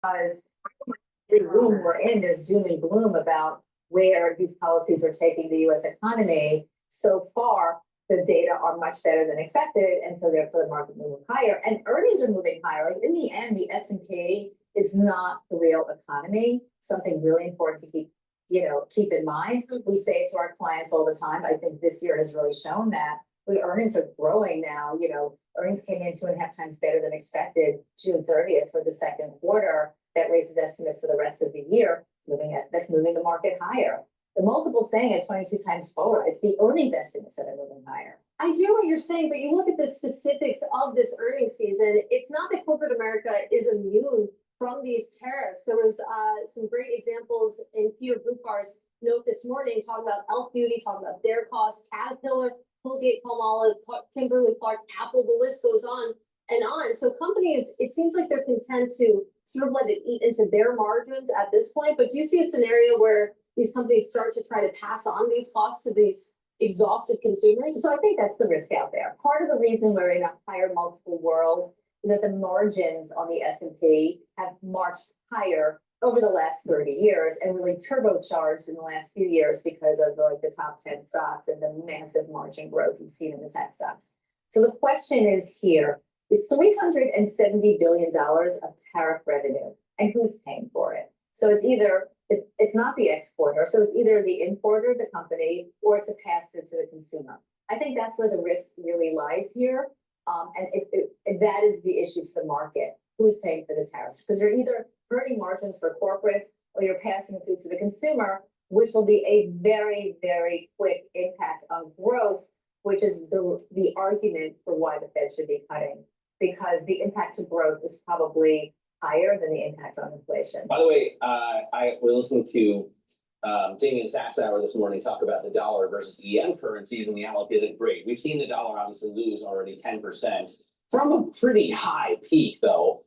because the room we're in, there's doom and gloom about where these policies are taking the U.S. economy. So far, the data are much better than expected, and so therefore the market moving higher, and earnings are moving higher. Like in the end, the S&P is not the real economy. Something really important to keep in mind. We say it to our clients all the time. I think this year has really shown that the earnings are growing now. Earnings came in 2.5 times better than expected June 30th for the second quarter. That raises estimates for the rest of the year, that's moving the market higher. The multiple saying at 22 times forward, it's the earnings estimates that are moving higher. I hear what you're saying, but you look at the specifics of this earnings season, it's not that corporate America is immune from these tariffs. There was some great examples in Peter Buchar's note this morning, talking about Elf Beauty, talking about their costs, Caterpillar, Colgate-Palmolive, Kimberly-Clark, Apple, the list goes on and on. So companies, it seems like they're content to sort of let it eat into their margins at this point. But do you see a scenario where these companies start to try to pass on these costs to these exhausted consumers? So I think that's the risk out there. Part of the reason we're in a higher multiple world is that the margins on the S&P have marched higher over the last 30 years and really turbocharged in the last few years because of the top 10 stocks and the massive margin growth you've seen in the tech stocks. So the question is here, it's $370 billion of tariff revenue, and who's paying for it? So it's not the exporter, so it's either the importer, the company, or it's a pass-through to the consumer. I think that's where the risk really lies here, and if that is the issue for the market. Who's paying for the tariffs? Because you're either hurting margins for corporates or you're passing it through to the consumer, which will be a very, very quick impact on growth, which is the argument for why the Fed should be cutting, because the impact to growth is probably higher than the impact on inflation. By the way, we're listening to Damian Sassower this morning talk about the dollar versus EM currencies, and the outlook isn't great. We've seen the dollar obviously lose already 10% from a pretty high peak, though.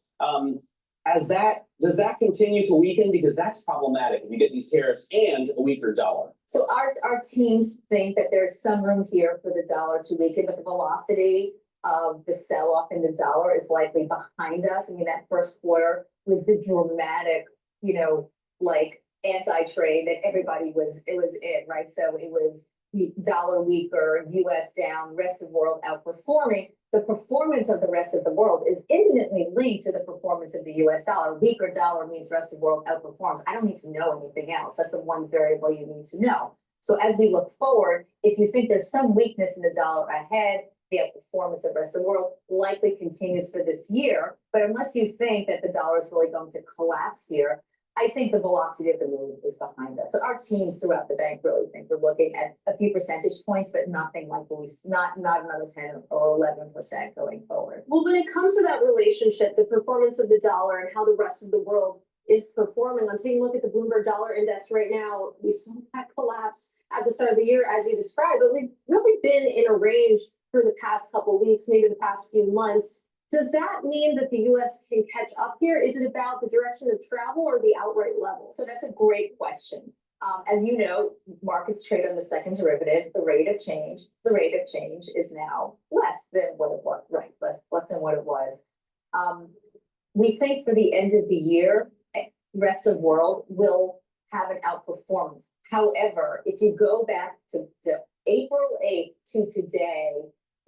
Does that continue to weaken? Because that's problematic if you get these tariffs and a weaker dollar. So our teams think that there's some room here for the dollar to weaken, but the velocity of the sell-off in the dollar is likely behind us. I mean, that first quarter was the dramatic, anti-trade that everybody was in, right? So it was the dollar weaker, US down, rest of the world outperforming. The performance of the rest of the world is intimately linked to the performance of the US dollar. Weaker dollar means rest of the world outperforms. I don't need to know anything else. That's the one variable you need to know. So as we look forward, if you think there's some weakness in the dollar ahead, the outperformance of the rest of the world likely continues for this year. But unless you think that the dollar is really going to collapse here, I think the velocity of the move is behind us. So our teams throughout the bank really think we're looking at a few percentage points, but nothing like not another 10 or 11% going forward. Well, when it comes to that relationship, the performance of the dollar and how the rest of the world is performing, I'm taking a look at the Bloomberg Dollar Index right now. We saw that collapse at the start of the year, as you described, but we've really been in a range for the past couple of weeks, maybe the past few months. Does that mean that the U.S. can catch up here? Is it about the direction of travel or the outright level? So that's a great question. As you know, markets trade on the second derivative, the rate of change. The rate of change is now less than what it was, right? Less than what it was. We think for the end of the year, rest of world will have an outperformance. However, if you go back to April 8th to today,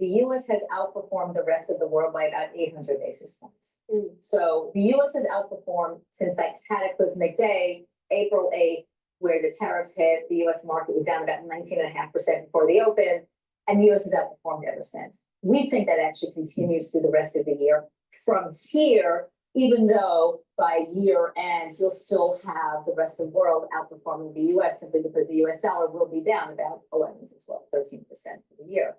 the U.S. has outperformed the rest of the world by about 800 basis points. So the U.S. has outperformed since that cataclysmic day, April 8th, where the tariffs hit. The U.S. market was down about 19.5% before the open, and the U.S. has outperformed ever since. We think that actually continues through the rest of the year. From here, even though by year end, you'll still have the rest of the world outperforming the U.S. simply because the U.S. dollar will be down about 11 to 12, 13% for the year.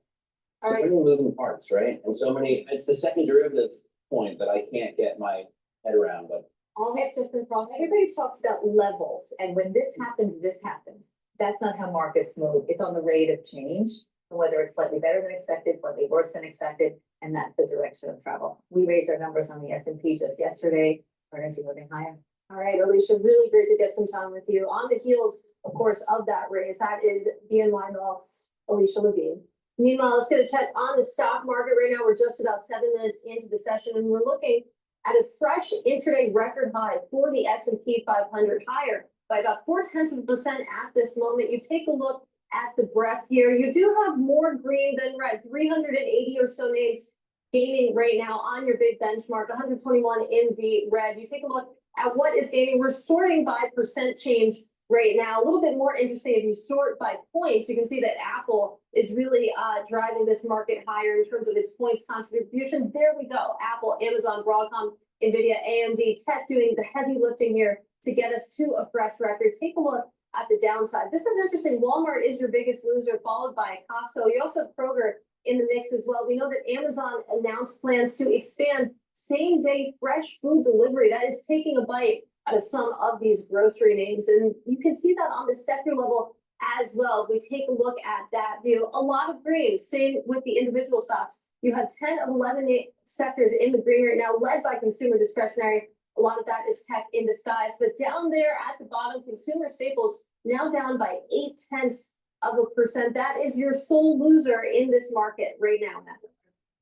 So many moving parts, right? And so many, it's the second derivative point that I can't get my head around, but all these different processes. Everybody talks about levels, and when this happens, this happens. That's not how markets move. It's on the rate of change, and whether it's slightly better than expected, slightly worse than expected, and that's the direction of travel. We raised our numbers on the S&P just yesterday. Earnings are moving higher. All right, Alicia, really great to get some time with you. On the heels, of course, of that raise, that is BNY Mellon's Alicia Levine. Meanwhile, let's get a check on the stock market right now. We're just about 7 minutes into the session, and we're looking at a fresh intraday record high for the S&P 500, higher by about 0.4% at this moment. You take a look at the breadth here. You do have more green than red, 380 or so names gaining right now on your big benchmark, 121 in the red. You take a look at what is gaining. We're sorting by percent change right now. A little bit more interesting if you sort by points. You can see that Apple is really driving this market higher in terms of its points contribution. There we go. Apple, Amazon, Broadcom, NVIDIA, AMD, tech doing the heavy lifting here to get us to a fresh record. Take a look at the downside. This is interesting. Walmart is your biggest loser, followed by Costco. You also have Kroger in the mix as well. We know that Amazon announced plans to expand same-day fresh food delivery. That is taking a bite out of some of these grocery names. And you can see that on the sector level as well. If we take a look at that view, a lot of green. Same with the individual stocks. You have 10 of 11 sectors in the green right now, led by consumer discretionary. A lot of that is tech in disguise. But down there at the bottom, consumer staples now down by 0.8%. That is your sole loser in this market right now.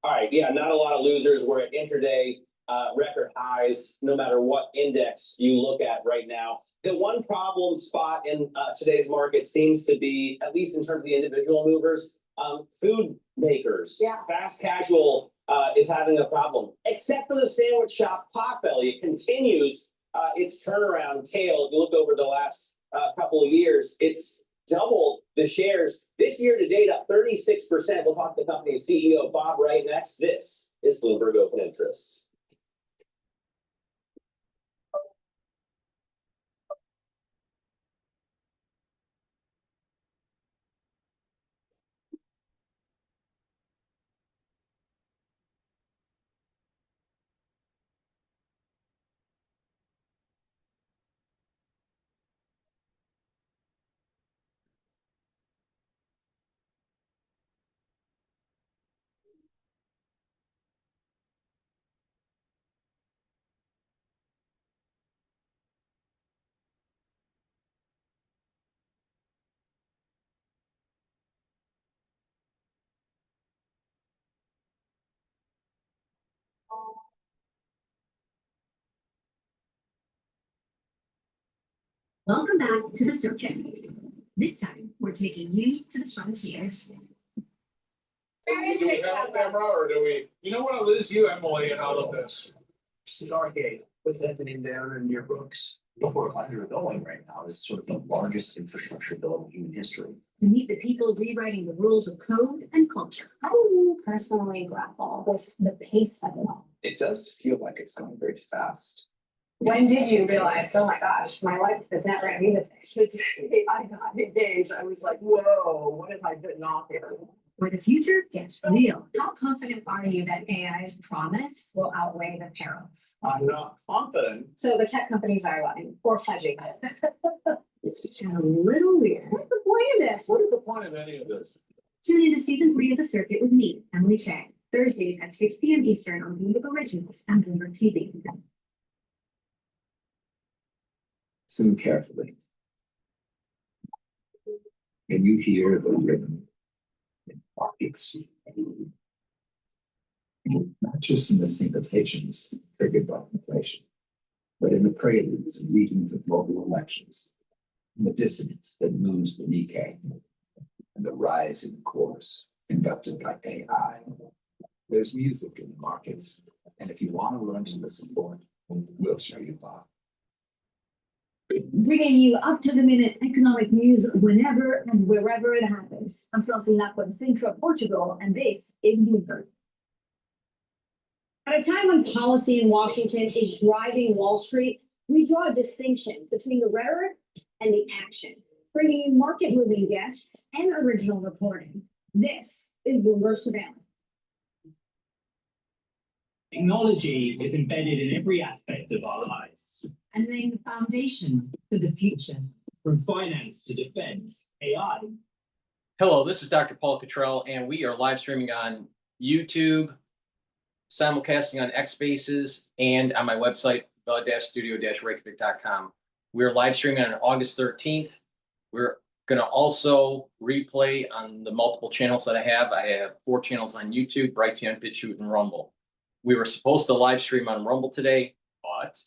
All right, yeah, not a lot of losers. We're at intraday record highs, no matter what index you look at right now. The one problem spot in today's market seems to be, at least in terms of the individual movers, food makers. Yeah. Fast casual is having a problem, except for the sandwich shop Potbelly. It continues its turnaround tail. If you look over the last couple of years, it's doubled the shares this year to date, up 36%. We'll talk to the company's CEO, Bob, right next. This is Bloomberg Open Interest. Welcome back to the circuit. This time, we're taking you to the frontier. Do we have a camera or do we, you know what, I'll lose you, Emily, and all of this. Stargate, put that name down in your books. But where you're going right now is sort of the largest infrastructure bill in human history. To meet the people rewriting the rules of code and culture. How do you personally grapple with the pace of it all? It does feel like it's going very fast. When did you realize, oh my gosh, my life is never gonna be the same? The day I got engaged, I was like, whoa, what have I bitten off here? Where the future gets real. How confident are you that AI's promise will outweigh the perils? I'm not confident. So the tech companies are lying or fudging. It's a little weird. What's the point of this? What is the point of any of this? Tune into season 3 of The Circuit with me, Emily Chang, Thursdays at 6 p.m. Eastern on Bloomberg Originals and Bloomberg TV. Listen carefully. Can you hear the rhythm in pockets? Not just in the syncopations triggered by inflation, but in the preludes and readings of local elections, in the dissonance that moves the Nikkei, and the rising chorus conducted by AI. There's music in the markets, and if you want to learn to listen for it, we'll show you Bob. Bringing you up to the minute economic news whenever and wherever it happens. I'm Francine Lacqua, Sintra, Portugal, and this is Bloomberg. At a time when policy in Washington is driving Wall Street, we draw a distinction between the rhetoric and the action, bringing you market-moving guests and original reporting. This is Bloomberg Surveillance. Technology is embedded in every aspect of our lives. And laying the foundation for the future. From finance to defense, AI. Hello, this is DrPaulCottrell, and we are live streaming on YouTube, simulcasting on X Spaces, and on my website, the-studio-reykjavik.com. We're live streaming on August 13th. We're going to also replay on the multiple channels that I have. I have 4 channels on YouTube, Brighteon, Bitchute, and Rumble. We were supposed to live stream on Rumble today, but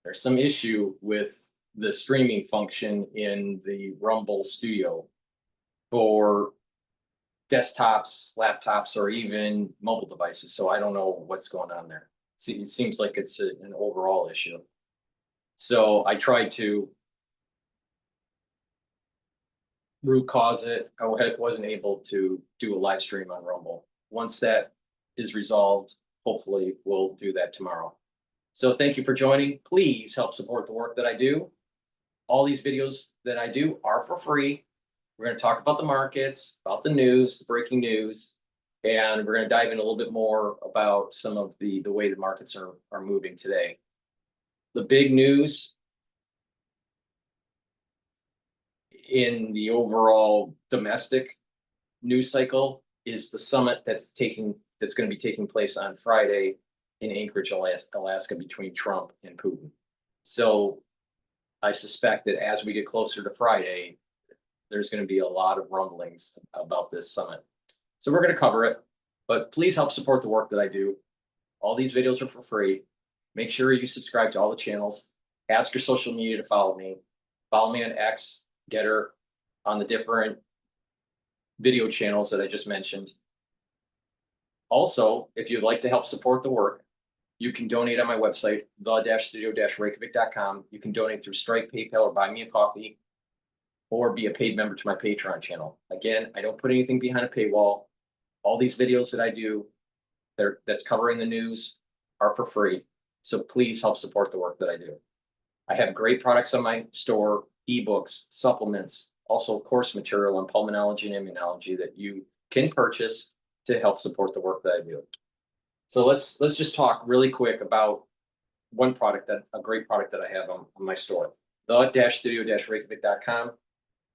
there's some issue with the streaming function in the Rumble studio for desktops, laptops, or even mobile devices. So I don't know what's going on there. See, it seems like it's an overall issue. So I tried to root cause it. I wasn't able to do a live stream on Rumble. Once that is resolved, hopefully we'll do that tomorrow. So thank you for joining. Please help support the work that I do. All these videos that I do are for free. We're going to talk about the markets, about the news, the breaking news, and we're going to dive in a little bit more about some of the way the markets are moving today. The big news in the overall domestic news cycle is the summit that's going to be taking place on Friday in Anchorage, Alaska, between Trump and Putin. So I suspect that as we get closer to Friday, there's going to be a lot of rumblings about this summit. So we're going to cover it, but please help support the work that I do. All these videos are for free. Make sure you subscribe to all the channels. Ask your social media to follow me. Follow me on X, GETTR, on the different video channels that I just mentioned. Also, if you'd like to help support the work, you can donate on my website, the-studio-reykjavik.com. You can donate through Stripe, PayPal, or buy me a coffee, or be a paid member to my Patreon channel. Again, I don't put anything behind a paywall. All these videos that I do that's covering the news are for free. So please help support the work that I do. I have great products on my store, ebooks, supplements, also course material on pulmonology and immunology that you can purchase to help support the work that I do. So let's just talk really quick about one product, a great product that I have on my store, the-studio-reykjavik.com.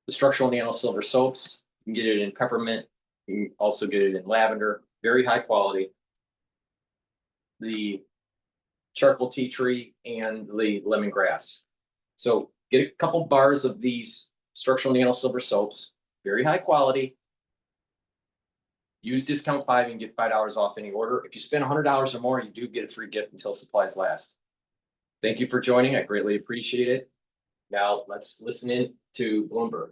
The structural nano silver soaps. You can get it in peppermint. You can also get it in lavender. Very high quality. The charcoal tea tree and the lemongrass. So get a couple bars of these structural nano silver soaps. Very high quality. Use discount 5 and get $5 off any order. If you spend $100 or more, you do get a free gift until supplies last. Thank you for joining. I greatly appreciate it. Now let's listen in to Bloomberg.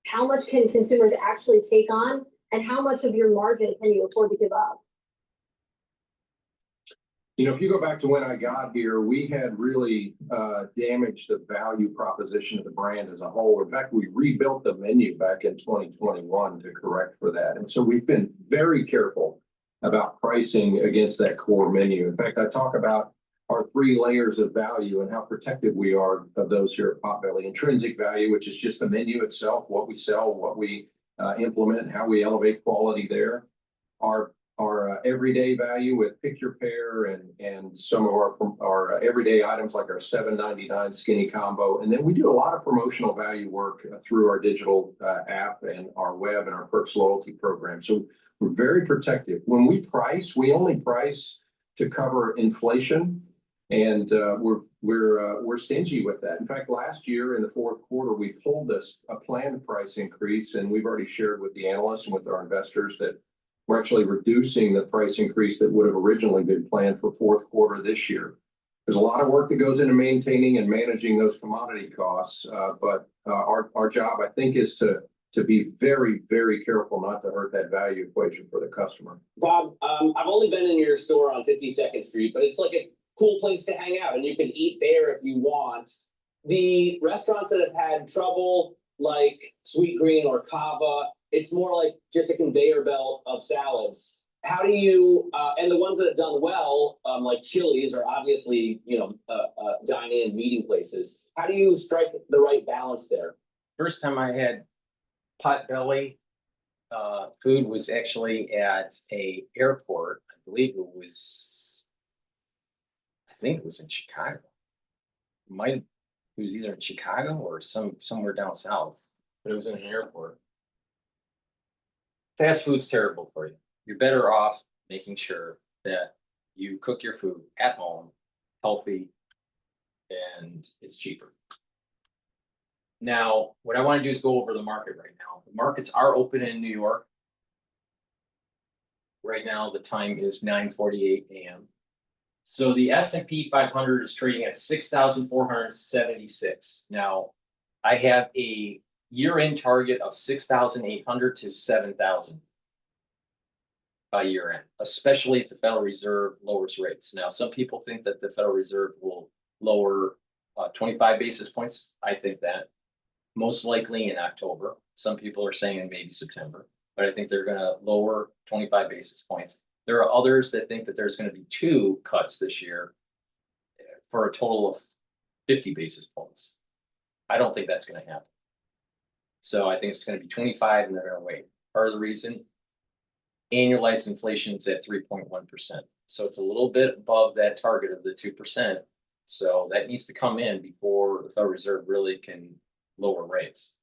How much can consumers actually take on, and how much of your margin can you afford to give up? You know, if you go back to when I got here, we had really damaged the value proposition of the brand as a whole. In fact, we rebuilt the menu back in 2021 to correct for that. And so we've been very careful about pricing against that core menu. In fact, I talk about our 3 layers of value and how protective we are of those here at Potbelly. Intrinsic value, which is just the menu itself, what we sell, what we implement, how we elevate quality there. Our everyday value with pick your pair and some of our everyday items like our $7.99 skinny combo. And then we do a lot of promotional value work through our digital app and our web and our Perks loyalty program. So we're very protective. When we price, we only price to cover inflation, and we're stingy with that. In fact, last year in the fourth quarter, we pulled a planned price increase, and we've already shared with the analysts and with our investors that we're actually reducing the price increase that would have originally been planned for fourth quarter this year. There's a lot of work that goes into maintaining and managing those commodity costs, but our job, I think, is to be very, very careful not to hurt that value equation for the customer. Bob, I've only been in your store on 52nd Street, but it's like a cool place to hang out, and you can eat there if you want. The restaurants that have had trouble, like Sweet Green or Kava, it's more like just a conveyor belt of salads. How do you, and the ones that have done well, like Chili's, are obviously, dine-in meeting places. How do you strike the right balance there? First time I had Potbelly food was actually at a airport. I believe it was in Chicago. It was either in Chicago or somewhere down south, but it was in an airport. Fast food's terrible for you. You're better off making sure that you cook your food at home, healthy, and it's cheaper. Now, what I want to do is go over the market right now. The markets are open in New York. Right now, the time is 9:48 AM. So the S&P 500 is trading at 6,476. Now, I have a year-end target of 6,800 to 7,000 by year end, especially if the Federal Reserve lowers rates. Now, some people think that the Federal Reserve will lower 25 basis points. I think that most likely in October. Some people are saying in maybe September, but I think they're going to lower 25 basis points. There are others that think that there's going to be 2 cuts this year for a total of 50 basis points. I don't think that's going to happen. So I think it's going to be 25 and they're going to wait. Part of the reason, annualized inflation is at 3.1%. So it's a little bit above that target of the 2%. So that needs to come in before the Federal Reserve really can lower rates.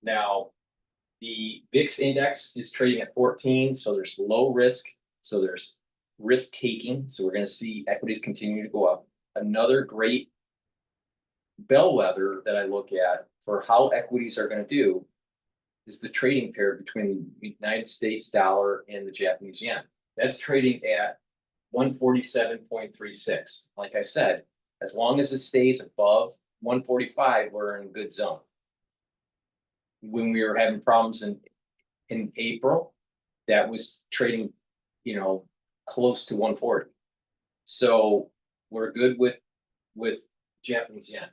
Now, the VIX index is trading at 14, so there's low risk. So there's risk taking. So we're going to see equities continue to go up. Another great bellwether that I look at for how equities are going to do is the trading pair between the United States dollar and the Japanese yen. That's trading at 147.36. Like I said, as long as it stays above 145, we're in a good zone. When we were having problems in April, that was trading, close to 140. So we're good with Japanese yen.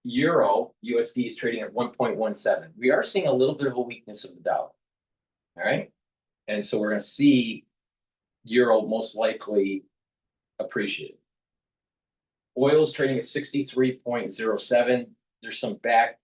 Euro USD is trading at 1.17. We are seeing a little bit of a weakness of the dollar. All right. And so we're going to see Euro most likely appreciate. Oil is trading at 63.07. There's some back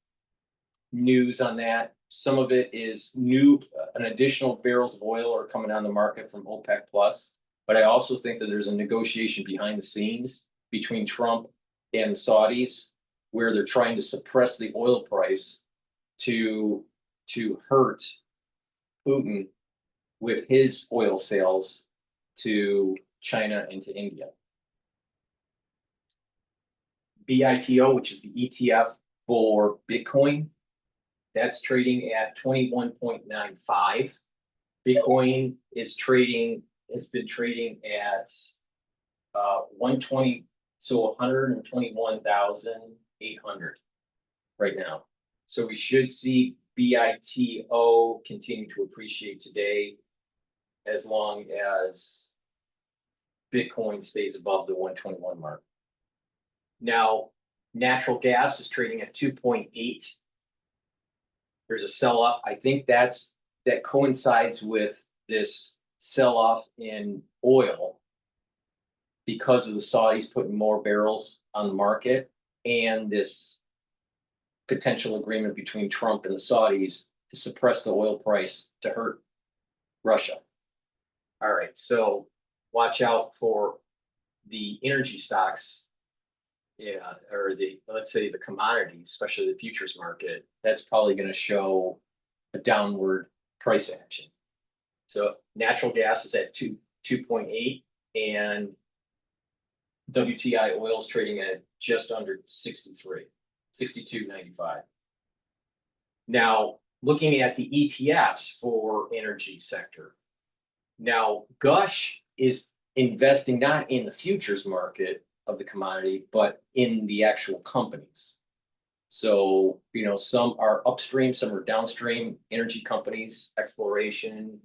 news on that. Some of it is new, an additional barrels of oil are coming on the market from OPEC plus. But I also think that there's a negotiation behind the scenes between Trump and the Saudis, where they're trying to suppress the oil price to hurt Putin with his oil sales to China and to India. BITO, which is the ETF for Bitcoin, that's trading at 21.95. Bitcoin has been trading at 120, so 121,800 right now. So we should see BITO continue to appreciate today, as long as Bitcoin stays above the 121 mark. Now, natural gas is trading at 2.8. There's a sell-off. I think that coincides with this sell-off in oil because of the Saudis putting more barrels on the market and this potential agreement between Trump and the Saudis to suppress the oil price to hurt Russia. All right, so watch out for the energy stocks, or let's say the commodities, especially the futures market. That's probably going to show a downward price action. So natural gas is at 2.8, and WTI oil is trading at just under 63, 62.95. Now, looking at the ETFs for energy sector. Now, Gush is investing not in the futures market of the commodity, but in the actual companies. So, some are upstream, some are downstream energy companies, exploration,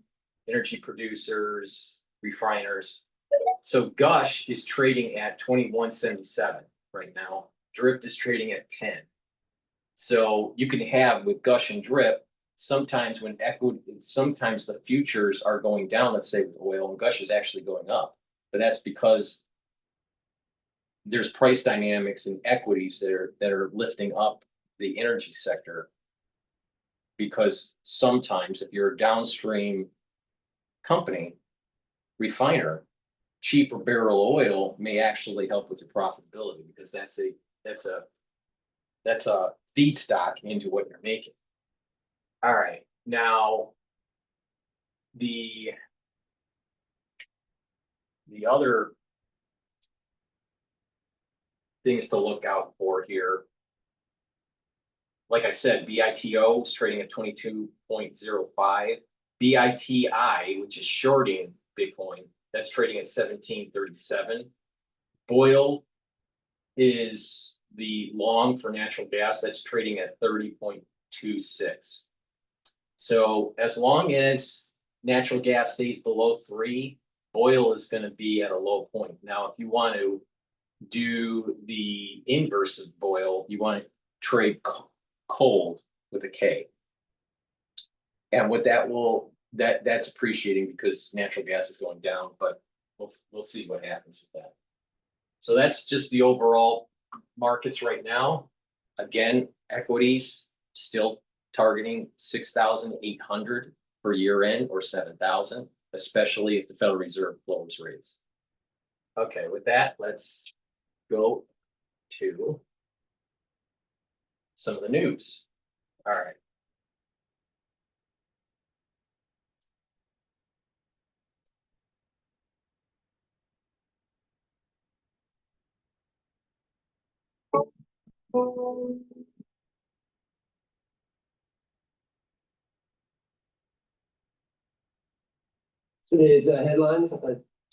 energy producers, refiners. So Gush is trading at 21.77 right now. DRIP is trading at 10. So you can have with Gush and DRIP, sometimes the futures are going down, let's say with oil, and Gush is actually going up. But that's because there's price dynamics in equities that are lifting up the energy sector. Because sometimes if you're a downstream company, refiner, cheaper barrel of oil may actually help with your profitability, because that's a feedstock into what you're making. All right, now the other things to look out for here, like I said, BITO is trading at 22.05. BITI, which is shorting Bitcoin, that's trading at 1737. Boyle is the long for natural gas, that's trading at 30.26. So as long as natural gas stays below 3, oil is going to be at a low point. Now, if you want to do the inverse of oil, you want to trade cold with a K. And what that will, that's appreciating because natural gas is going down, but we'll see what happens with that. So that's just the overall markets right now. Again, equities still targeting 6,800 for year end or 7,000, especially if the Federal Reserve lowers rates. Okay, with that, let's go to some of the news. All right. Today's headlines,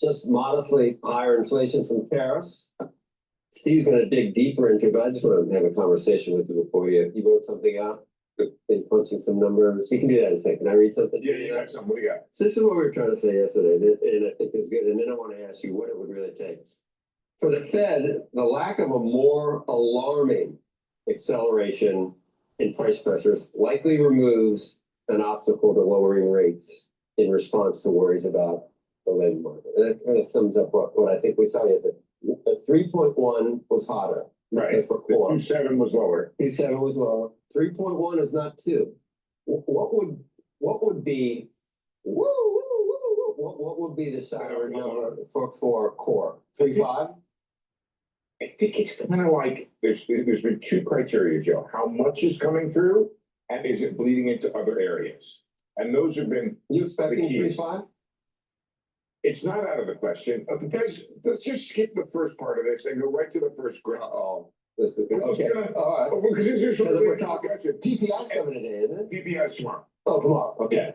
just modestly higher inflation from tariffs. Steve's gonna dig deeper into it, but I just want to have a conversation with you before you wrote something out. Been punching some numbers. You can do that in a second. Can I read something? Yeah, you got something. What do you got? So this is what we were trying to say yesterday, and I think it's good. And then I want to ask you what it would really take. For the Fed, the lack of a more alarming acceleration in price pressures likely removes an obstacle to lowering rates in response to worries about the labor market. And that kind of sums up what I think we saw yesterday. The 3.1 was hotter. Right. For core. 2.7 was lower. 2.7 was lower. 3.1 is not 2. What would be what would be the salary number for core? 3.5? I think it's kind of like there's been two criteria, Joe. How much is coming through, and is it bleeding into other areas? And those have been. You expecting 3.5? It's not out of the question. Guys, let's just skip the first part of this and go right to the first graph. Oh, this is We're just okay. gonna- All right. Because this is Because something we're talking. PPI's coming today, isn't it? PPI tomorrow. Oh, tomorrow. Okay.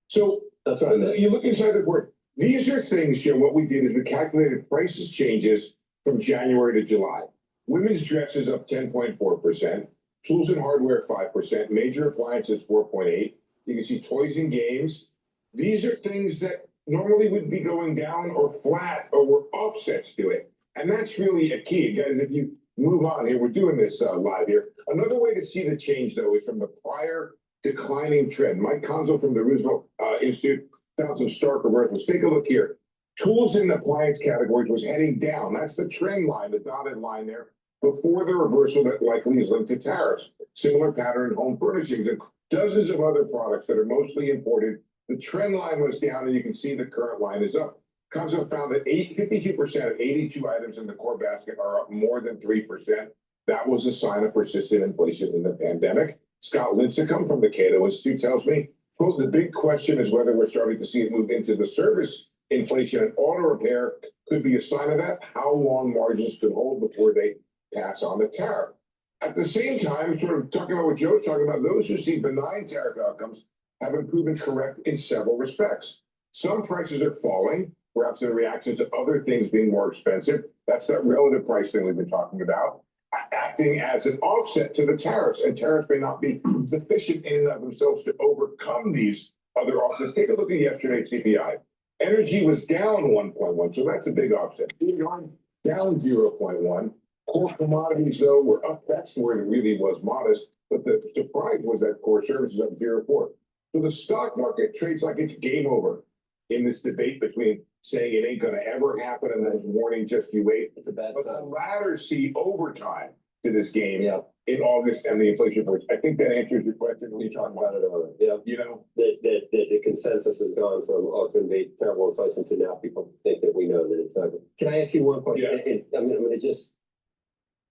So That's what I meant. you look inside the report. These are things, Joe. What we did is we calculated prices changes from January to July. Women's dresses up 10.4%. Tools and hardware 5%. Major appliances 4.8%. You can see toys and games. These are things that normally would be going down or flat or were offsets to it. And that's really a key. Guys, if you move on here, we're doing this live here. Another way to see the change, though, is from the prior declining trend. Mike Conzo from the Roosevelt Institute found some stark reversals. Take a look here. Tools in the appliance categories was heading down. That's the trend line, the dotted line there, before the reversal that likely is linked to tariffs. Similar pattern in home furnishings and dozens of other products that are mostly imported. The trend line was down, and you can see the current line is up. Conzo found that 52% of 82 items in the core basket are up more than 3%. That was a sign of persistent inflation in the pandemic. Scott Lincecum from the Cato Institute tells me, quote, the big question is whether we're starting to see it move into the service inflation, and auto repair could be a sign of that. How long margins could hold before they pass on the tariff. At the same time, sort of talking about what Joe's talking about, those who see benign tariff outcomes have been proven correct in several respects. Some prices are falling, perhaps in reaction to other things being more expensive. That's that relative price thing we've been talking about, acting as an offset to the tariffs. And tariffs may not be sufficient in and of themselves to overcome these other offsets. Take a look at yesterday's CPI. Energy was down 1.1, so that's a big offset. Down 0.1. Core commodities, though, were up. That's where it really was modest. But the surprise was that core services up 0.4. So the stock market trades like it's game over in this debate between saying it ain't going to ever happen and then warning just you wait. It's a bad But the sign. latter see overtime to this game Yeah. in August and the inflation reports. I think that answers your question when you talk about it. Yeah. You know, The consensus has gone from, oh, it's going to be terrible inflation to now people think that we know that it's not. Can I ask you one question? Yeah. And I'm going to just,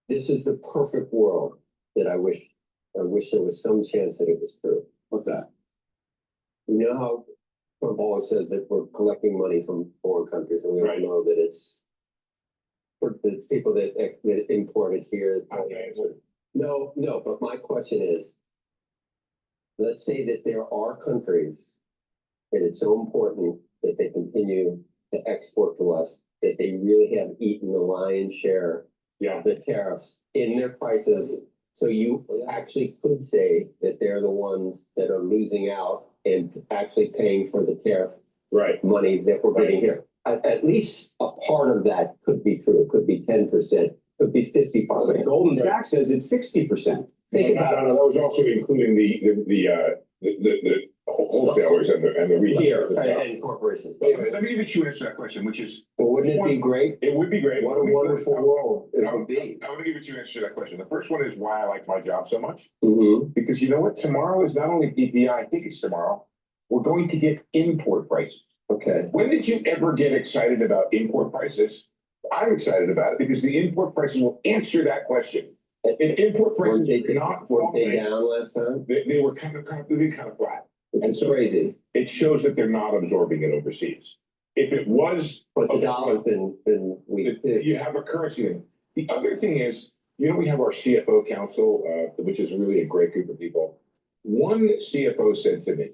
this is the perfect world that I wish there was some chance that it was true. What's that? You know how Trump always says that we're collecting money from foreign countries, and we all Right. know that it's people that imported here. No, but my question is, let's say that there are countries and it's so important that they continue to export to us, that they really have eaten the lion's share of the tariffs in their prices. So you actually could say that they're the ones that are losing out and actually paying for the tariff money that we're getting here. At least a part of that could be true. It could be 10%, could be 50%. Goldman Sachs says it's 60%. Think No, about no, no, that was also including the wholesalers and the retailers. and corporations. Let me give you an answer to that question, which is, Well, wouldn't it be great? it would be great. What a wonderful world it would be. I want to give you two answers to that question. The first one is why I like my job so much. Mm-hmm. Because you know what? Tomorrow is not only PPI, I think it's tomorrow. We're going to get import prices. Okay. When did you ever get excited about import prices? I'm excited about it because the import prices will answer that question. If import prices Weren't they down last time? they were kind of flat. Which And is so crazy. it shows that they're not absorbing it overseas. If it was, But the dollar's been weak too. you have a currency thing. The other thing is, we have our CFO council, which is really a great group of people. One CFO said to me,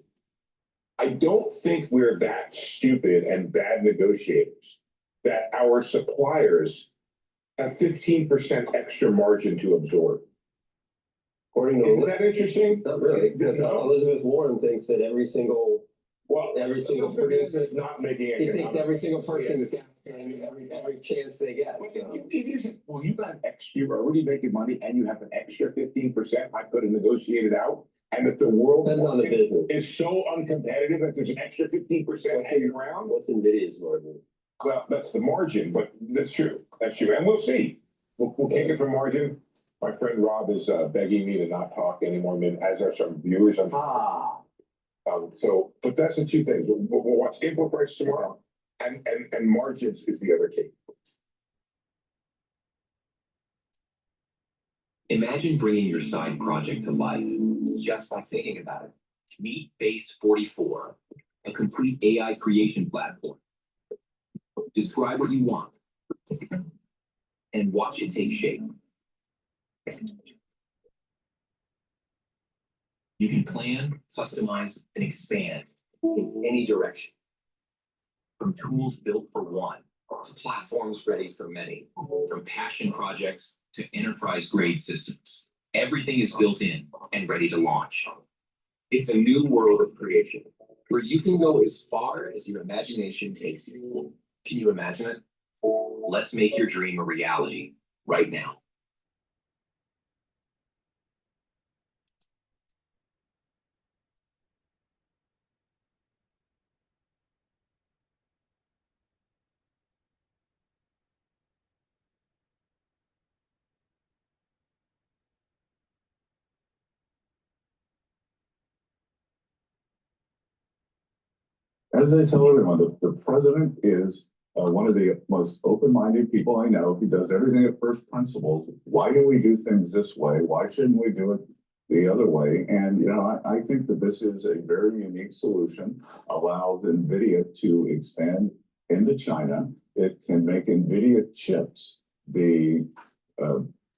I don't think we're that stupid and bad negotiators that our suppliers have 15% extra margin to absorb. According Isn't to, that interesting? not really, because No. Elizabeth Warren thinks that every single producer is not making it. She thinks every single person is getting every chance they get. So. It isn't, well, you got extra, you're already making money and you have an extra 15%, I could have negotiated out. And if the world Depends on the business. is so uncompetitive that there's an extra 15% hanging around. What's NVIDIA's margin? Well, that's the margin, but that's true. That's true. And we'll see. We'll take it from margin. My friend Rob is begging me to not talk anymore, as are some viewers. But that's the two things. We'll watch import prices tomorrow, and margins is the other key. Imagine bringing your side project to life just by thinking about it. Meet Base 44, a complete AI creation platform. Describe what you want and watch it take shape. You can plan, customize, and expand in any direction. From tools built for one to platforms ready for many, from passion projects to enterprise-grade systems. Everything is built in and ready to launch. It's a new world of creation where you can go as far as your imagination takes you. Can you imagine it? Let's make your dream a reality right now. As I tell everyone, the president is one of the most open-minded people I know. He does everything at first principles. Why do we do things this way? Why shouldn't we do it the other way? And, I think that this is a very unique solution, allows NVIDIA to expand into China. It can make NVIDIA chips the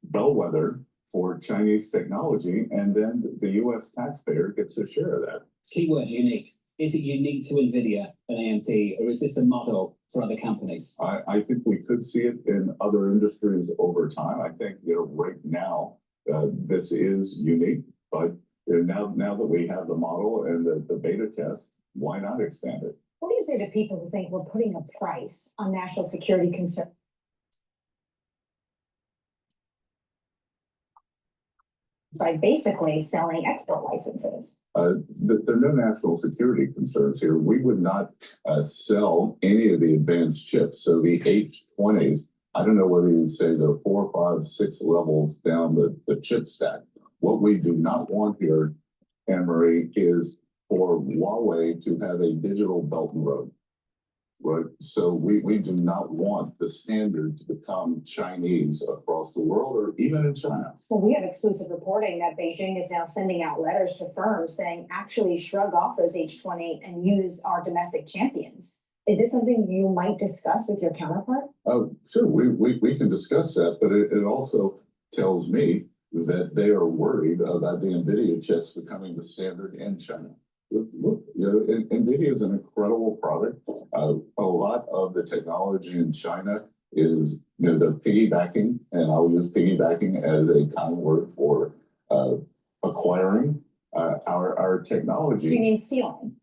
bellwether for Chinese technology, and then the U.S. taxpayer gets a share of that. Keyword unique. Is it unique to NVIDIA and AMD, or is this a model for other companies? I think we could see it in other industries over time. I think, right now, this is unique, but now that we have the model and the beta test, why not expand it? What do you say to people who think we're putting a price on national security concern? By basically selling export licenses. There are no national security concerns here. We would not sell any of the advanced chips. So the H20s, I don't know whether you'd say they're 4, 5, 6 levels down the chip stack. What we do not want here, Anne-Marie, is for Huawei to have a digital Belt and Road. Right. So we do not want the standard to become Chinese across the world or even in China. Well, we have exclusive reporting that Beijing is now sending out letters to firms saying actually shrug off those H20 and use our domestic champions. Is this something you might discuss with your counterpart? Oh, sure. We can discuss that, but it also tells me that they are worried about the NVIDIA chips becoming the standard in China. look, NVIDIA is an incredible product. A lot of the technology in China is, the piggybacking, and I'll use piggybacking as a kind word for acquiring our technology. Do you mean stealing?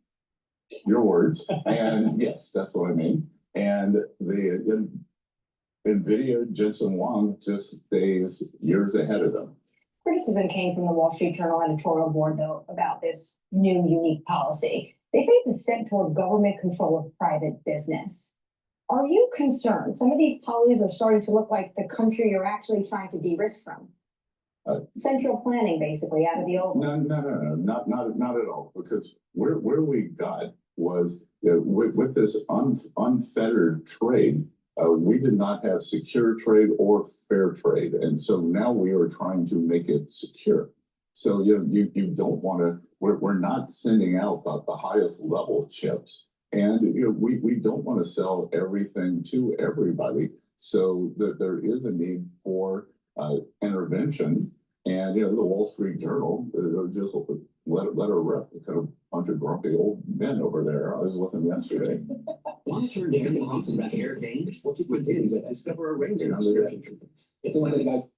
Your words. And yes, that's what I mean. And the NVIDIA, Jensen Huang just stays years ahead of them. Criticism came from the Wall Street Journal editorial board, though, about this new unique policy. They say it's a step toward government control of private business. Are you concerned? Some of these policies are starting to look like the country you're actually trying to de-risk from. Central planning, basically, out of the old. No, not at all. Because where we got was, with this unfettered trade, we did not have secure trade or fair trade. And so now we are trying to make it secure. So you don't want to, we're not sending out the highest level chips. And we don't want to sell everything to everybody. So that there is a need for intervention. And the Wall Street Journal just let her rip, kind of bunch of grumpy old men over there. I was with them yesterday. Long-term loss and care gains. What did we do? Discover a range of prescription treatments. It's only going to go.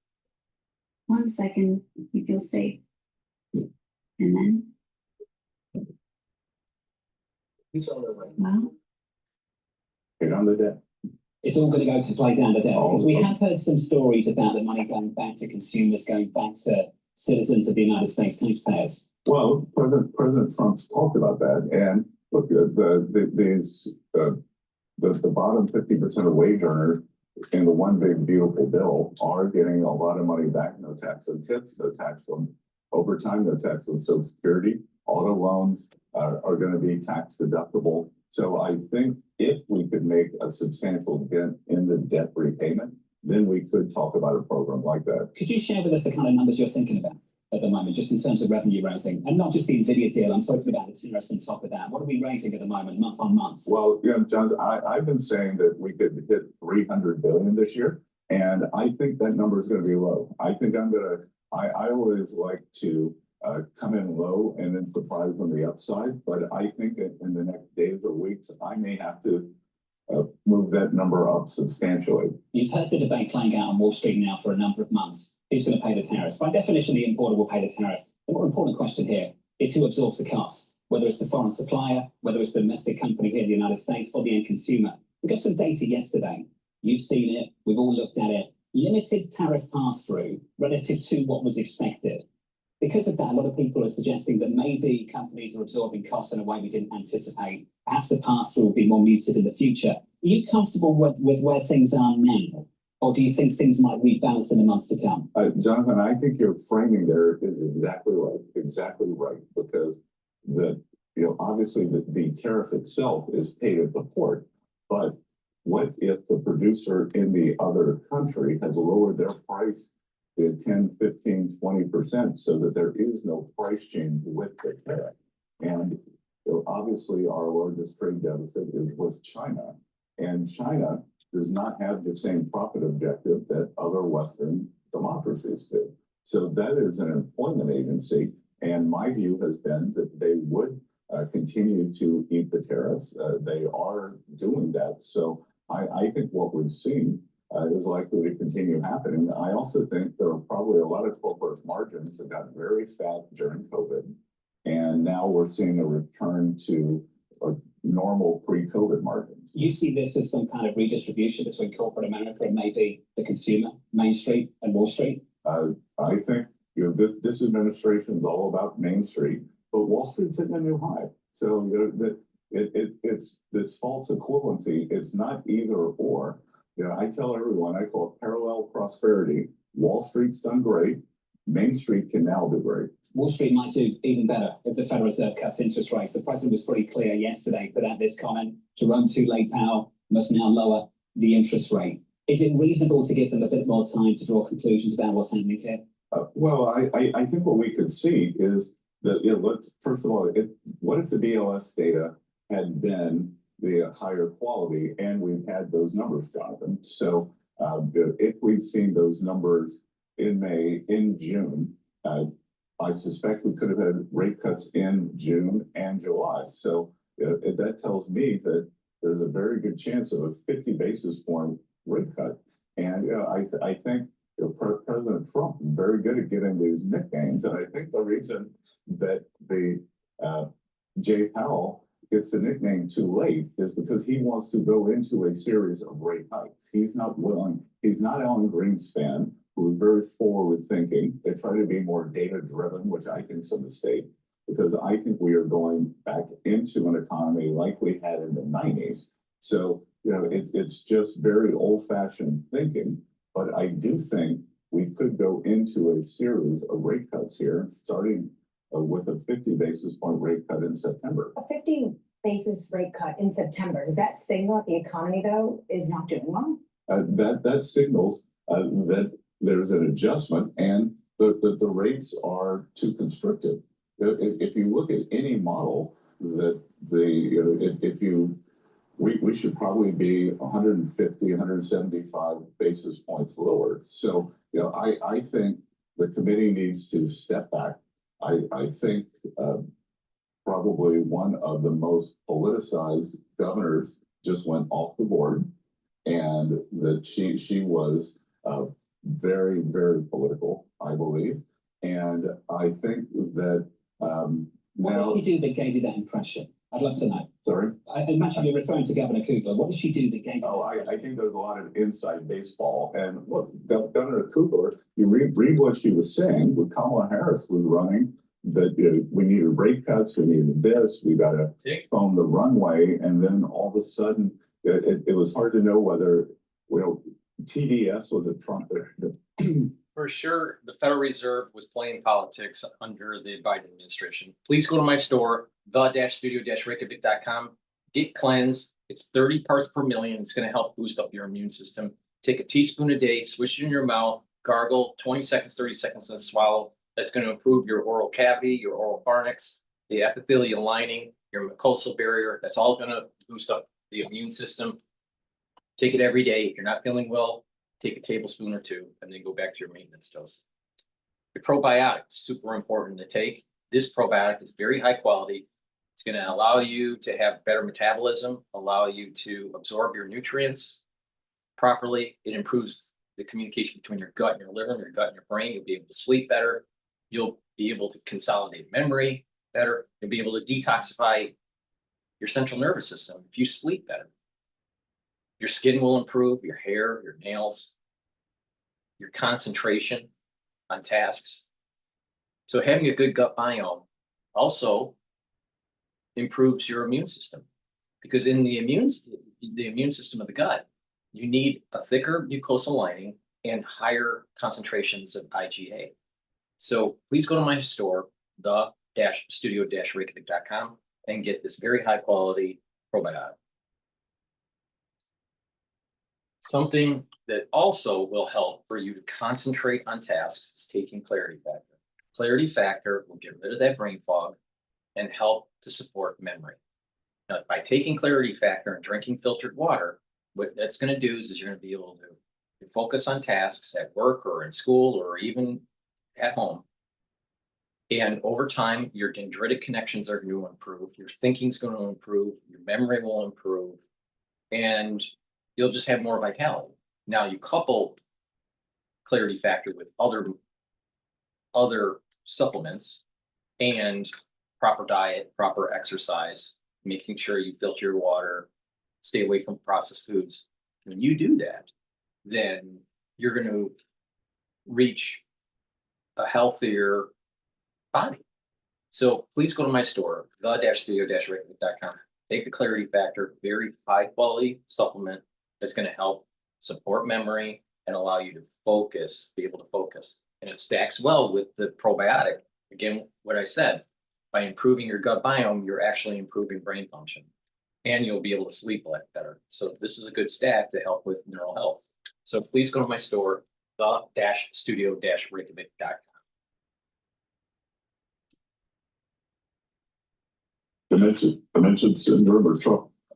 1 second, you feel safe. And then, well, Get on the deck. It's all going to go to play down the debt, because we have heard some stories about the money going back to consumers, going back to citizens of the United States taxpayers. Well, President Trump's talked about that, and look, the bottom 50% of wage earners in the one big beautiful bill are getting a lot of money back. No tax on tips, no tax on overtime, no tax on Social Security. Auto loans are going to be tax deductible. So I think if we could make a substantial dent in the debt repayment, then we could talk about a program like that. Could you share with us the kind of numbers you're thinking about at the moment, just in terms of revenue raising, and not just the NVIDIA deal? I'm talking about the tariffs on top of that. What are we raising at the moment, month on month? Well, John, I've been saying that we could hit 300 billion this year, and I think that number is going to be low. I think I always like to come in low and then surprise on the upside. But I think that in the next days or weeks, I may have to move that number up substantially. You've heard the debate playing out on Wall Street now for a number of months. Who's going to pay the tariffs? By definition, the importer will pay the tariff. The more important question here is who absorbs the cost, whether it's the foreign supplier, whether it's the domestic company here in the United States, or the end consumer. We got some data yesterday. You've seen it. We've all looked at it. Limited tariff pass-through relative to what was expected. Because of that, a lot of people are suggesting that maybe companies are absorbing costs in a way we didn't anticipate. Perhaps the pass-through will be more muted in the future. Are you comfortable with where things are now? Or do you think things might rebalance in the months to come? Jonathan, I think your framing there is exactly right. Because obviously the tariff itself is paid at the port, but what if the producer in the other country has lowered their price to 10, 15, 20% so that there is no price change with the tariff? And obviously our largest trade deficit is with China, and China does not have the same profit objective that other Western democracies do. So that is an employment agency, and my view has been that they would continue to eat the tariffs. They are doing that. So I think what we've seen is likely to continue happening. I also think there are probably a lot of corporate margins that got very fat during COVID, and now we're seeing a return to a normal pre-COVID margins. You see this as some kind of redistribution between corporate America and maybe the consumer, Main Street and Wall Street? I think this administration is all about Main Street, but Wall Street's hitting a new high. So it's this false equivalency. It's not either or. I tell everyone, I call it parallel prosperity. Wall Street's done great. Main Street can now do great. Wall Street might do even better if the Federal Reserve cuts interest rates. The president was pretty clear yesterday, put out this comment: Jerome Powell must now lower the interest rate. Is it reasonable to give them a bit more time to draw conclusions about what's happening here? Well, I think what we could see is that, first of all, what if the BLS data had been the higher quality and we've had those numbers, Jonathan? So if we'd seen those numbers in May, in June, I suspect we could have had rate cuts in June and July. So that tells me that there's a very good chance of a 50 basis point rate cut. And I think President Trump is very good at getting these nicknames. And I think the reason that the Jay Powell gets the nickname too late is because he wants to go into a series of rate hikes. He's not Alan Greenspan, who was very forward thinking. They try to be more data driven, which I think is a mistake, because I think we are going back into an economy like we had in the 90s. So, it's just very old fashioned thinking, but I do think we could go into a series of rate cuts here, starting with a 50 basis point rate cut in September. A 50 basis rate cut in September, does that signal that the economy, though, is not doing well? That signals that there's an adjustment and the rates are too constrictive. If you look at any model, that we should probably be 150, 175 basis points lower. So, I think the committee needs to step back. I think probably one of the most politicized governors just went off the board, and that she was very, very political, I believe. And I think that what did she do that gave you that impression? I'd love to know. Sorry? I imagine you're referring to Governor Cooper. What did she do that gave you? I think there's a lot of inside baseball. And look, Governor Cooper, you read what she was saying when Kamala Harris was running, that we needed rate cuts, we needed this, we got to phone the runway. And then all of a sudden, it was hard to know whether, TDS was a Trump. For sure, the Federal Reserve was playing politics under the Biden administration. Please go to my store, the-studio-reykjavik.com. Get Cleanse. It's 30 parts per million. It's going to help boost up your immune system. Take a teaspoon a day, swish it in your mouth, gargle 20 seconds, 30 seconds, and swallow. That's going to improve your oral cavity, your oral pharynx, the epithelial lining, your mucosal barrier. That's all going to boost up the immune system. Take it every day. If you're not feeling well, take a tablespoon or two, and then go back to your maintenance dose. The probiotic is super important to take. This probiotic is very high quality. It's going to allow you to have better metabolism, allow you to absorb your nutrients properly. It improves the communication between your gut and your liver and your gut and your brain. You'll be able to sleep better. You'll be able to consolidate memory better. You'll be able to detoxify your central nervous system if you sleep better. Your skin will improve, your hair, your nails, your concentration on tasks. So having a good gut biome also improves your immune system, because in the immune system of the gut, you need a thicker mucosal lining and higher concentrations of IgA. So please go to my store, the-studio-reykjavik.com, and get this very high quality probiotic. Something that also will help for you to concentrate on tasks is taking Clarity Factor. Clarity Factor will get rid of that brain fog and help to support memory. Now, by taking Clarity Factor and drinking filtered water, what that's going to do is you're going to be able to focus on tasks at work or in school or even at home. And over time, your dendritic connections are going to improve, your thinking's going to improve, your memory will improve, and you'll just have more vitality. Now you couple Clarity Factor with other supplements and proper diet, proper exercise, making sure you filter your water, stay away from processed foods. When you do that, then you're going to reach a healthier body. So please go to my store, the-studio-reykjavik.com. Take the Clarity Factor, very high quality supplement that's going to help support memory and allow you to focus, be able to focus. And it stacks well with the probiotic. Again, what I said, by improving your gut biome, you're actually improving brain function, and you'll be able to sleep a lot better. So this is a good stack to help with neural health. So please go to my store, the-studio-reykjavik.com. Dementia syndrome or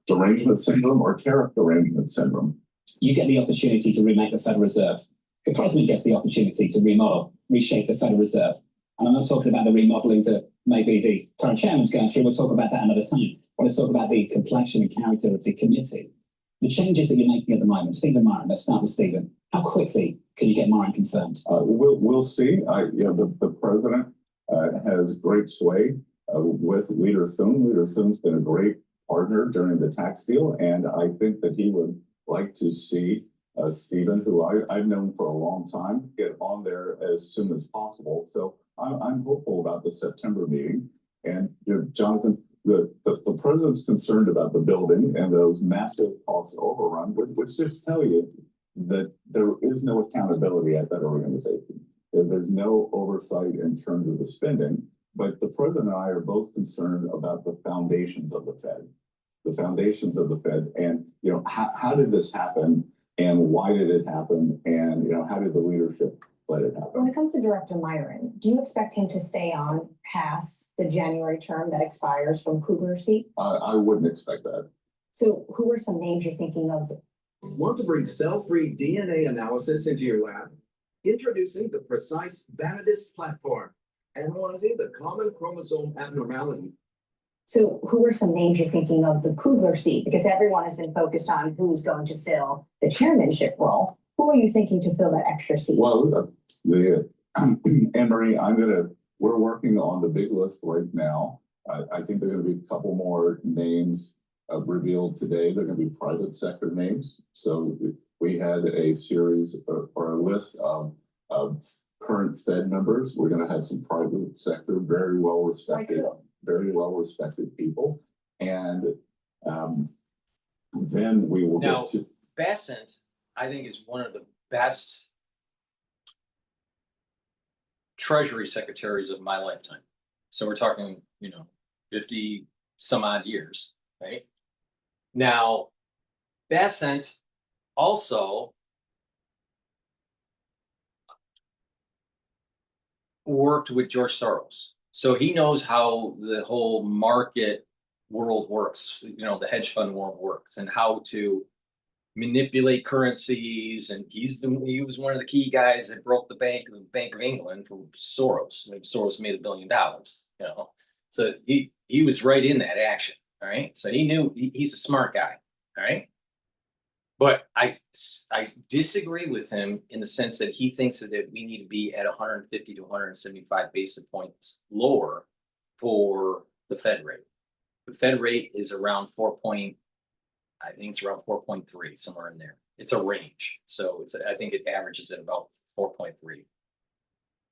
derangement syndrome or tariff derangement syndrome. You get the opportunity to remake the Federal Reserve. The president gets the opportunity to remodel, reshape the Federal Reserve. And I'm not talking about the remodeling that maybe the current chairman's going through. We'll talk about that another time. I want to talk about the complexion and character of the committee. The changes that you're making at the moment, Stephen Myron, let's start with Stephen. How quickly can you get Myron confirmed? We'll see. The president has great sway with Leader Thune. Leader Thune's been a great partner during the tax deal, and I think that he would like to see Stephen, who I've known for a long time, get on there as soon as possible. So I'm hopeful about the September meeting. And Jonathan, the president's concerned about the building and those massive cost overrun, which just tell you that there is no accountability at that organization. There's no oversight in terms of the spending, but the president and I are both concerned about the foundations of the Fed. The foundations of the Fed, and how did this happen, and why did it happen, and how did the leadership let it happen? When it comes to Director Myron, do you expect him to stay on past the January term that expires from Kugler's seat? I wouldn't expect that. So who are some names you're thinking of? Want to bring cell-free DNA analysis into your lab? Introducing the Precise Vanadis platform, analyzing the common chromosome abnormality. So who are some names you're thinking of the Kugler seat? Because everyone has been focused on who's going to fill the chairmanship role. Who are you thinking to fill that extra seat? Well, Anne-Marie, we're working on the big list right now. I think there are going to be a couple more names revealed today. They're going to be private sector names. So we had a series or a list of current Fed members. We're going to have some private sector, very well respected people. And then we will now, get to Bassett, I think, is one of the best Treasury secretaries of my lifetime. So we're talking, 50 some odd years, right? Now, Bassett also worked with George Soros. So he knows how the whole market world works, the hedge fund world works, and how to manipulate currencies. And he was one of the key guys that broke the Bank of England for Soros. Soros made $1 billion, So he was right in that action. All right. So he knew he's a smart guy. All right. But I disagree with him in the sense that he thinks that we need to be at 150 to 175 basis points lower for the Fed rate. The Fed rate is around 4.3, somewhere in there. It's a range. So I think it averages at about 4.3,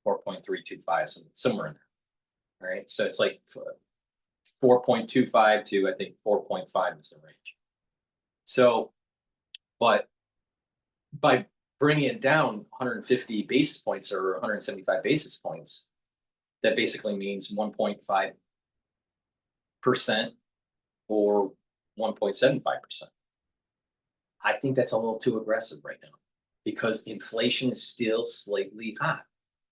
4.325, somewhere in there. All right. So it's like 4.25 to, I think, 4.5 is the range. So, but by bringing it down 150 basis points or 175 basis points, that basically means 1.5% or 1.75%. I think that's a little too aggressive right now because inflation is still slightly high.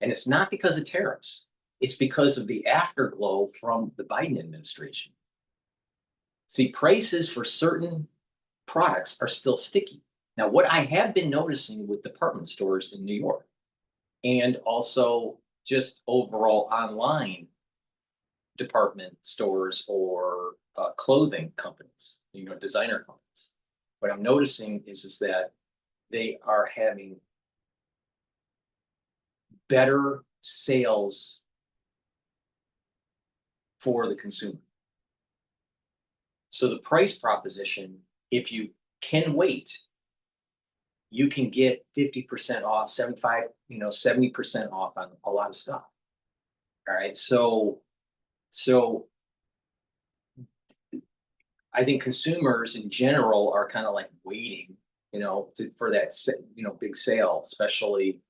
And it's not because of tariffs. It's because of the afterglow from the Biden administration. See, prices for certain products are still sticky. Now, what I have been noticing with department stores in New York and also just overall online department stores or clothing companies, designer companies, what I'm noticing is that they are having better sales for the consumer. So the price proposition, if you can wait, you can get 50% off, 70% off on a lot of stuff. All right. So I think consumers in general are kind of like waiting, for that, big sale, especially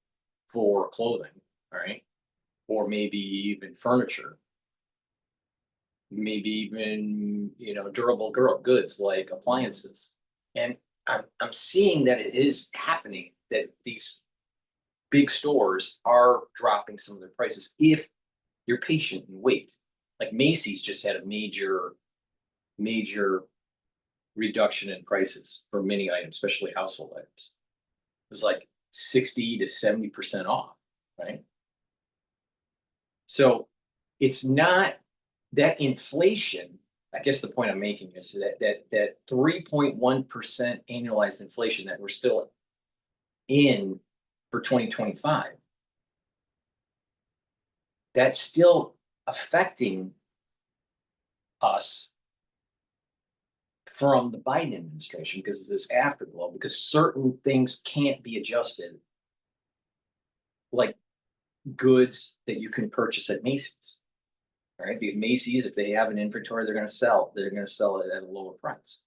for clothing. All right. Or maybe even furniture. Maybe even, durable goods like appliances. And I'm seeing that it is happening, that these big stores are dropping some of their prices if you're patient and wait. Like Macy's just had a major reduction in prices for many items, especially household items. It was like 60 to 70% off, right? So it's not that inflation. I guess the point I'm making is that 3.1% annualized inflation that we're still in for 2025. That's still affecting us from the Biden administration because of this afterglow, because certain things can't be adjusted, like goods that you can purchase at Macy's. Right? Because Macy's, if they have an inventory, they're going to sell it at a lower price.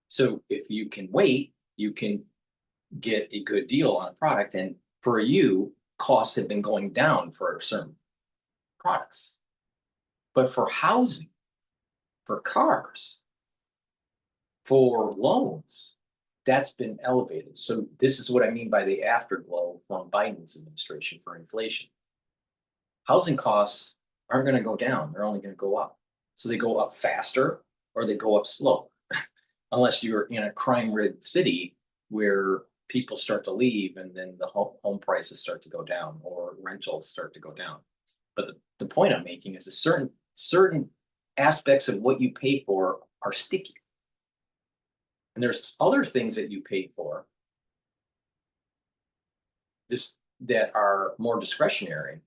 So if you can wait, you can get a good deal on a product. And for you, costs have been going down for certain products. But for housing, for cars, for loans, that's been elevated. So this is what I mean by the afterglow from Biden's administration for inflation. Housing costs aren't going to go down. They're only going to go up. So they go up faster or they go up slow, unless you're in a crime-ridden city where people start to leave and then the home prices start to go down or rentals start to go down. But the point I'm making is that certain aspects of what you pay for are sticky. And there's other things that you pay for that are more discretionary,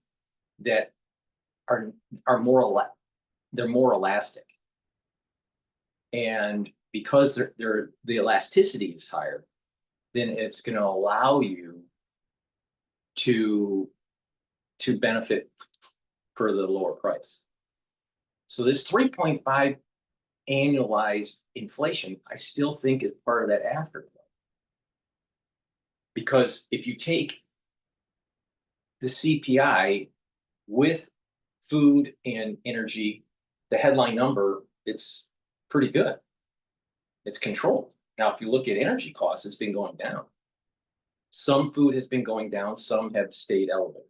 that are more they're more elastic. And because the elasticity is higher, then it's going to allow you to benefit for the lower price. So this 3.5 annualized inflation, I still think is part of that afterglow. Because if you take the CPI with food and energy, the headline number, it's pretty good. It's controlled. Now, if you look at energy costs, it's been going down. Some food has been going down, some have stayed elevated.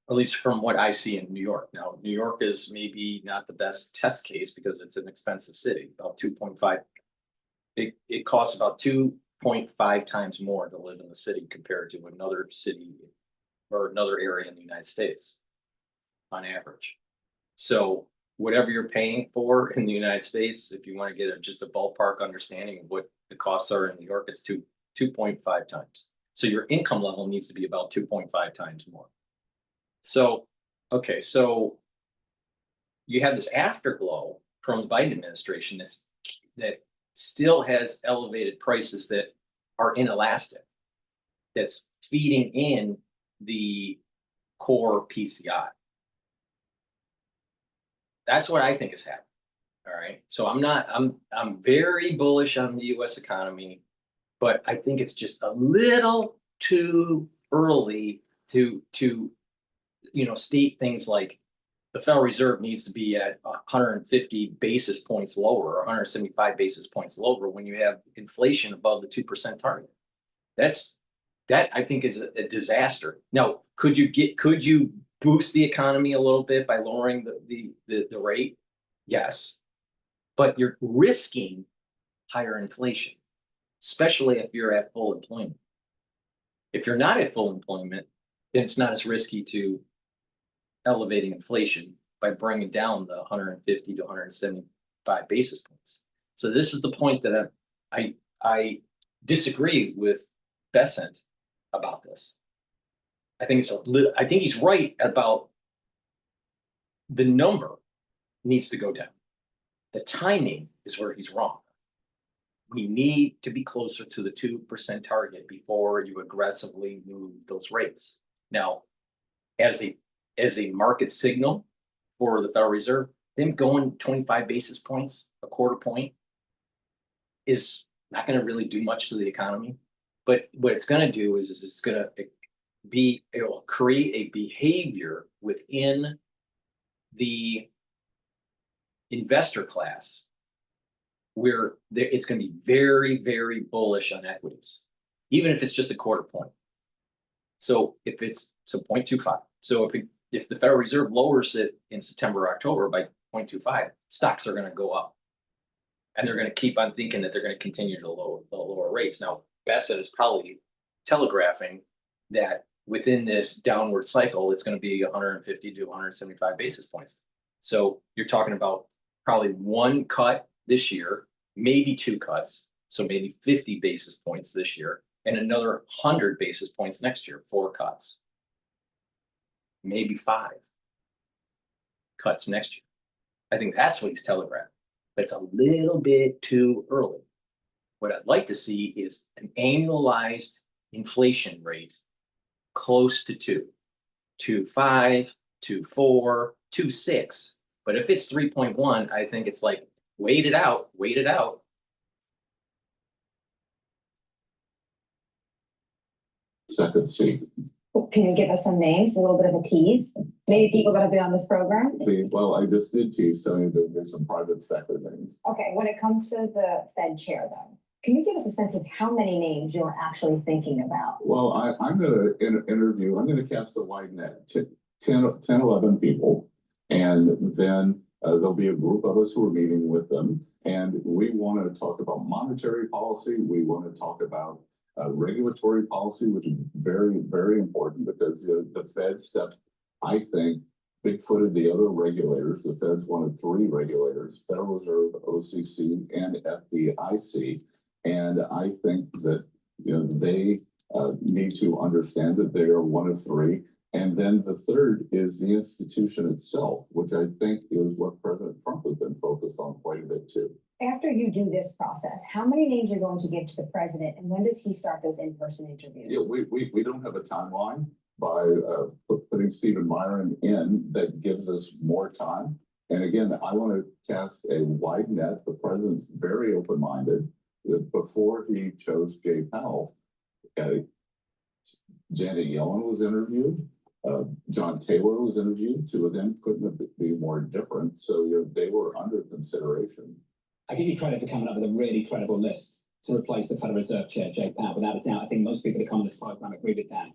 At least from what I see in New York. Now, New York is maybe not the best test case because it's an expensive city, about 2.5. It costs about 2.5 times more to live in the city compared to another city or another area in the United States on average. So whatever you're paying for in the United States, if you want to get just a ballpark understanding of what the costs are in New York, it's 2.5 times. So your income level needs to be about 2.5 times more. So, okay, so you have this afterglow from the Biden administration that still has elevated prices that are inelastic, that's feeding in the core PCI. That's what I think is happening. All right. So I'm very bullish on the US economy, but I think it's just a little too early to state things like the Federal Reserve needs to be at 150 basis points lower or 175 basis points lower when you have inflation above the 2% target. That I think is a disaster. Now, could you boost the economy a little bit by lowering the rate? Yes, but you're risking higher inflation, especially if you're at full employment. If you're not at full employment, then it's not as risky to elevating inflation by bringing down the 150 to 175 basis points. So this is the point that I disagree with Bessent about this. I think he's right about the number needs to go down. The timing is where he's wrong. We need to be closer to the 2% target before you aggressively move those rates. Now, as a market signal for the Federal Reserve, them going 25 basis points, a quarter point, is not going to really do much to the economy. But what it's going to do is it's going to it will create a behavior within the investor class where it's going to be very, very bullish on equities, even if it's just a quarter point. So if it's 0.25, so if the Federal Reserve lowers it in September or October by 0.25, stocks are going to go up, and they're going to keep on thinking that they're going to continue to lower rates. Now, Bessent is probably telegraphing that within this downward cycle, it's gonna be 150 to 175 basis points. So you're talking about probably one cut this year, maybe two cuts, so maybe 50 basis points this year, and another 100 basis points next year, 4 cuts. Maybe 5 cuts next year. I think that's what he's telegraphing. But it's a little bit too early. What I'd like to see is an annualized inflation rate close to 2, 2.5, 2.4, 2.6. But if it's 3.1, I think it's like, wait it out, wait it out. Second C. Can you give us some names, a little bit of a tease? Maybe people that have been on this program? Well, I just did tease, telling you that there's some private sector names. Okay, when it comes to the Fed chair though, can you give us a sense of how many names you're actually thinking about? Well, I'm gonna interview, I'm gonna cast a wide net, 10, 11 people. And then there'll be a group of us who are meeting with them. And we want to talk about monetary policy. We want to talk about regulatory policy, which is very, very important because the Fed stepped, I think, big-footed the other regulators. The Fed's one of 3 regulators, Federal Reserve, OCC, and FDIC. And I think that they need to understand that they are one of 3. And then the third is the institution itself, which I think is what President Trump has been focused on quite a bit too. After you do this process, how many names are you going to give to the president and when does he start those in-person interviews? Yeah, we don't have a timeline. By putting Stephen Myron in, that gives us more time. And again, I want to cast a wide net. The president's very open-minded. Before he chose Jay Powell, Janet Yellen was interviewed. John Taylor was interviewed. 2 of them couldn't be more different. So they were under consideration. I give you credit for coming up with a really credible list to replace the Federal Reserve Chair, Jay Powell. Without a doubt, I think most people that come on this program agree with that.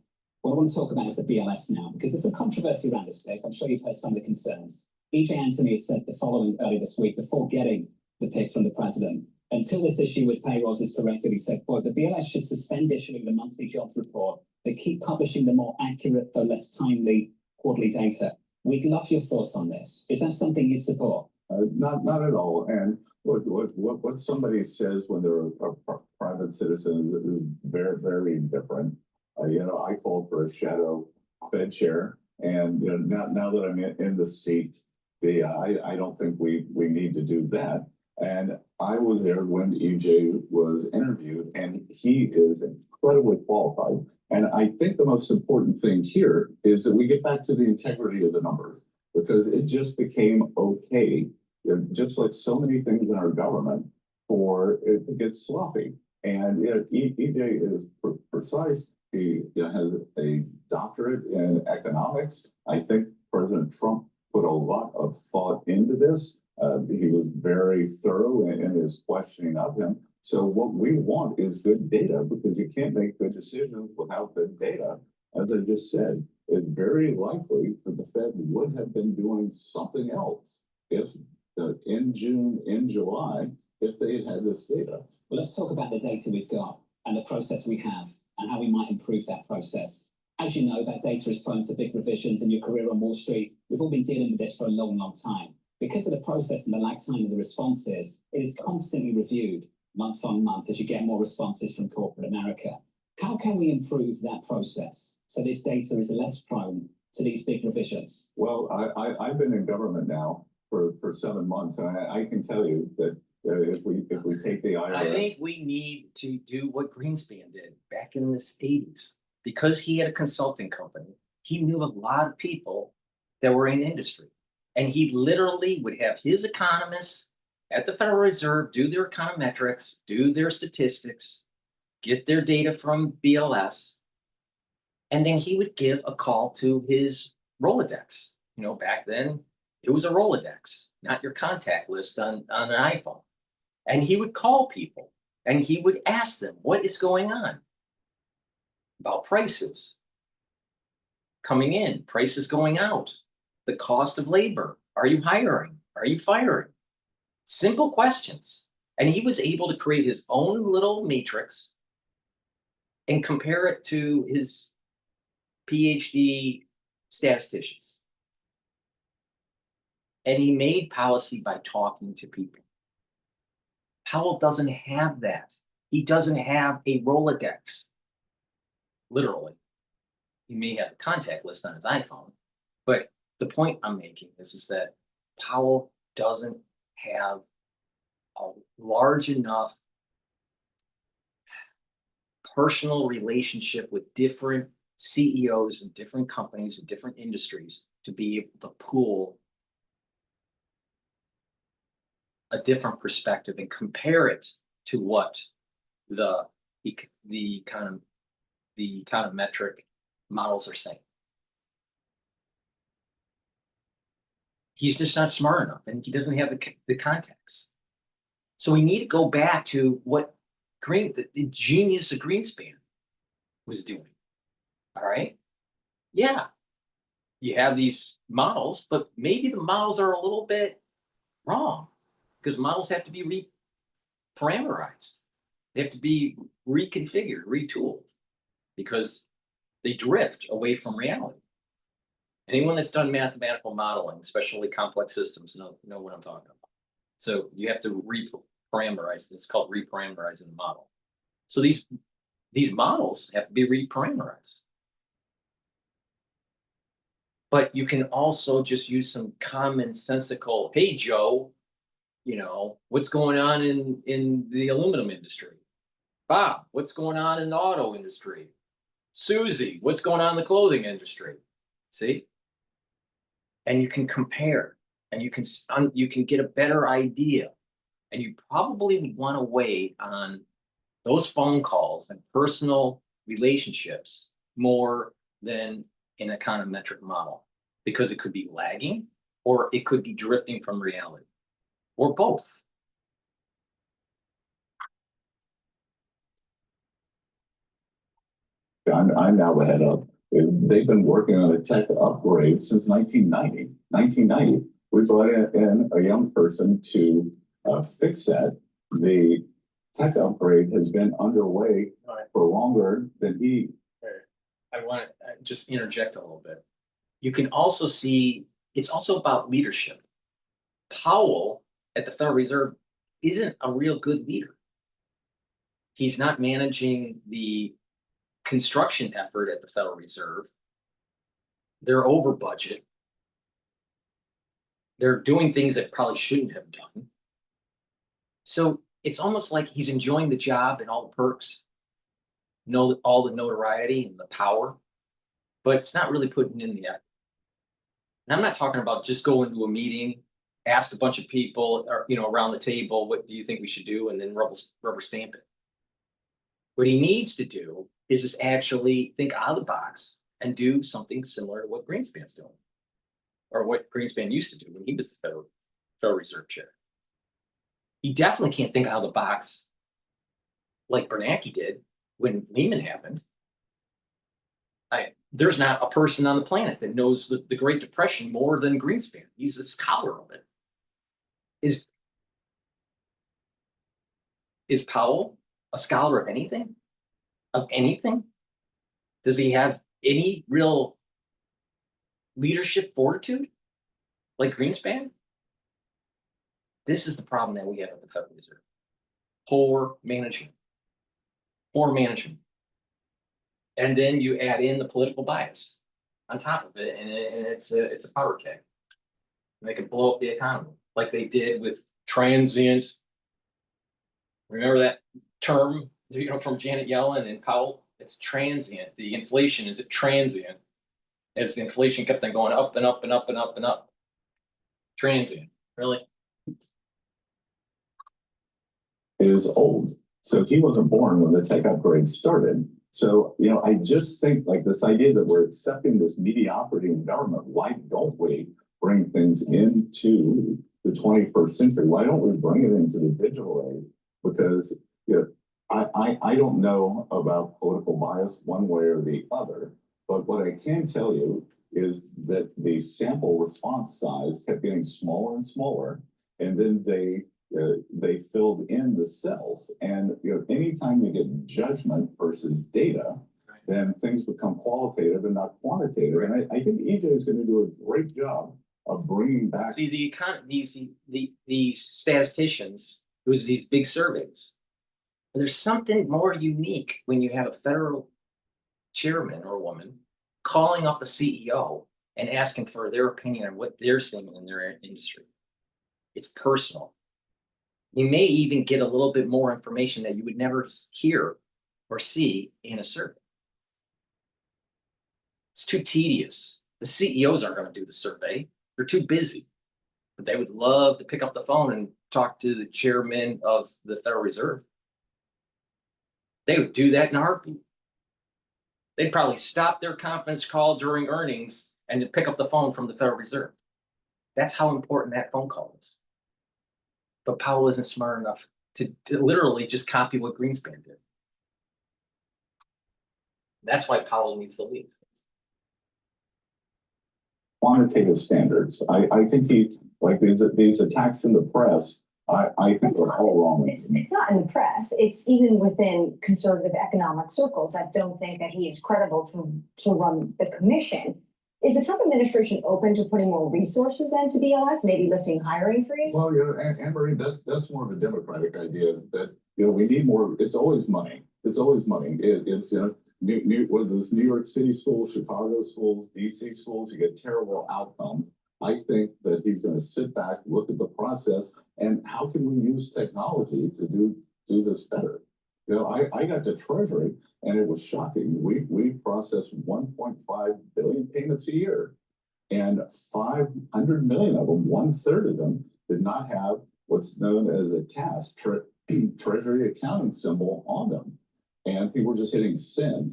What I want to talk about is the BLS now, because there's some controversy around this pick. I'm sure you've heard some of the concerns. E.J. Anthony had said the following earlier this week before getting the pick from the president. Until this issue with payrolls is corrected, he said, quote, the BLS should suspend issuing the monthly jobs report, but keep publishing the more accurate, though less timely, quarterly data. We'd love your thoughts on this. Is that something you support? Not at all. And what somebody says when they're a private citizen is very, very different. I called for a shadow Fed chair, and now that I'm in the seat, I don't think we need to do that. And I was there when EJ was interviewed, and he is incredibly qualified. And I think the most important thing here is that we get back to the integrity of the numbers, because it just became okay, just like so many things in our government, for it to get sloppy. And EJ is precise. He has a doctorate in economics. I think President Trump put a lot of thought into this. He was very thorough in his questioning of him. So what we want is good data, because you can't make good decisions without good data. As I just said, it's very likely that the Fed would have been doing something else if in June, in July, if they had this data. Well, let's talk about the data we've got and the process we have and how we might improve that process. As you know, that data is prone to big revisions in your career on Wall Street. We've all been dealing with this for a long, long time. Because of the process and the lag time of the responses, it is constantly reviewed month on month as you get more responses from corporate America. How can we improve that process so this data is less prone to these big revisions? Well, I've been in government now for 7 months, and I can tell you that if we take the IRS. I think we need to do what Greenspan did back in the 80s. Because he had a consulting company, he knew a lot of people that were in industry. And he literally would have his economists at the Federal Reserve do their econometrics, do their statistics, get their data from BLS, and then he would give a call to his Rolodex. Back then, it was a Rolodex, not your contact list on an iPhone. And he would call people, and he would ask them, what is going on? About prices coming in, prices going out, the cost of labor. Are you hiring? Are you firing? Simple questions. And he was able to create his own little matrix and compare it to his PhD statisticians. And he made policy by talking to people. Powell doesn't have that. He doesn't have a Rolodex. Literally. He may have a contact list on his iPhone. But the point I'm making is that Powell doesn't have a large enough personal relationship with different CEOs and different companies and different industries to be able to pool a different perspective and compare it to what the econometric models are saying. He's just not smart enough, and he doesn't have the context. So we need to go back to what the genius of Greenspan was doing. All right. Yeah. You have these models, but maybe the models are a little bit wrong because models have to be reparameterized. They have to be reconfigured, retooled because they drift away from reality. Anyone that's done mathematical modeling, especially complex systems, know what I'm talking about. So you have to reparameterize. It's called reparameterizing the model. So these models have to be reparameterized. But you can also just use some commonsensical, hey, Joe, what's going on in the aluminum industry? Bob, what's going on in the auto industry? Susie, what's going on in the clothing industry? See? And you can compare, and you can get a better idea. And you probably would want to weigh on those phone calls and personal relationships more than an econometric model, because it could be lagging or it could be drifting from reality, or both. I'm now the head of. They've been working on a tech upgrade since 1990. 1990, we brought in a young person to fix that. The tech upgrade has been underway for longer than he. I want to just interject a little bit. You can also see it's also about leadership. Powell at the Federal Reserve isn't a real good leader. He's not managing the construction effort at the Federal Reserve. They're over budget. They're doing things that probably shouldn't have done. So it's almost like he's enjoying the job and all the perks, all the notoriety and the power, but it's not really putting in the effort. And I'm not talking about just going to a meeting, ask a bunch of people, or around the table, what do you think we should do, and then rubber stamp it. What he needs to do is just actually think out of the box and do something similar to what Greenspan's doing, or what Greenspan used to do when he was the Federal Reserve Chair. He definitely can't think out of the box like Bernanke did when Lehman happened. There's not a person on the planet that knows the Great Depression more than Greenspan. He's a scholar of it. Is Powell a scholar of anything? Of anything? Does he have any real leadership fortitude like Greenspan? This is the problem that we have at the Federal Reserve. Poor management. Poor management. And then you add in the political bias on top of it, and it's a power keg. And they can blow up the economy like they did with transient. Remember that term, from Janet Yellen and Powell? It's transient. The inflation is transient, as the inflation kept on going up and up and up and up and up. Transient, really? Is old. So he wasn't born when the tech upgrade started. So, I just think like this idea that we're accepting this mediocrity in government, why don't we bring things into the 21st century? Why don't we bring it into the digital age? Because, I don't know about political bias one way or the other, but what I can tell you is that the sample response size kept getting smaller and smaller, and then they filled in the cells. And anytime you get judgment versus data, then things become qualitative and not quantitative. And I think EJ is going to do a great job of bringing back. See, these statisticians, who's these big surveys, there's something more unique when you have a federal chairman or woman calling up a CEO and asking for their opinion on what they're seeing in their industry. It's personal. You may even get a little bit more information that you would never hear or see in a survey. It's too tedious. The CEOs aren't going to do the survey. They're too busy. But they would love to pick up the phone and talk to the chairman of the Federal Reserve. They would do that in a heartbeat. They'd probably stop their conference call during earnings and to pick up the phone from the Federal Reserve. That's how important that phone call is. But Powell isn't smart enough to literally just copy what Greenspan did. That's why Powell needs to leave. Quantitative standards. I think like these attacks in the press, I think they're all wrong. It's not in the press. It's even within conservative economic circles that don't think that he is credible to run the commission. Is the Trump administration open to putting more resources then to BLS, maybe lifting hiring freeze? Well, Anne Marie, that's more of a Democratic idea that, we need more. It's always money. It's always money. It's, whether it's New York City schools, Chicago schools, DC schools, you get terrible outcomes. I think that he's going to sit back, look at the process, and how can we use technology to do this better? I got to Treasury, and it was shocking. We processed 1.5 billion payments a year, and 500 million of them, 1/3 of them, did not have what's known as a TAS, Treasury accounting symbol on them. And people were just hitting send.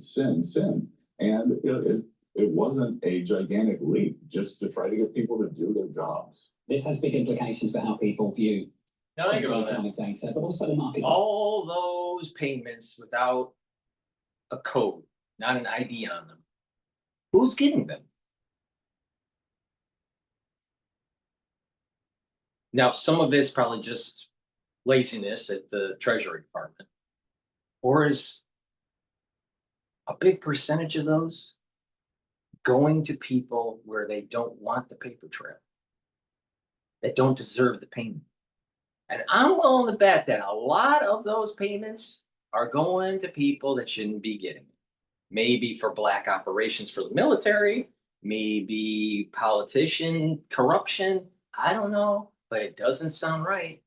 And it wasn't a gigantic leap just to try to get people to do their jobs. This has big implications for how people view Now think about economic data, but also the market. All those payments without a code, not an ID on them. Who's getting them? Now, some of it's probably just laziness at the Treasury Department. Or is a big percentage of those going to people where they don't want the paper trail, that don't deserve the payment? And I'm willing to bet that a lot of those payments are going to people that shouldn't be getting it. Maybe for black operations for the military, maybe politician corruption. I don't know, but it doesn't sound right.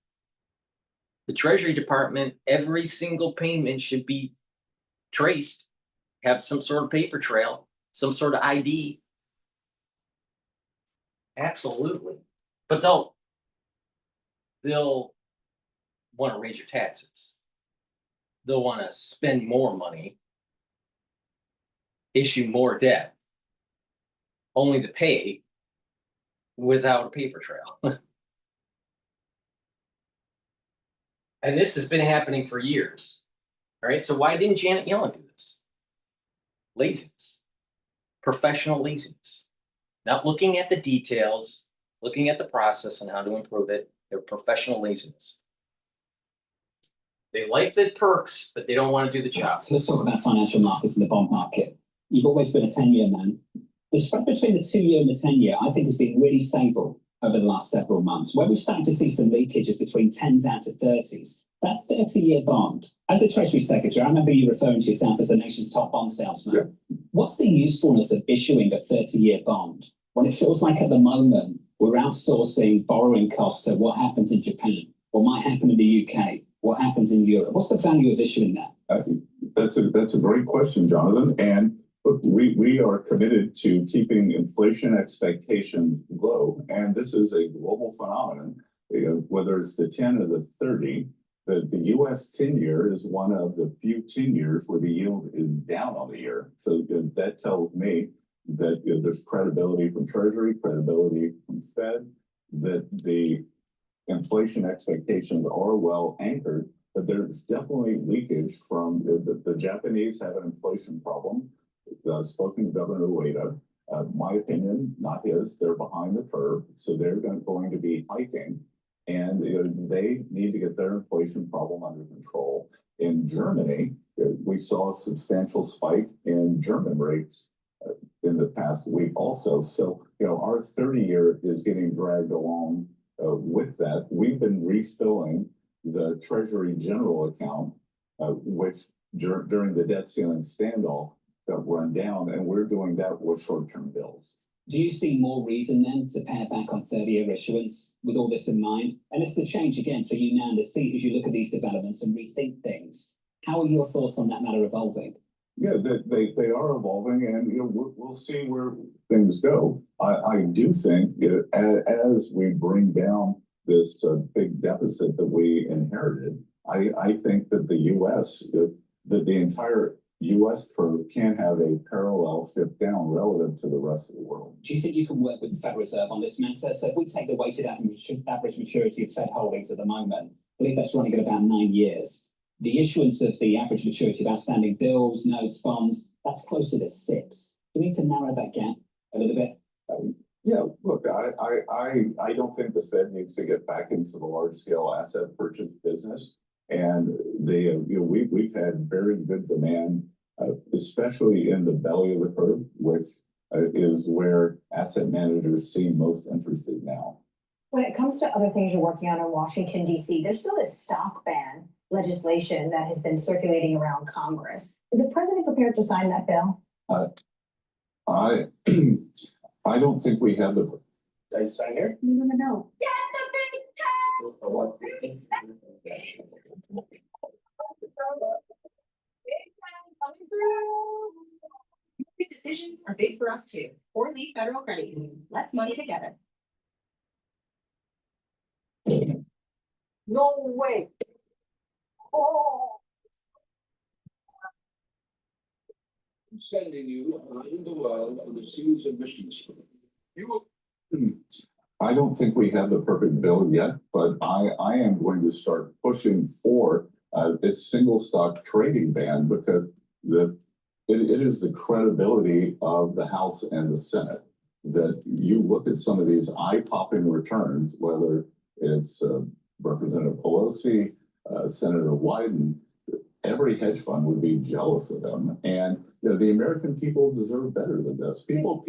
The Treasury Department, every single payment should be traced, have some sort of paper trail, some sort of ID. Absolutely. But they'll want to raise your taxes. They'll want to spend more money, issue more debt, only to pay without a paper trail. And this has been happening for years. All right. So why didn't Janet Yellen do this? Laziness, professional laziness, not looking at the details, looking at the process and how to improve it. They're professional laziness. They like the perks, but they don't want to do the job. So let's talk about financial markets and the bond market. You've always been a 10-year man. The spread between the 2-year and the 10-year, I think, has been really stable over the last several months, where we've started to see some leakages between 10s out to 30s. That 30-year bond, as the Treasury Secretary, I remember you referring to yourself as the nation's top bond salesman. Yeah. What's the usefulness of issuing a 30-year bond when it feels like at the moment we're outsourcing borrowing costs to what happens in Japan, what might happen in the UK, what happens in Europe? What's the value of issuing that? That's a great question, Jonathan. And we are committed to keeping inflation expectations low. And this is a global phenomenon, whether it's the 10 or the 30. The U.S. 10-year is one of the few 10 years where the yield is down on the year. So that tells me that there's credibility from Treasury, credibility from Fed, that the inflation expectations are well anchored, but there's definitely leakage from the Japanese have an inflation problem. Spoken to Governor Ueda, my opinion, not his, they're behind the curve, so they're going to be hiking, and they need to get their inflation problem under control. In Germany, we saw a substantial spike in in German rates in the past week also. So, our 30-year is getting dragged along with that. We've been refilling the Treasury General account, which during the debt ceiling standoff got run down, and we're doing that with short-term bills. Do you see more reason then to pare back on 30-year issuance with all this in mind? And it's the change again for you now in the seat as you look at these developments and rethink things. How are your thoughts on that matter evolving? Yeah, they are evolving, and we'll see where things go. I do think as we bring down this big deficit that we inherited, I think that the U.S. that the entire U.S. curve can have a parallel shift down relative to the rest of the world. Do you think you can work with the Federal Reserve on this matter? So if we take the weighted average maturity of Fed holdings at the moment, I believe that's running at about 9 years. The issuance of the average maturity of outstanding bills, notes, bonds, that's closer to 6. Do we need to narrow that gap a little bit? Yeah, look, I don't think the Fed needs to get back into the large scale asset purchase business. And we've had very good demand, especially in the belly of the curve, which is where asset managers seem most interested now. When it comes to other things you're working on in Washington, D.C., there's still this stock ban legislation that has been circulating around Congress. Is the president prepared to sign that bill? I don't think we have the. Did I sign here? No. Get the big Big decisions are big for us too. Or Lee Federal Credit Union. Let's money together. No way. Oh. I'm sending you around the world on the series of missions. You will. I don't think we have the perfect bill yet, but I am going to start pushing for a single stock trading ban because it is the credibility of the House and the Senate that you look at some of these eye-popping returns, whether it's Representative Pelosi, Senator Wyden, every hedge fund would be jealous of them. And the American people deserve better than this. People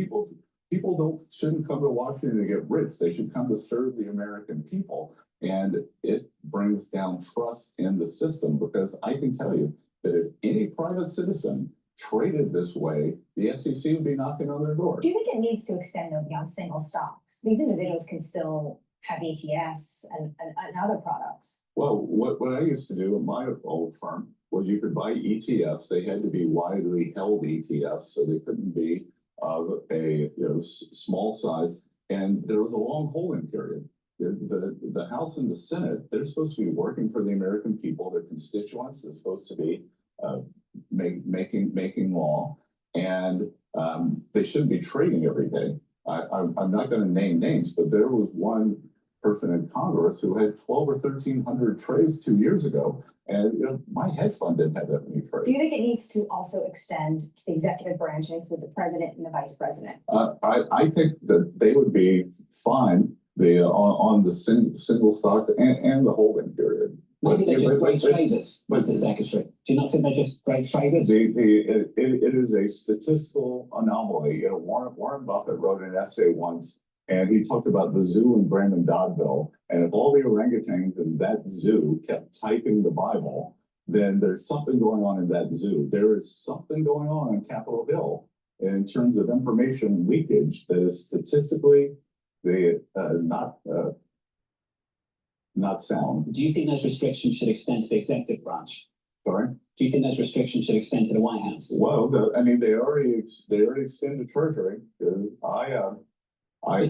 shouldn't come to Washington to get rich. They should come to serve the American people. And it brings down trust in the system because I can tell you that if any private citizen traded this way, the SEC would be knocking on their door. Do you think it needs to extend though beyond single stocks? These individuals can still have ETFs and other products. Well, what I used to do in my old firm was you could buy ETFs. They had to be widely held ETFs, so they couldn't be of a small size. And there was a long holding period. The House and the Senate, they're supposed to be working for the American people. Their constituents are supposed to be making law, and they shouldn't be trading every day. I'm not going to name names, but there was one person in Congress who had 12 or 1,300 trades 2 years ago. And my hedge fund didn't have that many trades. Do you think it needs to also extend to the executive branch and include the president and the vice president? I think that they would be fine on the single stock and the holding period. Maybe they're just great traders, Mr. Secretary. Do you not think they're just great traders? It is a statistical anomaly. Warren Buffett wrote an essay once, and he talked about the zoo in Bremen Doddville. And if all the orangutans in that zoo kept typing the Bible, then there's something going on in that zoo. There is something going on in Capitol Hill in terms of information leakage that is statistically not sound. Do you think those restrictions should extend to the executive branch? Sorry? Do you think those restrictions should extend to the White House? Well, they already extend to Treasury. Have you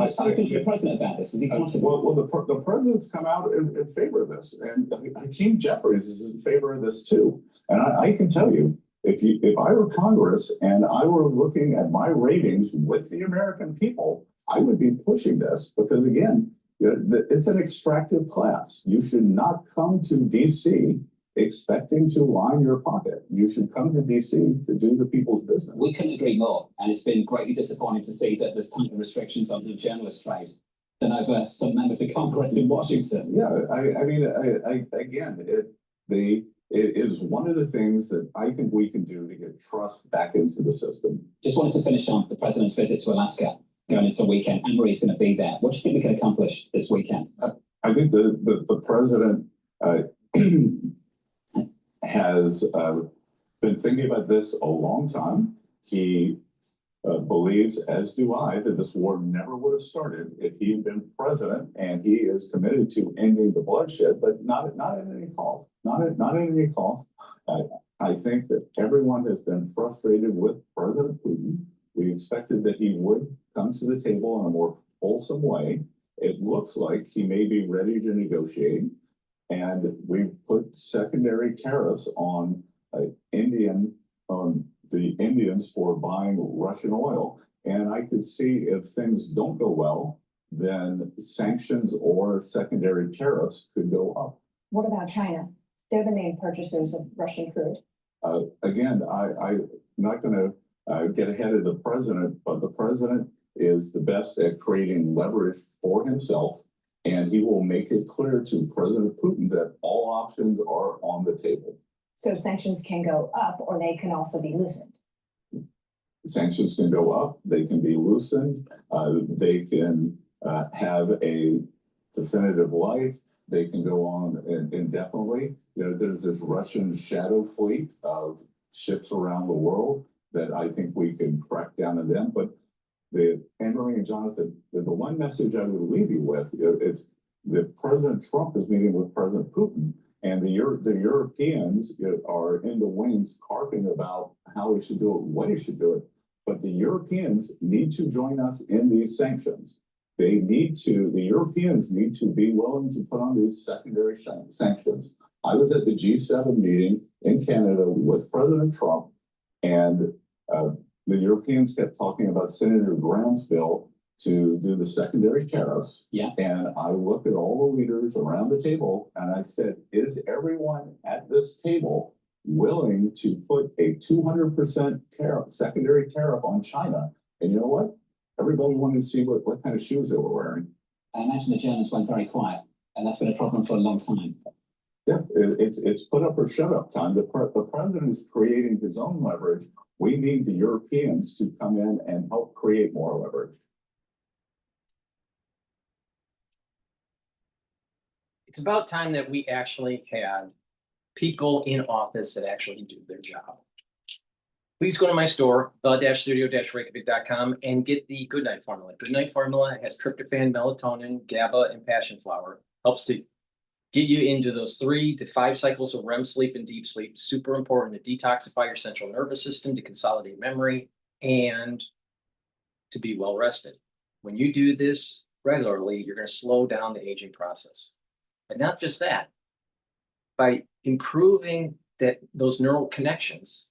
spoken to the president about this? Is he comfortable? Well, the president's come out in favor of this, and Hakeem Jeffries is in favor of this too. And I can tell you, if I were Congress and I were looking at my ratings with the American people, I would be pushing this because again, it's an extractive class. You should not come to DC expecting to line your pocket. You should come to DC to do the people's business. We couldn't agree more, and it's been greatly disappointing to see that there's tighter restrictions on the journalist trade than over some members of Congress in Washington. Yeah, I mean, it is one of the things that I think we can do to get trust back into the system. Just wanted to finish on the president's visit to Alaska going into the weekend. Anne-Marie's going to be there. What do you think we can accomplish this weekend? I think the president has been thinking about this a long time. He believes, as do I, that this war never would have started if he had been president, and he is committed to ending the bloodshed, but not at any cost. Not at any cost. I think that everyone has been frustrated with President Putin. We expected that he would come to the table in a more fulsome way. It looks like he may be ready to negotiate, and we put secondary tariffs on the Indians for buying Russian oil. And I could see if things don't go well, then sanctions or secondary tariffs could go up. What about China? They're the main purchasers of Russian crude. Again, I'm not going to get ahead of the president, but the president is the best at creating leverage for himself, and he will make it clear to President Putin that all options are on the table. So sanctions can go up, or they can also be loosened. Sanctions can go up, they can be loosened, they can have a definitive life, they can go on indefinitely. You know, there's this Russian shadow fleet of ships around the world that I think we can crack down on them. But Anne-Marie and Jonathan, the one message I would leave you with is that President Trump is meeting with President Putin, and the Europeans are in the wings carping about how he should do it, what he should do it. But the Europeans need to join us in these sanctions. The Europeans need to be willing to put on these secondary sanctions. I was at the G7 meeting in Canada with President Trump, and the Europeans kept talking about Senator Graham's bill to do the secondary tariffs. Yeah. And I looked at all the leaders around the table and I said, is everyone at this table willing to put a 200% tariff, secondary tariff on China? And you know what? Everybody wanted to see what kind of shoes they were wearing. I imagine the Germans went very quiet, and that's been a problem for a long time. Yeah, it's put up or shut up time. The president is creating his own leverage. We need the Europeans to come in and help create more leverage. It's about time that we actually had people in office that actually do their job. Please go to my store, the-studio-reykjavik.com, and get the Goodnight Formula. Goodnight Formula has tryptophan, melatonin, GABA, and passion flower. Helps to get you into those 3 to 5 cycles of REM sleep and deep sleep. Super important to detoxify your central nervous system, to consolidate memory, and to be well rested. When you do this regularly, you're going to slow down the aging process. But not just that, by improving those neural connections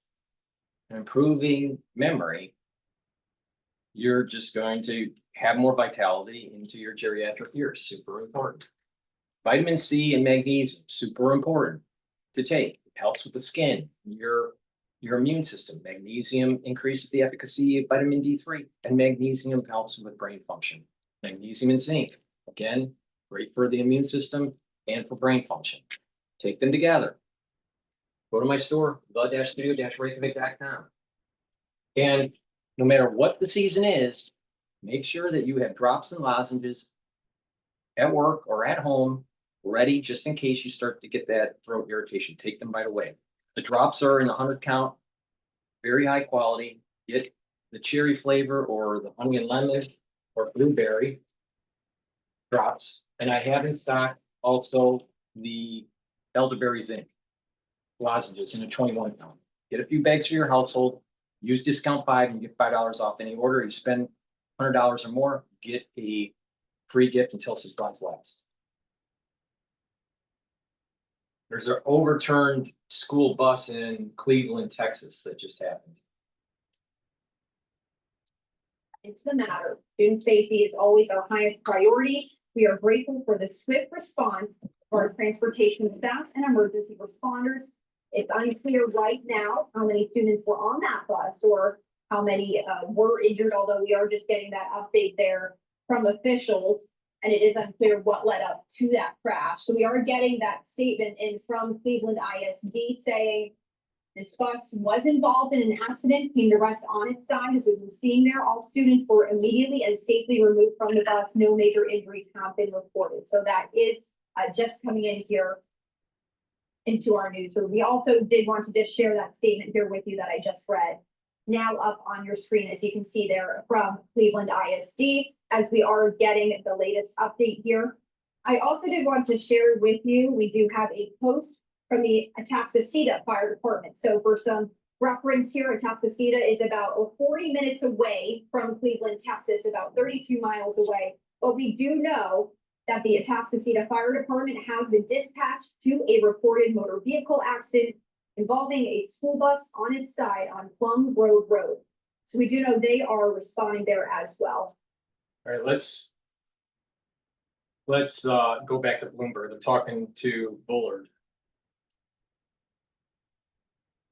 and improving memory, you're just going to have more vitality into your geriatric years. Super important. Vitamin C and magnesium, super important to take. It helps with the skin, your immune system. Magnesium increases the efficacy of vitamin D3, and magnesium helps with brain function. Magnesium and zinc, again, great for the immune system and for brain function. Take them together. Go to my store, the-studio-reykjavik.com. And no matter what the season is, make sure that you have drops and lozenges at work or at home ready just in case you start to get that throat irritation. Take them right away. The drops are in the 100 count, very high quality. Get the cherry flavor or the honey and lemon or blueberry drops. And I have in stock also the elderberry zinc lozenges in a 21 count. Get a few bags for your household. Use discount 5 and you get $5 off any order. You spend $100 or more, get a free gift until supplies last. There's an overturned school bus in Cleveland, Texas that just happened. Into the matter. Student safety is always our highest priority. We are grateful for the swift response of our transportation staff and emergency responders. It's unclear right now how many students were on that bus or how many were injured, although we are just getting that update there from officials. and it is unclear what led up to that crash. So we are getting that statement in from Cleveland ISD saying this bus was involved in an accident, came to rest on its side, as we've been seeing there. All students were immediately and safely removed from the bus. No major injuries have been reported. So that is just coming in here into our newsroom. We also did want to just share that statement here with you that I just read. Now up on your screen, as you can see there from Cleveland ISD, as we are getting the latest update here. I also did want to share with you, we do have a post from the Atascocita Fire Department. So for some reference here, Atascocita is about 40 minutes away from Cleveland, Texas, about 32 miles away. But we do know that the Atascocita Fire Department has been dispatched to a reported motor vehicle accident involving a school bus on its side on Plum Grove Road. So we do know they are responding there as well. All right, let's go back to Bloomberg. They're talking to Bullard.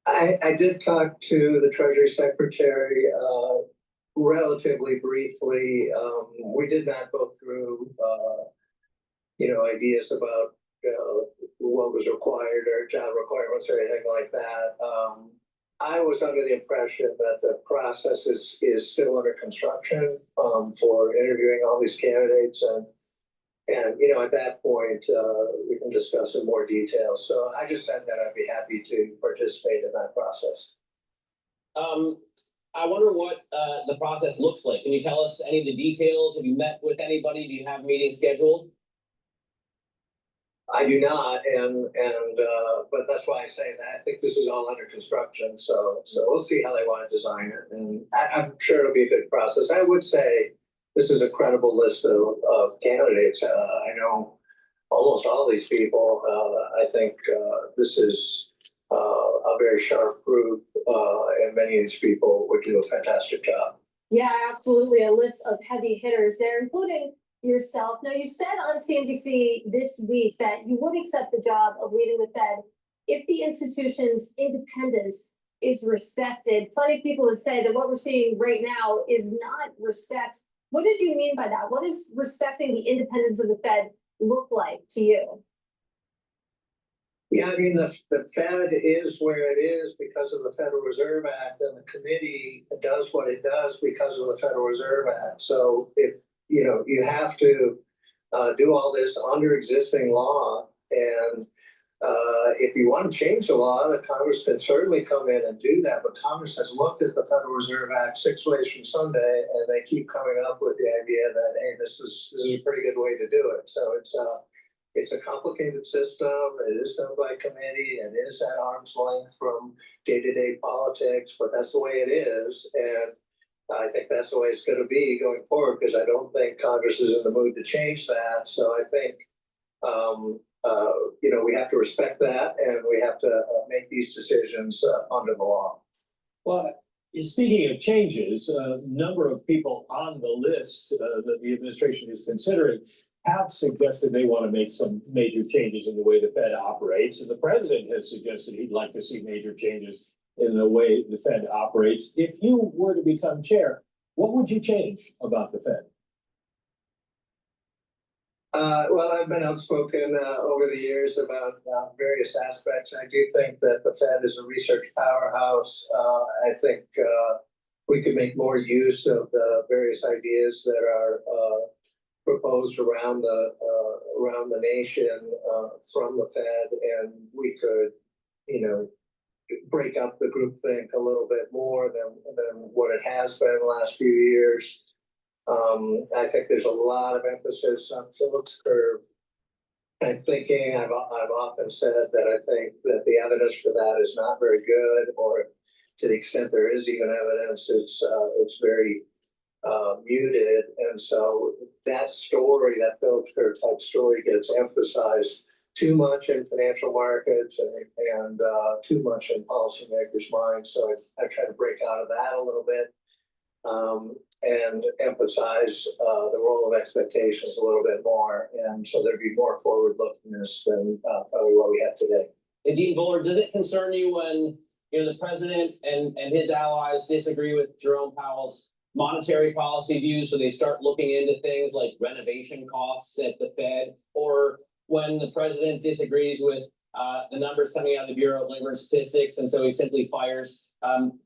I did talk to the Treasury Secretary relatively briefly. We did not go through ideas about what was required or job requirements or anything like that. I was under the impression that the process is still under construction for interviewing all these candidates, and at that point we can discuss in more detail. So I just said that I'd be happy to participate in that process. I wonder what the process looks like. Can you tell us any of the details? Have you met with anybody? Do you have meetings scheduled? I do not, but that's why I say that I think this is all under construction. So we'll see how they want to design it, and I'm sure it'll be a good process. I would say this is a credible list of candidates. I know almost all these people. I think this is a very sharp group, and many of these people would do a fantastic job. Yeah, absolutely. A list of heavy hitters there, including yourself. Now, you said on CNBC this week that you would accept the job of leading the Fed if the institution's independence is respected. Plenty of people would say that what we're seeing right now is not respect. What did you mean by that? What does respecting the independence of the Fed look like to you? Yeah, I mean, the Fed is where it is because of the Federal Reserve Act, and the committee does what it does because of the Federal Reserve Act. So if you have to do all this under existing law, and if you want to change the law, the Congress can certainly come in and do that. But Congress has looked at the Federal Reserve Act 6 ways from Sunday, and they keep coming up with the idea that, hey, this is a pretty good way to do it. So it's a complicated system. It is done by committee, and it is at arm's length from day-to-day politics, but that's the way it is. And I think that's the way it's going to be going forward, because I don't think Congress is in the mood to change that. So I think, we have to respect that, and we have to make these decisions under the law. Well, speaking of changes, a number of people on the list that the administration is considering have suggested they want to make some major changes in the way the Fed operates. And the president has suggested he'd like to see major changes in the way the Fed operates. If you were to become chair, what would you change about the Fed? Well, I've been outspoken over the years about various aspects. I do think that the Fed is a research powerhouse. I think we could make more use of the various ideas that are proposed around the nation from the Fed, and we could, break up the groupthink a little bit more than what it has been in the last few years. I think there's a lot of emphasis on Phillips curve type thinking. I've often said that I think that the evidence for that is not very good, or to the extent there is even evidence, it's very muted. And so that story, that Phillips curve type story, gets emphasized too much in financial markets and too much in policymakers' minds. So I try to break out of that a little bit. And emphasize the role of expectations a little bit more, and so there'd be more forward-lookingness than probably what we have today. And Dean Bullard, does it concern you when the president and his allies disagree with Jerome Powell's monetary policy views, so they start looking into things like renovation costs at the Fed, or when the president disagrees with the numbers coming out of the Bureau of Labor and Statistics, and so he simply fires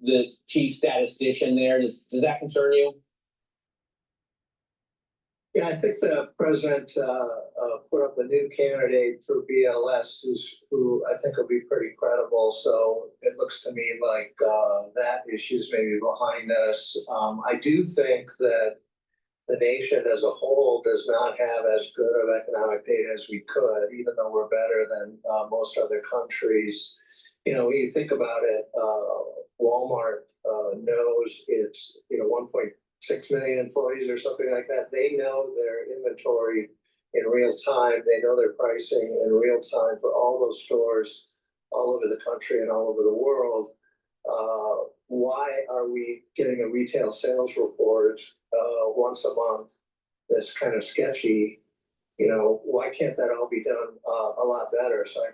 the chief statistician there. Does that concern you? Yeah, I think the president put up a new candidate for BLS who I think will be pretty credible. So it looks to me like that issue's maybe behind us. I do think that the nation as a whole does not have as good of economic data as we could, even though we're better than most other countries. You know, when you think about it, Walmart knows it's 1.6 million employees or something like that. They know their inventory in real time. They know their pricing in real time for all those stores all over the country and all over the world. Why are we getting a retail sales report once a month that's kind of sketchy? You know, why can't that all be done a lot better? So I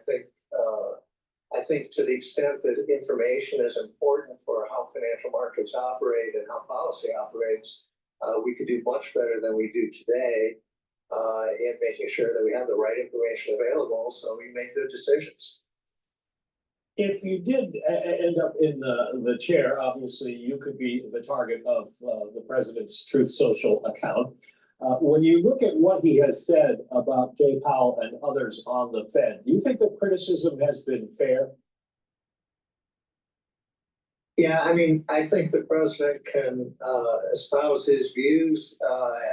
think to the extent that information is important for how financial markets operate and how policy operates, we could do much better than we do today in making sure that we have the right information available so we make good decisions. If you did end up in the chair, obviously you could be the target of the president's Truth Social account. When you look at what he has said about Jay Powell and others on the Fed, do you think the criticism has been fair? Yeah, I mean, I think the president can espouse his views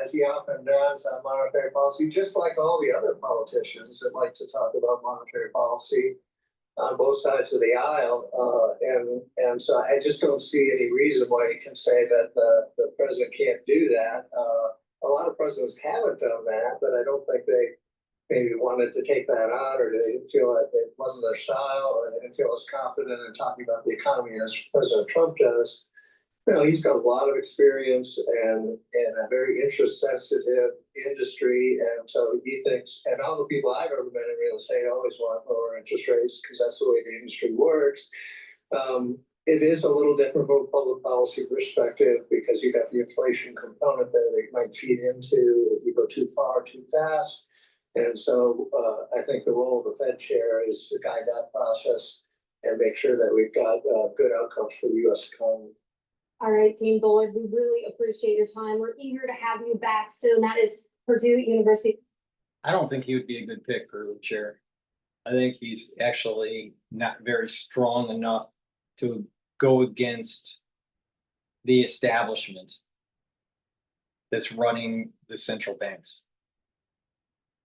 as he often does on monetary policy, just like all the other politicians that like to talk about monetary policy on both sides of the aisle. And so I just don't see any reason why you can say that the president can't do that. A lot of presidents haven't done that, but I don't think they maybe wanted to take that on, or they didn't feel that it wasn't their style, or they didn't feel as confident in talking about the economy as President Trump does. You know, he's got a lot of experience and a very interest-sensitive industry, and so he thinks, and all the people I've ever met in real estate always want lower interest rates because that's the way the industry works. It is a little different from a public policy perspective because you got the inflation component there that might feed into if you go too far, too fast. And so I think the role of the Fed chair is to guide that process and make sure that we've got good outcomes for the U.S. economy. All right, Dean Bullard, we really appreciate your time. We're eager to have you back soon. That is Purdue University. I don't think he would be a good pick for the chair. I think he's actually not very strong enough to go against the establishment that's running the central banks.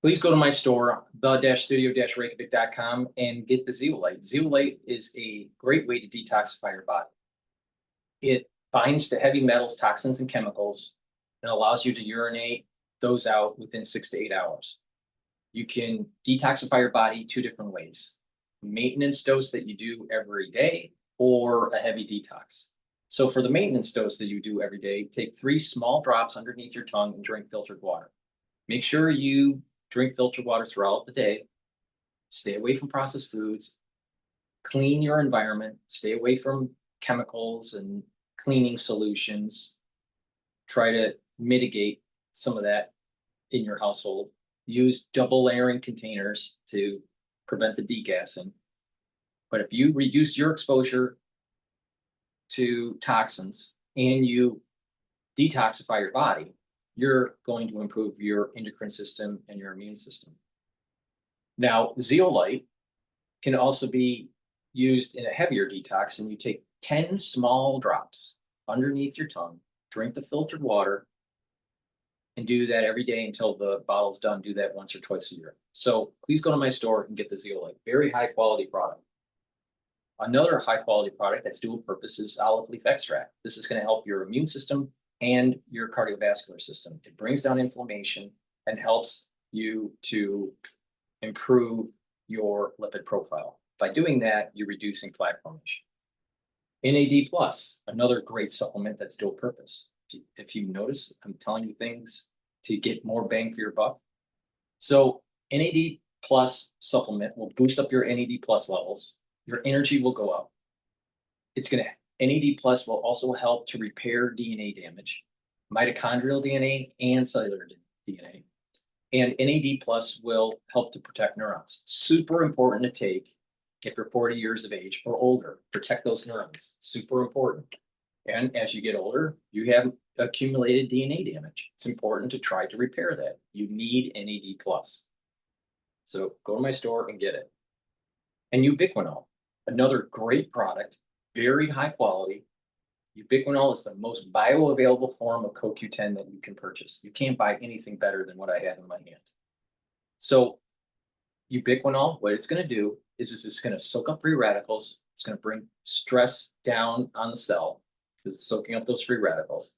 Please go to my store, the-studio-reykjavik.com, and get the zeolite. Zeolite is a great way to detoxify your body. It binds to heavy metals, toxins, and chemicals, and allows you to urinate those out within 6 to 8 hours. You can detoxify your body 2 different ways: maintenance dose that you do every day, or a heavy detox. So for the maintenance dose that you do every day, take 3 small drops underneath your tongue and drink filtered water. Make sure you drink filtered water throughout the day. Stay away from processed foods. Clean your environment. Stay away from chemicals and cleaning solutions. Try to mitigate some of that in your household. Use double layering containers to prevent the degassing. But if you reduce your exposure to toxins and you detoxify your body, you're going to improve your endocrine system and your immune system. Now, zeolite can also be used in a heavier detox, and you take 10 small drops underneath your tongue, drink the filtered water, and do that every day until the bottle's done. Do that once or twice a year. So please go to my store and get the zeolite. Very high quality product. Another high quality product that's dual purpose is olive leaf extract. This is going to help your immune system and your cardiovascular system. It brings down inflammation and helps you to improve your lipid profile. By doing that, you're reducing plaque formation. NAD+, another great supplement that's dual purpose. If you notice, I'm telling you things to get more bang for your buck. So NAD+ supplement will boost up your NAD+ levels. Your energy will go up. NAD+ will also help to repair DNA damage. mitochondrial DNA and cellular DNA. And NAD plus will help to protect neurons. Super important to take if you're 40 years of age or older. Protect those neurons. Super important. And as you get older, you have accumulated DNA damage. It's important to try to repair that. You need NAD plus. So go to my store and get it. And ubiquinol, another great product, very high quality. Ubiquinol is the most bioavailable form of CoQ10 that you can purchase. You can't buy anything better than what I have in my hand. So ubiquinol, what it's going to do is it's going to soak up free radicals. It's going to bring stress down on the cell because it's soaking up those free radicals.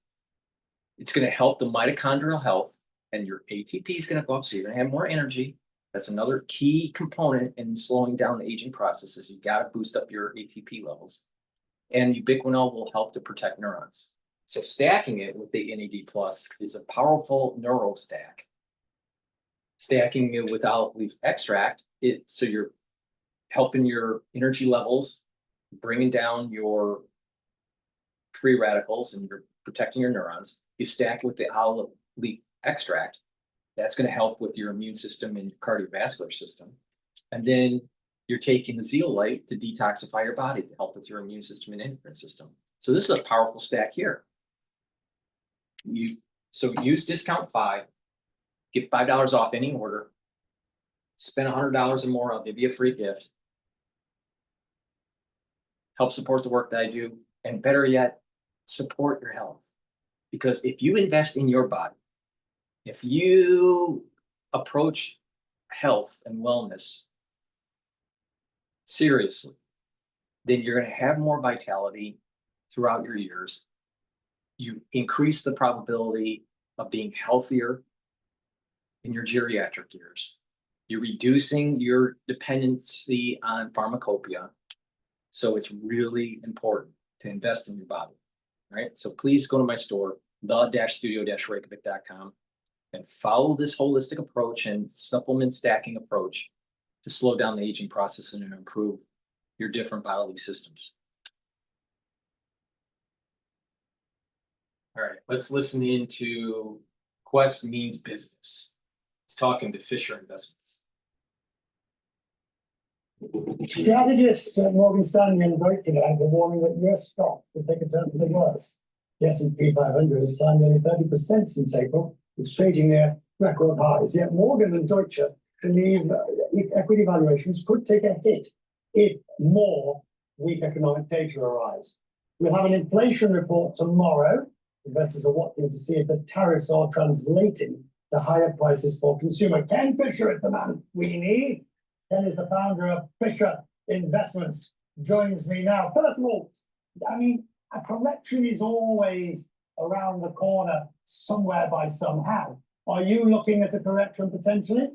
It's going to help the mitochondrial health, and your ATP is going to go up, so you're going to have more energy. That's another key component in slowing down the aging processes. You got to boost up your ATP levels. And ubiquinol will help to protect neurons. So stacking it with the NAD plus is a powerful neuro stack. Stacking it with olive leaf extract, so you're helping your energy levels, bringing down your free radicals, and you're protecting your neurons. You stack with the olive leaf extract, that's going to help with your immune system and your cardiovascular system. And then you're taking the zeolite to detoxify your body to help with your immune system and endocrine system. So this is a powerful stack here. So use discount 5, get $5 off any order, spend $100 or more, I'll give you a free gift. Help support the work that I do, and better yet, support your health. Because if you invest in your body, if you approach health and wellness seriously, then you're going to have more vitality throughout your years. You increase the probability of being healthier in your geriatric years. You're reducing your dependency on pharmacopoeia. So it's really important to invest in your body, right? So please go to my store, the-studio-reykjavik.com, and follow this holistic approach and supplement stacking approach to slow down the aging process and improve your different bodily systems. All right, let's listen into Quest Means Business. He's talking to Fisher Investments. Strategists at Morgan Stanley and Brighteon were warning that US stock will take a turn for the worse. The S&P 500 has climbed nearly 30% since April. It's trading near record highs. Yet Morgan and Deutsche believe equity valuations could take a hit if more weak economic data arrives. We'll have an inflation report tomorrow. Investors are watching to see if the tariffs are translating to higher prices for consumer. Ken Fisher is the man we need. Ken is the founder of Fisher Investments, joins me now. First of all, I mean, a correction is always around the corner somewhere by somehow. Are you looking at a correction potentially?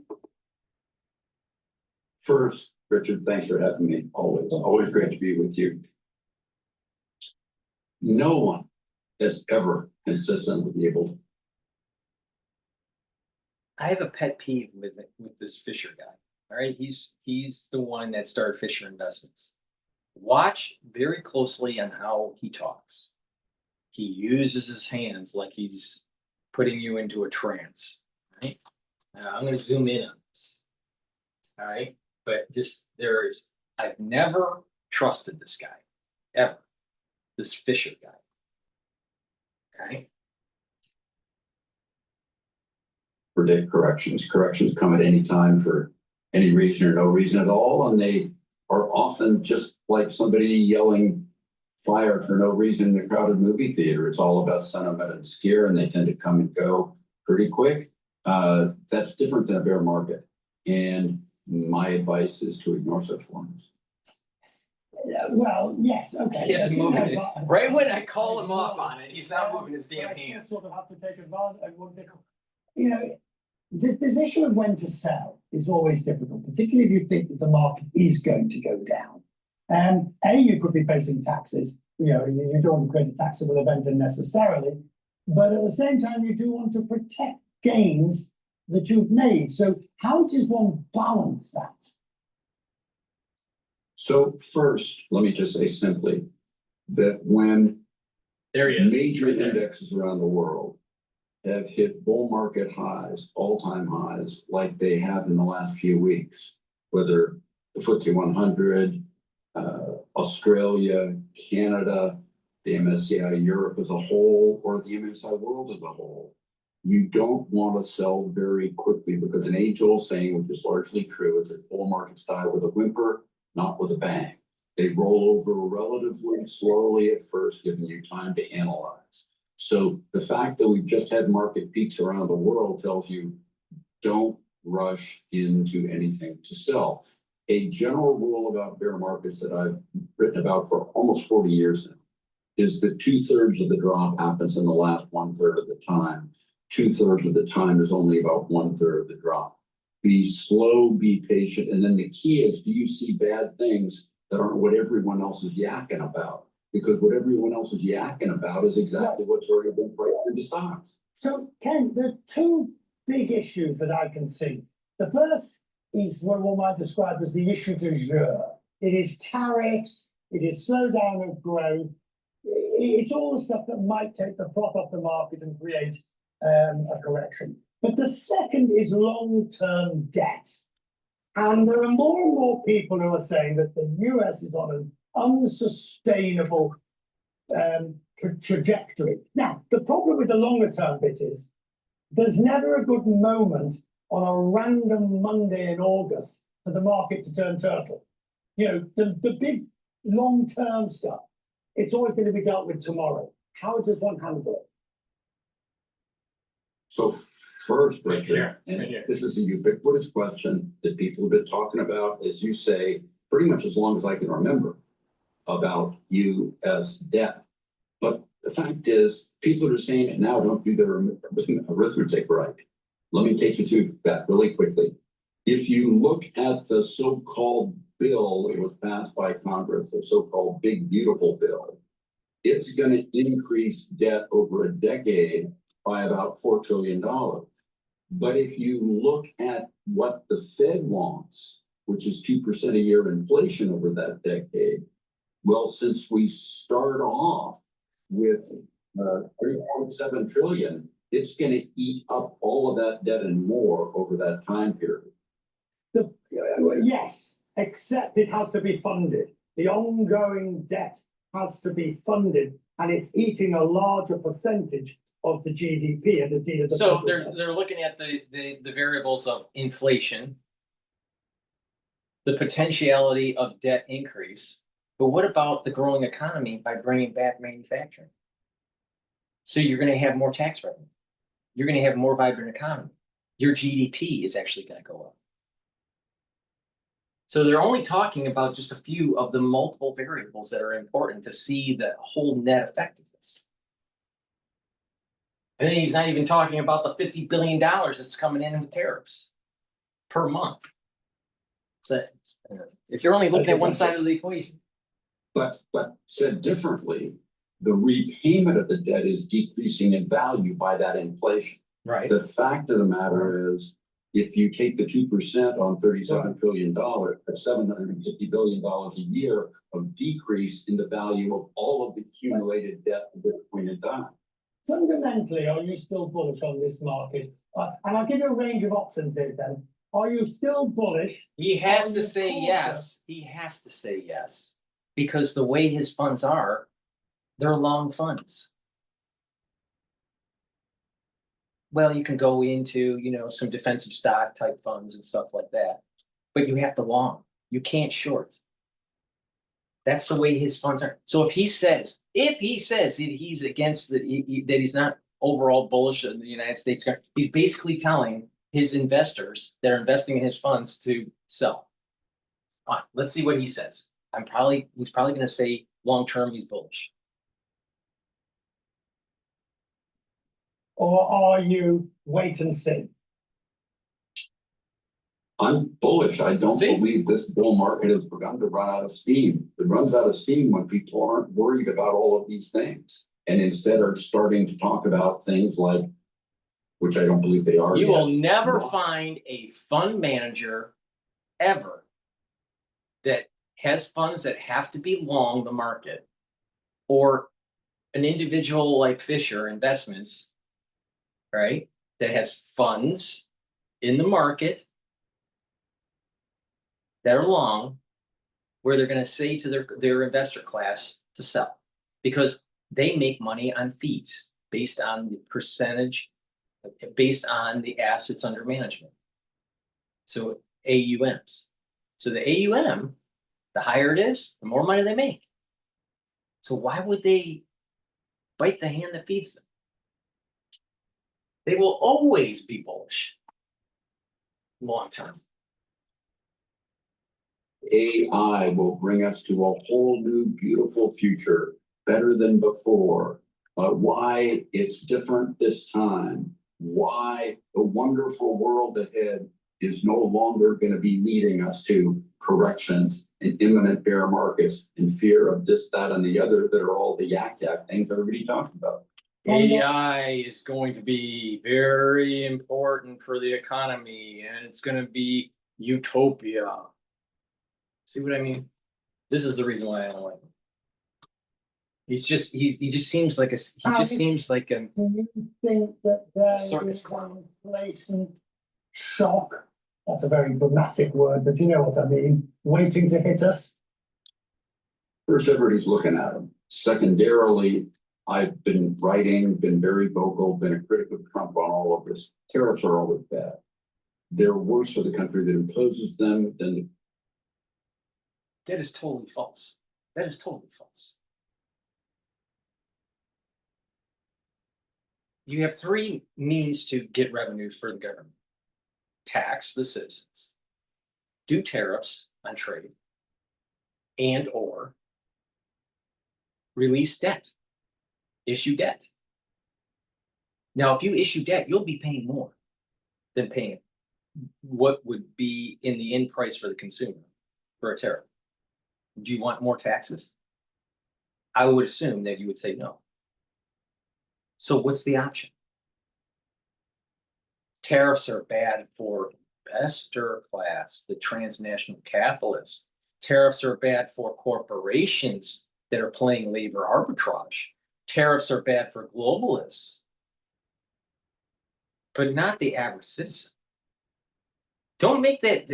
First, Richard, thanks for having me. Always great to be with you. No one has ever consistently been able. I have a pet peeve with this Fisher guy. All right, he's the one that started Fisher Investments. Watch very closely on how he talks. He uses his hands like he's putting you into a trance. Right? Now I'm going to zoom in on this. All right, but I've never trusted this guy ever. This Fisher guy. Okay. Predict corrections. Corrections come at any time for any reason or no reason at all, and they are often just like somebody yelling fire for no reason in a crowded movie theater. It's all about sentiment and scare, and they tend to come and go pretty quick. That's different than a bear market, and my advice is to ignore such warnings. Well, yes, okay. He isn't moving it. Right when I call him off on it, he's not moving his damn hands. Sort of have to take advantage. You know, the position of when to sell is always difficult, particularly if you think that the market is going to go down. You could be facing taxes. You know, you don't want to create a taxable event unnecessarily, but at the same time, you do want to protect gains that you've made. So how does one balance that? So first, let me just say simply that when there he is. Major indexes around the world have hit bull market highs, all-time highs, like they have in the last few weeks, whether the FTSE 100, Australia, Canada, the MSCI Europe as a whole, or the MSCI World as a whole, you don't want to sell very quickly because an age-old saying, which is largely true, is that bull markets die with a whimper, not with a bang. They roll over relatively slowly at first, giving you time to analyze. So the fact that we've just had market peaks around the world tells you don't rush into anything to sell. A general rule about bear markets that I've written about for almost 40 years now is that 2/3 of the drop happens in the last 1/3 of the time. 2/3 of the time is only about 1/3 of the drop. Be slow, be patient. And then the key is, do you see bad things that aren't what everyone else is yakking about? Because what everyone else is yakking about is exactly what's already been priced into stocks. So Ken, there are two big issues that I can see. The first is what one might describe as the issue du jour. It is tariffs, it is slowdown of growth. It's all the stuff that might take the froth off the market and create a correction. But the second is long-term debt. And there are more and more people who are saying that the US is on an unsustainable trajectory. Now, the problem with the longer term bit is there's never a good moment on a random Monday in August for the market to turn turtle. You know, the big long-term stuff, it's always going to be dealt with tomorrow. How does one handle it? So first, Richard, and this is a ubiquitous question that people have been talking about, as you say, pretty much as long as I can remember, about US debt. But the fact is, people are saying it now, don't do their arithmetic right. Let me take you through that really quickly. If you look at the so-called bill that was passed by Congress, the so-called Big Beautiful Bill, it's going to increase debt over a decade by about $4 trillion. But if you look at what the Fed wants, which is 2% a year inflation over that decade, well, since we start off with 3.7 trillion, it's going to eat up all of that debt and more over that time period. Yes, except it has to be funded. The ongoing debt has to be funded, and it's eating a larger percentage of the GDP and the So they're looking at the variables of inflation, the potentiality of debt increase, but what about the growing economy by bringing back manufacturing? So you're going to have more tax revenue. You're going to have a more vibrant economy. Your GDP is actually going to go up. So they're only talking about just a few of the multiple variables that are important to see the whole net effect of this. And then he's not even talking about the $50 billion that's coming in with tariffs per month. So if you're only looking at one side of the equation. But said differently, the repayment of the debt is decreasing in value by that inflation. Right. The fact of the matter is, if you take the 2% on $37 trillion, that's $750 billion a year of decrease in the value of all of the accumulated debt at this point in time. Fundamentally, are you still bullish on this market? And I'll give you a range of options here, then. Are you still bullish? He has to say yes. He has to say yes. Because the way his funds are, they're long funds. Well, you can go into, some defensive stock type funds and stuff like that, but you have to long. You can't short. That's the way his funds are. So if he says that he's against that he's not overall bullish in the United States, he's basically telling his investors that are investing in his funds to sell. Fine, let's see what he says. He's probably going to say long term he's bullish. Or are you wait and see? I'm bullish. I don't believe this bull market has begun to run out of steam. It runs out of steam when people aren't worried about all of these things and instead are starting to talk about things like, which I don't believe they are. You will never find a fund manager ever that has funds that have to be long the market, or an individual like Fisher Investments right? That has funds in the market that are long, where they're gonna say to their investor class to sell. Because they make money on fees based on the percentage, based on the assets under management. So AUMs. So the AUM, the higher it is, the more money they make. So why would they bite the hand that feeds them? They will always be bullish long term. AI will bring us to a whole new beautiful future, better than before. Why it's different this time, why the wonderful world ahead is no longer going to be leading us to corrections and imminent bear markets and fear of this, that, and the other that are all the yak things everybody talks about. AI is going to be very important for the economy, and it's going to be utopia. See what I mean? This is the reason why I don't like him. He just seems like a Do you think that there circus is clown. an inflation shock? That's a very dramatic word, but you know what I mean, waiting to hit us? First, everybody's looking at them. Secondarily, I've been writing, been very vocal, been a critic of Trump on all of this. Tariffs are always bad. They're worse for the country that imposes them than the. That is totally false. That is totally false. You have three means to get revenues for the government: tax the citizens, do tariffs on trade, and or release debt, issue debt. Now, if you issue debt, you'll be paying more than paying what would be in the end price for the consumer for a tariff. Do you want more taxes? I would assume that you would say no. So what's the option? Tariffs are bad for investor class, the transnational capitalists. Tariffs are bad for corporations that are playing labor arbitrage. Tariffs are bad for globalists, but not the average citizen. Don't make that.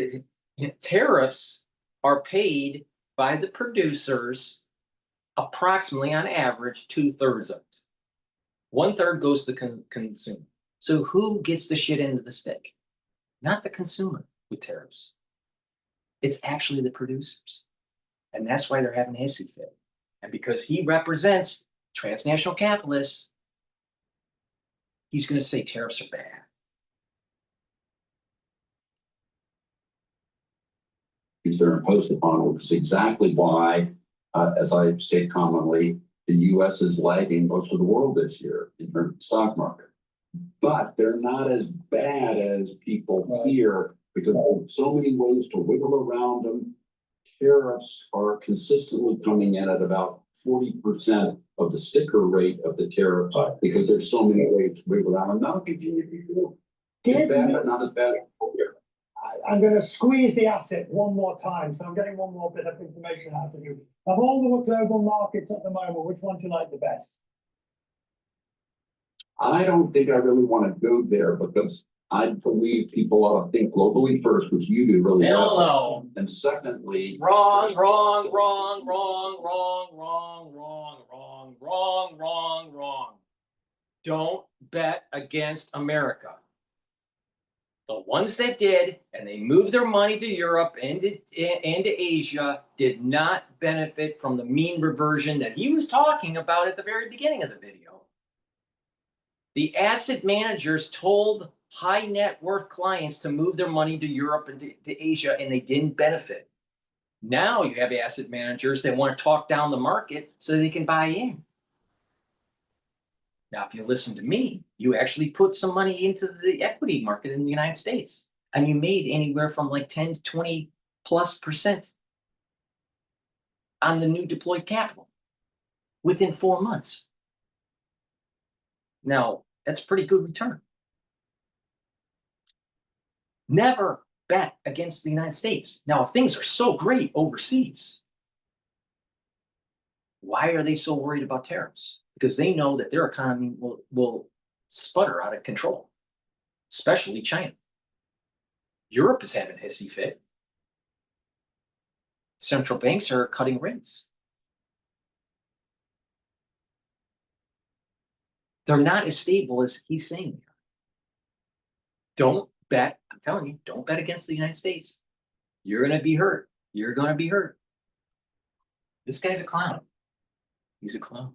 Tariffs are paid by the producers, approximately on average 2/3 of it. 1/3 goes to the consumer. So who gets the shit into the stick? Not the consumer with tariffs. It's actually the producers. And that's why they're having a hissy fit. And because he represents transnational capitalists, he's going to say tariffs are bad. They're imposed upon, which is exactly why, as I say commonly, the U.S. is lagging most of the world this year in terms of the stock market. But they're not as bad as people fear because there's so many ways to wiggle around them. Tariffs are consistently coming in at about 40% of the sticker rate of the tariffs because there's so many ways to wiggle around them. Now, continue to be as bad, but not as bad as here. I'm going to squeeze the asset one more time, so I'm getting one more bit of information out of you. Of all the global markets at the moment, which one do you like the best? I don't think I really want to go there because I believe people ought to think globally first, which you do really well. No. And secondly, wrong. Don't bet against America. The ones that did, and they moved their money to Europe and to Asia, did not benefit from the mean reversion that he was talking about at the very beginning of the video. The asset managers told high net worth clients to move their money to Europe and to Asia, and they didn't benefit. Now you have asset managers that want to talk down the market so they can buy in. Now, if you listen to me, you actually put some money into the equity market in the United States, and you made anywhere from like 10 to 20+% on the new deployed capital within 4 months. Now, that's a pretty good return. Never bet against the United States. Now, if things are so great overseas, why are they so worried about tariffs? Because they know that their economy will sputter out of control, especially China. Europe is having a hissy fit. Central banks are cutting rates. They're not as stable as he's saying they are. Don't bet, I'm telling you, don't bet against the United States. You're going to be hurt. You're going to be hurt. This guy's a clown. He's a clown.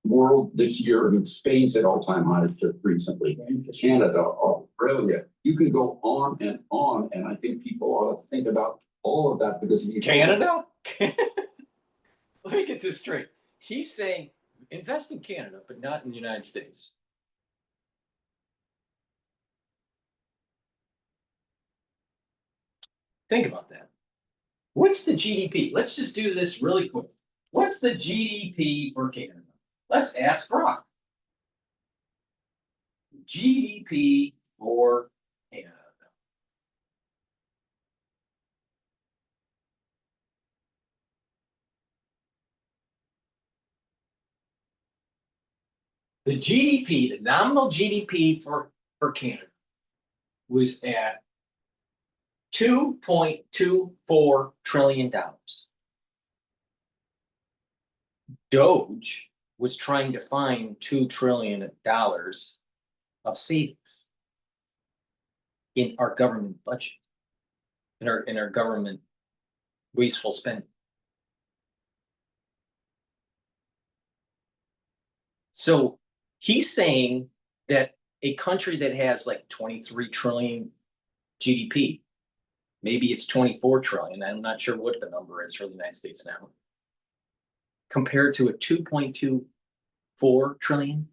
World this year, I mean, Spain's at all-time highs just recently. Canada, Australia, you can go on, and I think people ought to think about all of that because you Canada? Let me get this straight. He's saying invest in Canada, but not in the United States. Think about that. What's the GDP? Let's just do this really quick. What's the GDP for Canada? Let's ask Brock. GDP for Canada. The GDP, the nominal GDP for Canada was at $2.24 trillion. Doge was trying to find $2 trillion of savings in our government budget, in our government wasteful spending. So he's saying that a country that has like 23 trillion GDP, maybe it's 24 trillion, I'm not sure what the number is for the United States now, compared to a 2.24 trillion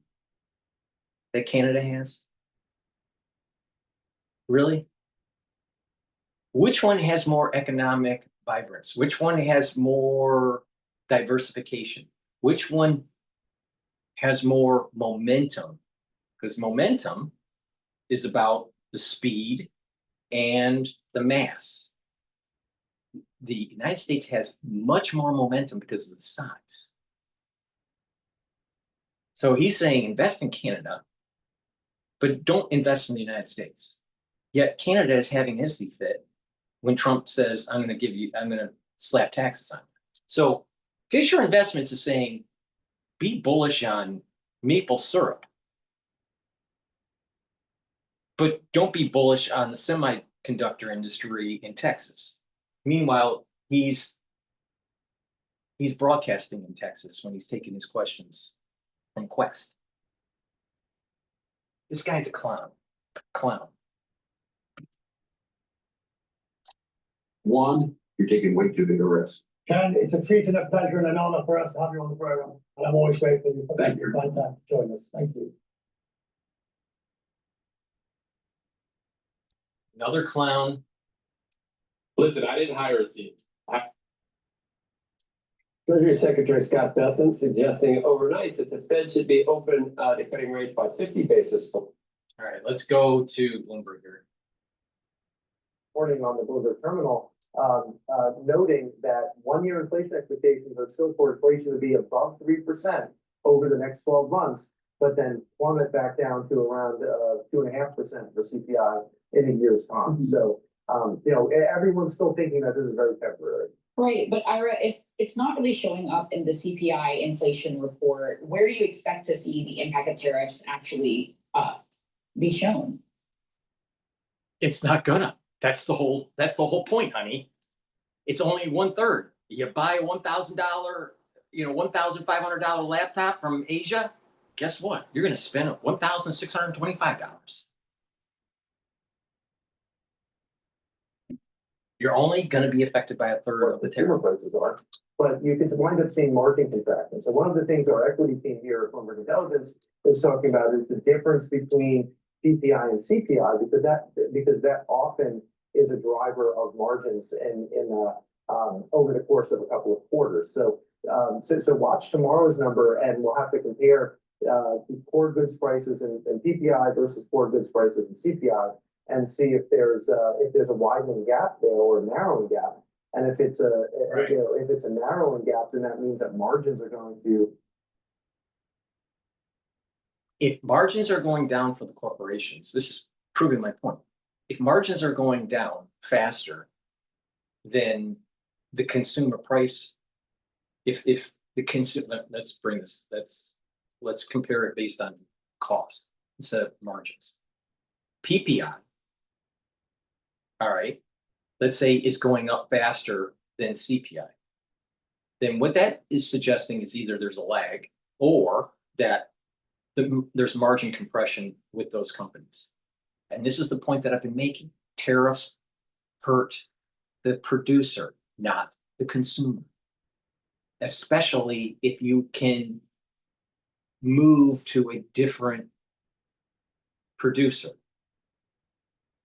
that Canada has? Really? Which one has more economic vibrance? Which one has more diversification? Which one has more momentum? Because momentum is about the speed and the mass. The United States has much more momentum because of the size. So he's saying invest in Canada, but don't invest in the United States. Yet Canada is having his fit when Trump says, I'm going to slap taxes on you. So Fisher Investments is saying, be bullish on maple syrup, but don't be bullish on the semiconductor industry in Texas. Meanwhile, he's broadcasting in Texas when he's taking his questions from Quest. This guy's a clown. Clown. One, you're taking way too big a risk. Ken, it's a treat and a pleasure and an honor for us to have you on the program. And I'm always grateful for Thank you. Fine time to join us. Thank you. Another clown. Listen, I didn't hire a team. Treasury Secretary Scott Bessent suggesting overnight that the Fed should be open to cutting rates by 50 basis points. All right, let's go to Bloomberg here. Reporting on the Bloomberg terminal, noting that one-year inflation expectations are still for inflation to be above 3% over the next 12 months, but then plummet back down to around 2.5% for CPI in a year's time. So, everyone's still thinking that this is very temporary. Right, but Ira, if it's not really showing up in the CPI inflation report, where do you expect to see the impact of tariffs actually be shown? It's not gonna. That's the whole point, honey. It's only 1/3. You buy a $1,000, $1,500 laptop from Asia. Guess what? You're gonna spend $1,625. You're only gonna be affected by 1/3 of the consumer prices are, but you could wind up seeing margin contraction. So one of the things our equity team here at Bloomberg Intelligence is talking about is the difference between PPI and CPI, because that often is a driver of margins in over the course of a couple of quarters. So watch tomorrow's number, and we'll have to compare core goods prices and PPI versus core goods prices and CPI, and see if there's a widening gap there or a narrowing gap. And if it's if it's a narrowing gap, then that means that margins are going to. If margins are going down for the corporations, this is proving my point. If margins are going down faster than the consumer price, if the consumer, let's compare it based on cost instead of margins. PPI, all right, let's say is going up faster than CPI. Then what that is suggesting is either there's a lag or that there's margin compression with those companies. And this is the point that I've been making. Tariffs hurt the producer, not the consumer. Especially if you can move to a different producer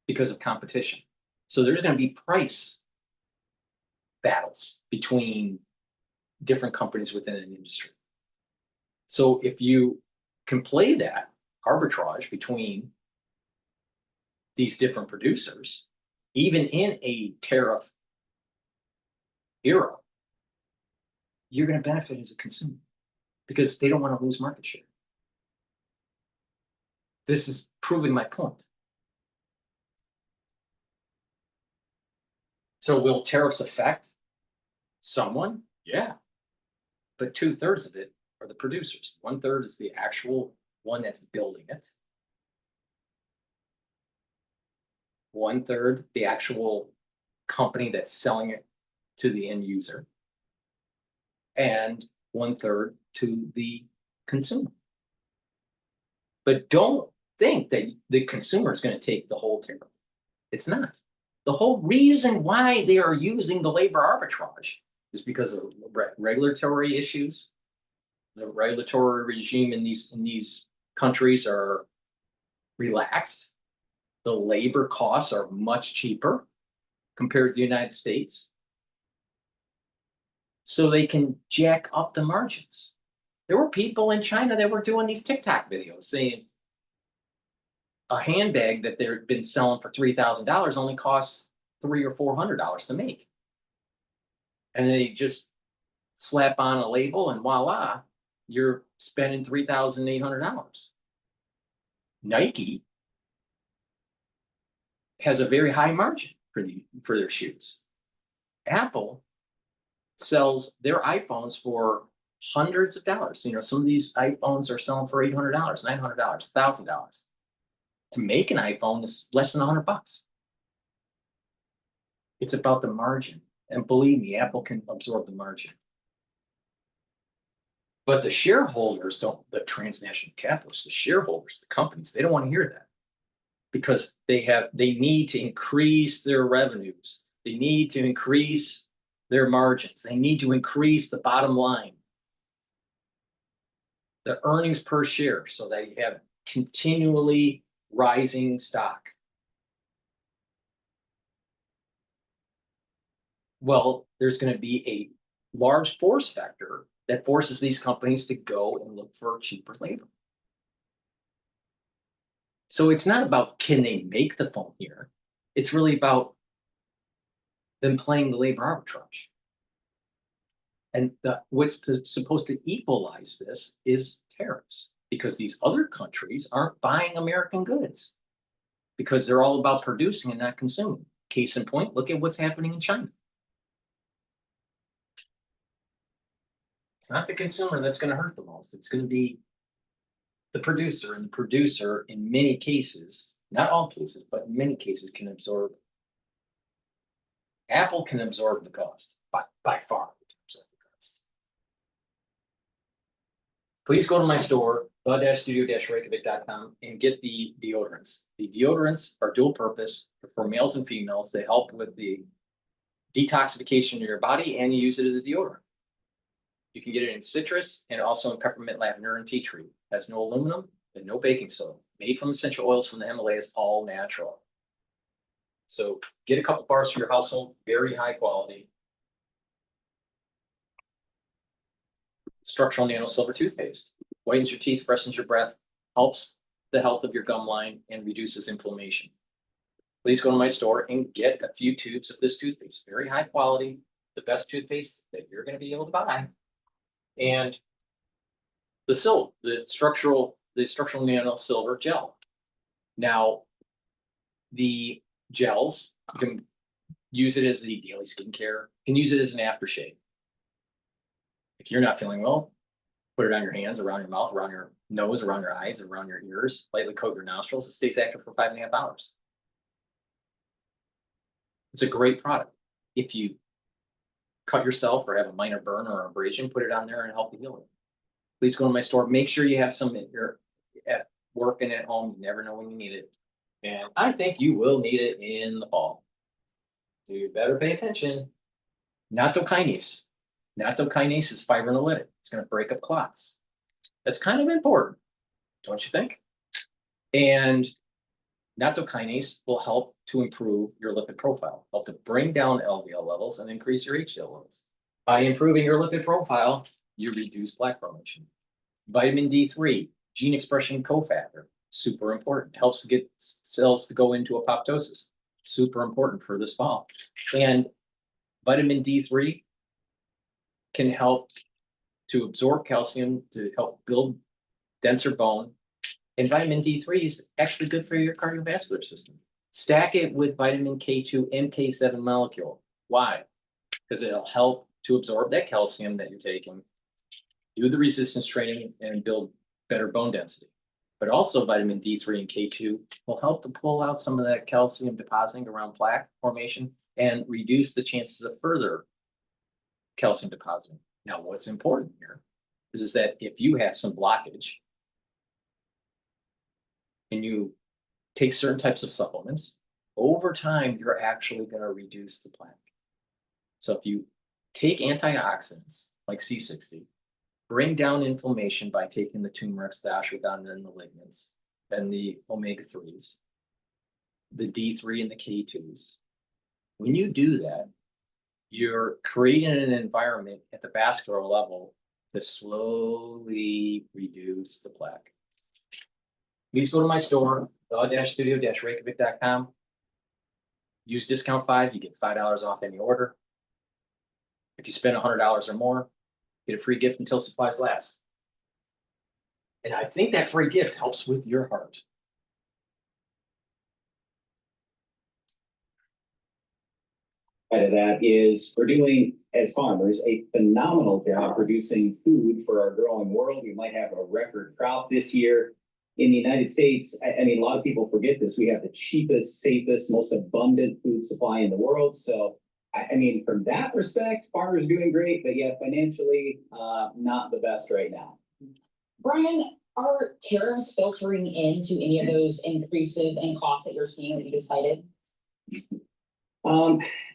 because of competition. So there's going to be price battles between different companies within an industry. So if you can play that arbitrage between these different producers, even in a tariff era, you're going to benefit as a consumer because they don't want to lose market share. This is proving my point. So will tariffs affect someone? Yeah. But 2/3 of it are the producers. 1/3 is the actual one that's building it. 1/3, the actual company that's selling it to the end user. And 1/3 to the consumer. But don't think that the consumer is going to take the whole tariff. It's not. The whole reason why they are using the labor arbitrage is because of regulatory issues. The regulatory regime in these countries are relaxed. The labor costs are much cheaper compared to the United States. So they can jack up the margins. There were people in China that were doing these TikTok videos saying a handbag that they've been selling for $3,000 only costs $300 or $400 to make. And they just slap on a label and voila, you're spending $3,800. Nike has a very high margin for their shoes. Apple sells their iPhones for hundreds of dollars. You know, some of these iPhones are selling for $800, $900, $1,000. To make an iPhone is less than $100. It's about the margin. And believe me, Apple can absorb the margin. But the shareholders don't, the transnational capitalists, the shareholders, the companies, they don't want to hear that. Because they need to increase their revenues. They need to increase their margins. They need to increase the bottom line. The earnings per share so that you have continually rising stock. Well, there's going to be a large force factor that forces these companies to go and look for cheaper labor. So it's not about can they make the phone here. It's really about them playing the labor arbitrage. And what's supposed to equalize this is tariffs, because these other countries aren't buying American goods because they're all about producing and not consuming. Case in point, look at what's happening in China. It's not the consumer that's going to hurt the most. It's going to be the producer, and the producer in many cases, not all cases, but in many cases can absorb. Apple can absorb the cost by far. Please go to my store, the-studio-reykjavik.com, and get the deodorants. The deodorants are dual purpose for males and females. They help with the detoxification of your body, and you use it as a deodorant. You can get it in citrus and also in peppermint, lavender, and tea tree. It has no aluminum and no baking soda. Made from essential oils from the Himalayas, all natural. So get a couple bars for your household, very high quality. Structural Nano Silver Toothpaste. Whitens your teeth, freshens your breath, helps the health of your gum line, and reduces inflammation. please go to my store and get a few tubes of this toothpaste. Very high quality, the best toothpaste that you're gonna be able to buy. And the structural nano silver gel. Now, the gels, you can use it as the daily skincare, you can use it as an aftershave. If you're not feeling well, put it on your hands, around your mouth, around your nose, around your eyes, around your ears, lightly coat your nostrils. It stays active for 5.5 hours. It's a great product. If you cut yourself or have a minor burn or abrasion, put it on there and help you heal it. Please go to my store. Make sure you have some at work and at home. You never know when you need it. And I think you will need it in the fall. So you better pay attention. Nattokinase. Nattokinase is fibrinolytic. It's going to break up clots. That's kind of important, don't you think? And nattokinase will help to improve your lipid profile, help to bring down LDL levels and increase your HDL levels. By improving your lipid profile, you reduce plaque formation. Vitamin D3, gene expression cofactor, super important. Helps to get cells to go into apoptosis. Super important for this fall. And vitamin D3 can help to absorb calcium to help build denser bone. And vitamin D3 is actually good for your cardiovascular system. Stack it with vitamin K2 and K7 molecule. Why? Because it'll help to absorb that calcium that you're taking, do the resistance training, and build better bone density. But also vitamin D3 and K2 will help to pull out some of that calcium depositing around plaque formation and reduce the chances of further calcium depositing. Now, what's important here is that if you have some blockage and you take certain types of supplements, over time, you're actually going to reduce the plaque. So if you take antioxidants like C60, bring down inflammation by taking the turmerics, the ashwagandha, and the lignans, and the omega-3s, the D3 and the K2s. When you do that, you're creating an environment at the vascular level to slowly reduce the plaque. Please go to my store, the-studio-reykjavik.com. Use discount 5, you get $5 off any order. If you spend $100 or more, get a free gift until supplies last. And I think that free gift helps with your heart. Out of that is we're doing, as farmers, a phenomenal job producing food for our growing world. We might have a record crop this year. In the United States, I mean, a lot of people forget this. We have the cheapest, safest, most abundant food supply in the world. So, I mean, from that respect, farmers are doing great, but yeah, financially, not the best right now. Brian, are tariffs filtering into any of those increases in costs that you're seeing that you just cited?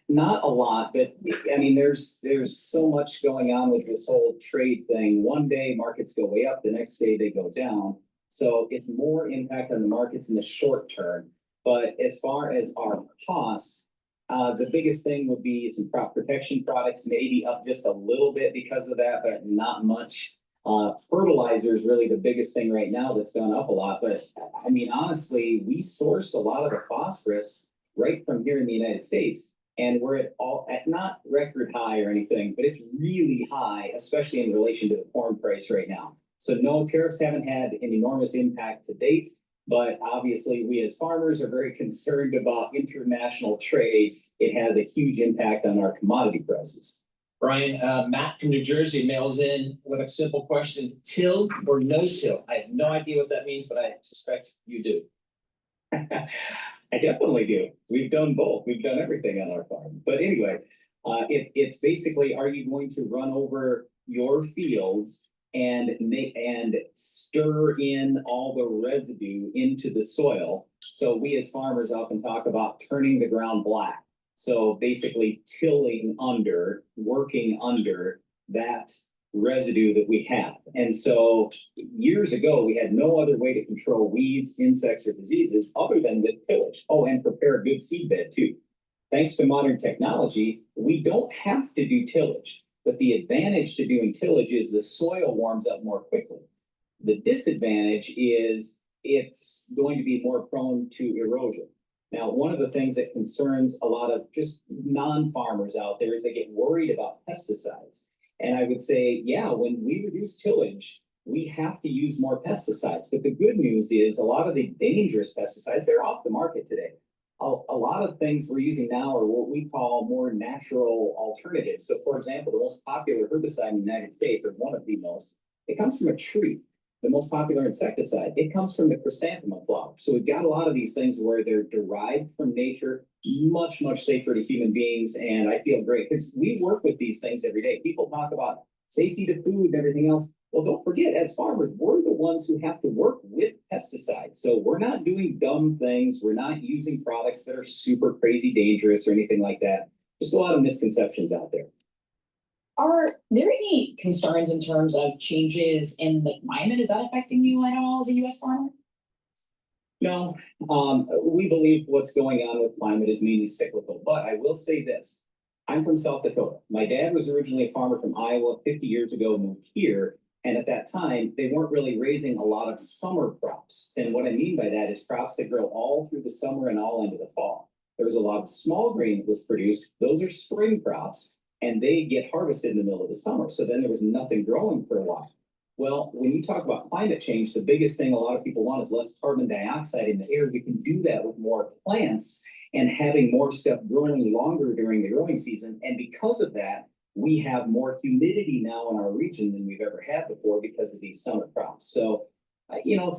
Not a lot, but I mean, there's so much going on with this whole trade thing. One day markets go way up, the next day they go down. So it's more impact on the markets in the short term. But as far as our costs, the biggest thing would be some crop protection products, maybe up just a little bit because of that, but not much. Fertilizer is really the biggest thing right now that's gone up a lot. But I mean, honestly, we source a lot of the phosphorus right from here in the United States. And we're at not record high or anything, but it's really high, especially in relation to the corn price right now. So no, tariffs haven't had an enormous impact to date, but obviously we as farmers are very concerned about international trade. It has a huge impact on our commodity prices. Brian, Matt from New Jersey mails in with a simple question: till or no till? I have no idea what that means, but I suspect you do. I definitely do. We've done both. We've done everything on our farm. But anyway, it's basically, are you going to run over your fields and stir in all the residue into the soil? So we as farmers often talk about turning the ground black. So basically tilling under, working under that residue that we have. And so years ago, we had no other way to control weeds, insects, or diseases other than with tillage. Oh, and prepare a good seed bed too. Thanks to modern technology, we don't have to do tillage. But the advantage to doing tillage is the soil warms up more quickly. The disadvantage is it's going to be more prone to erosion. Now, one of the things that concerns a lot of just non-farmers out there is they get worried about pesticides. And I would say, yeah, when we reduce tillage, we have to use more pesticides. But the good news is a lot of the dangerous pesticides, they're off the market today. A lot of things we're using now are what we call more natural alternatives. So for example, the most popular herbicide in the United States, or one of the most, it comes from a tree. The most popular insecticide, it comes from the chrysanthemum flower. So we've got a lot of these things where they're derived from nature, much, much safer to human beings. And I feel great because we work with these things every day. People talk about safety to food and everything else. Well, don't forget, as farmers, we're the ones who have to work with pesticides. So we're not doing dumb things. We're not using products that are super crazy dangerous or anything like that. Just a lot of misconceptions out there. Are there any concerns in terms of changes in the climate? Is that affecting you at all as a US farmer? No, we believe what's going on with climate is mainly cyclical, but I will say this. I'm from South Dakota. My dad was originally a farmer from Iowa 50 years ago, moved here. And at that time, they weren't really raising a lot of summer crops. And what I mean by that is crops that grow all through the summer and all into the fall. There was a lot of small grain that was produced. Those are spring crops, and they get harvested in the middle of the summer. So then there was nothing growing for a while. Well, when you talk about climate change, the biggest thing a lot of people want is less carbon dioxide in the air. We can do that with more plants and having more stuff growing longer during the growing season. And because of that, we have more humidity now in our region than we've ever had before because of these summer crops. So,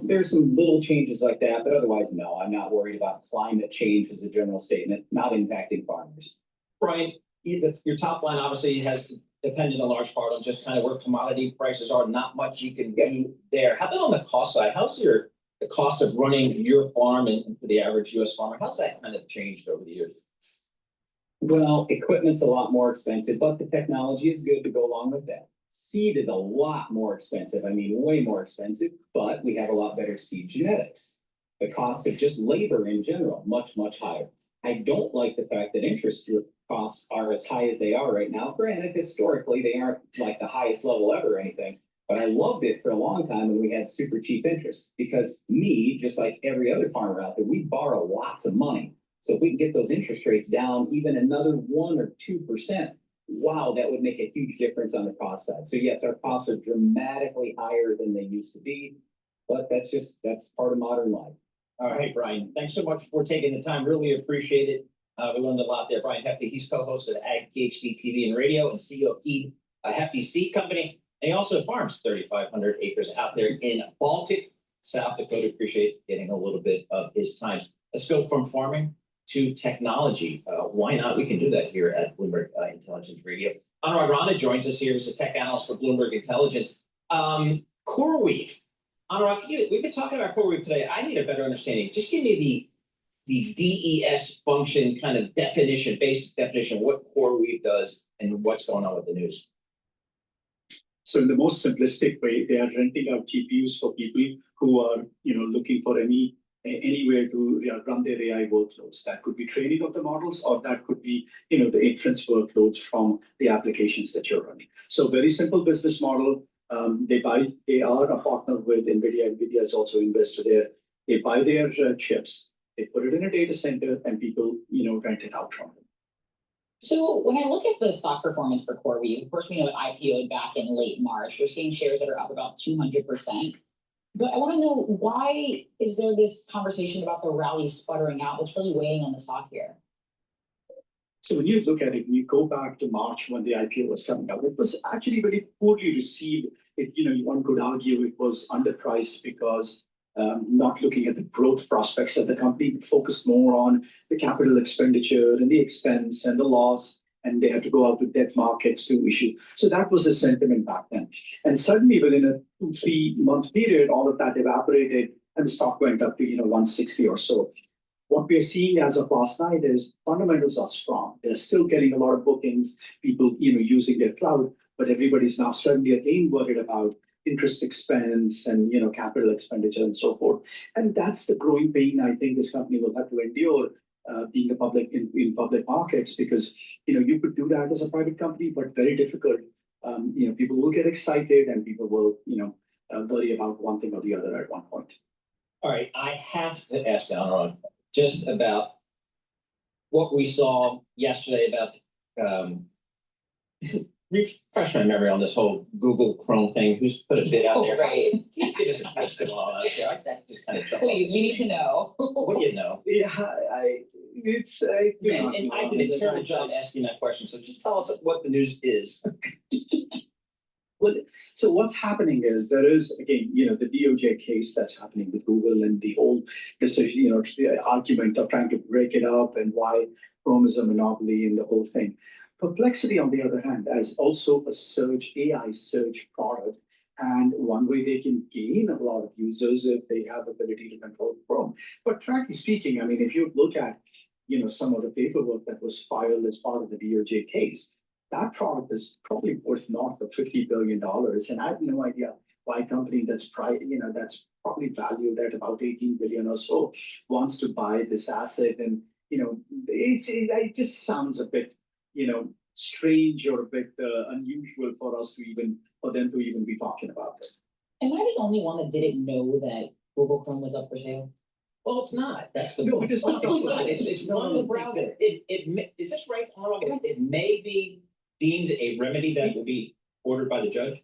there's some little changes like that, but otherwise, no, I'm not worried about climate change as a general statement, not impacting farmers. Brian, your top line obviously has depended a large part on just kind of where commodity prices are, not much you can do there. How about on the cost side? How's the cost of running your farm and for the average US farmer, how's that kind of changed over the years? Well, equipment's a lot more expensive, but the technology is good to go along with that. Seed is a lot more expensive. I mean, way more expensive, but we have a lot better seed genetics. The cost of just labor in general, much, much higher. I don't like the fact that interest costs are as high as they are right now. Granted, historically, they aren't like the highest level ever or anything, but I loved it for a long time when we had super cheap interest because me, just like every other farmer out there, we borrow lots of money. So if we can get those interest rates down even another 1 or 2%, wow, that would make a huge difference on the cost side. So yes, our costs are dramatically higher than they used to be, but that's part of modern life. All right, Brian, thanks so much for taking the time. Really appreciate it. We learned a lot there. Brian Hefty, he's co-host of Ag Ph.D. TV and Radio and CEO of Hefty Seed Company. And he also farms 3,500 acres out there in Baltic, South Dakota. Appreciate getting a little bit of his time. Let's go from farming to technology. Why not? We can do that here at Bloomberg Intelligence Radio. Anurag Rana joins us here as a tech analyst for Bloomberg Intelligence. CoreWeave. Anurag, we've been talking about CoreWeave today. I need a better understanding. Just give me the DES function kind of definition, basic definition, of what CoreWeave does and what's going on with the news. So in the most simplistic way, they are renting out GPUs for people who are, looking for any way to run their AI workloads. That could be training of the models, or that could be, the inference workloads from the applications that you're running. So very simple business model. They are a partner with NVIDIA. NVIDIA is also invested there. They buy their chips, they put it in a data center, and people, rent it out from them. So when I look at the stock performance for CoreWeave, of course, we know it IPO'd back in late March. We're seeing shares that are up about 200%. But I want to know, why is there this conversation about the rally sputtering out? What's really weighing on the stock here? So when you look at it, you go back to March when the IPO was coming out, it was actually very poorly received. One could argue it was underpriced because not looking at the growth prospects of the company, focused more on the capital expenditure and the expense and the loss, and they had to go out to debt markets to issue. So that was the sentiment back then. And suddenly within a 2-3 month period, all of that evaporated and the stock went up to 160 or so. What we are seeing as of last night is fundamentals are strong. They're still getting a lot of bookings, people using their cloud, but everybody's now suddenly again worried about interest expense and capital expenditure and so forth. And that's the growing pain I think this company will have to endure being a public in public markets, because you could do that as a private company, but very difficult. People will get excited and people will worry about one thing or the other at one point. All right, I have to ask Anurag just about what we saw yesterday about, refresh my memory on this whole Google Chrome thing, who's put a bid out there? Right. Can you give us a nice bit on that? That just kind of jumped off Please, the we need to screen. know. What do you know? Yeah, it's, And I did a terrible job asking that question, so just tell us what the news is. Well, so what's happening is there is, again, the DOJ case that's happening with Google and the whole decision, the argument of trying to break it up and why Chrome is a monopoly and the whole thing. Perplexity, on the other hand, as also a AI search product, and one way they can gain a lot of users if they have ability to control Chrome. But frankly speaking, I mean, if you look at, some of the paperwork that was filed as part of the DOJ case, that product is probably worth north of $50 billion. And I have no idea why a company that's that's probably valued at about 18 billion or so wants to buy this asset. And, it just sounds a bit, strange or a bit unusual for them to even be talking about it. Am I the only one that didn't know that Google Chrome was up for sale? Well, it's not. That's the No, point. it is not. It's one of the things that is this right? Honorable? It may be deemed a remedy that will be ordered by the judge.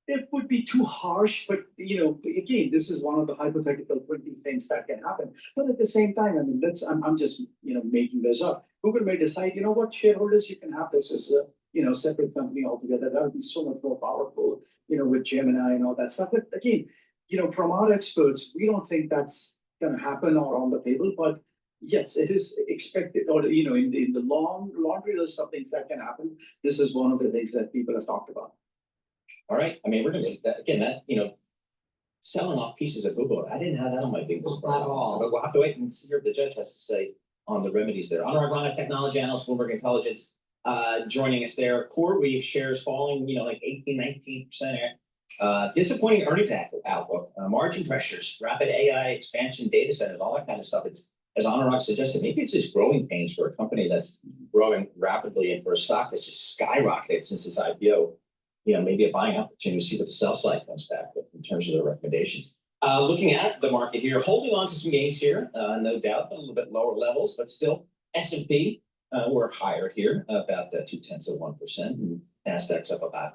It would be too harsh, but again, this is one of the hypothetical 20 things that can happen. But at the same time, I mean, I'm just making this up. Google may decide, what, shareholders, you can have this as a separate company altogether. That would be so much more powerful, with Gemini and all that stuff. But again, from our experts, we don't think that's going to happen or on the table. But yes, it is expected, or in the long laundry list of things that can happen, this is one of the things that people have talked about. All right. I mean, we're going to that again. Selling off pieces of Google. I didn't have that on my big book. Not at all. But we'll have to wait and see what the judge has to say on the remedies there. Honor Ivana, technology analyst, Bloomberg Intelligence, joining us there. CoreWeave shares falling, like 18-19%. Disappointing earnings outlook, margin pressures, rapid AI expansion, data centers, all that kind of stuff. It's, as Anurag suggested, maybe it's just growing pains for a company that's growing rapidly and for a stock that's just skyrocketed since its IPO. Maybe a buying opportunity to see what the sell side comes back with in terms of their recommendations. Looking at the market here, holding on to some gains here, no doubt, a little bit lower levels, but still S&P, we're higher here, about 0.2%, and Nasdaq's up about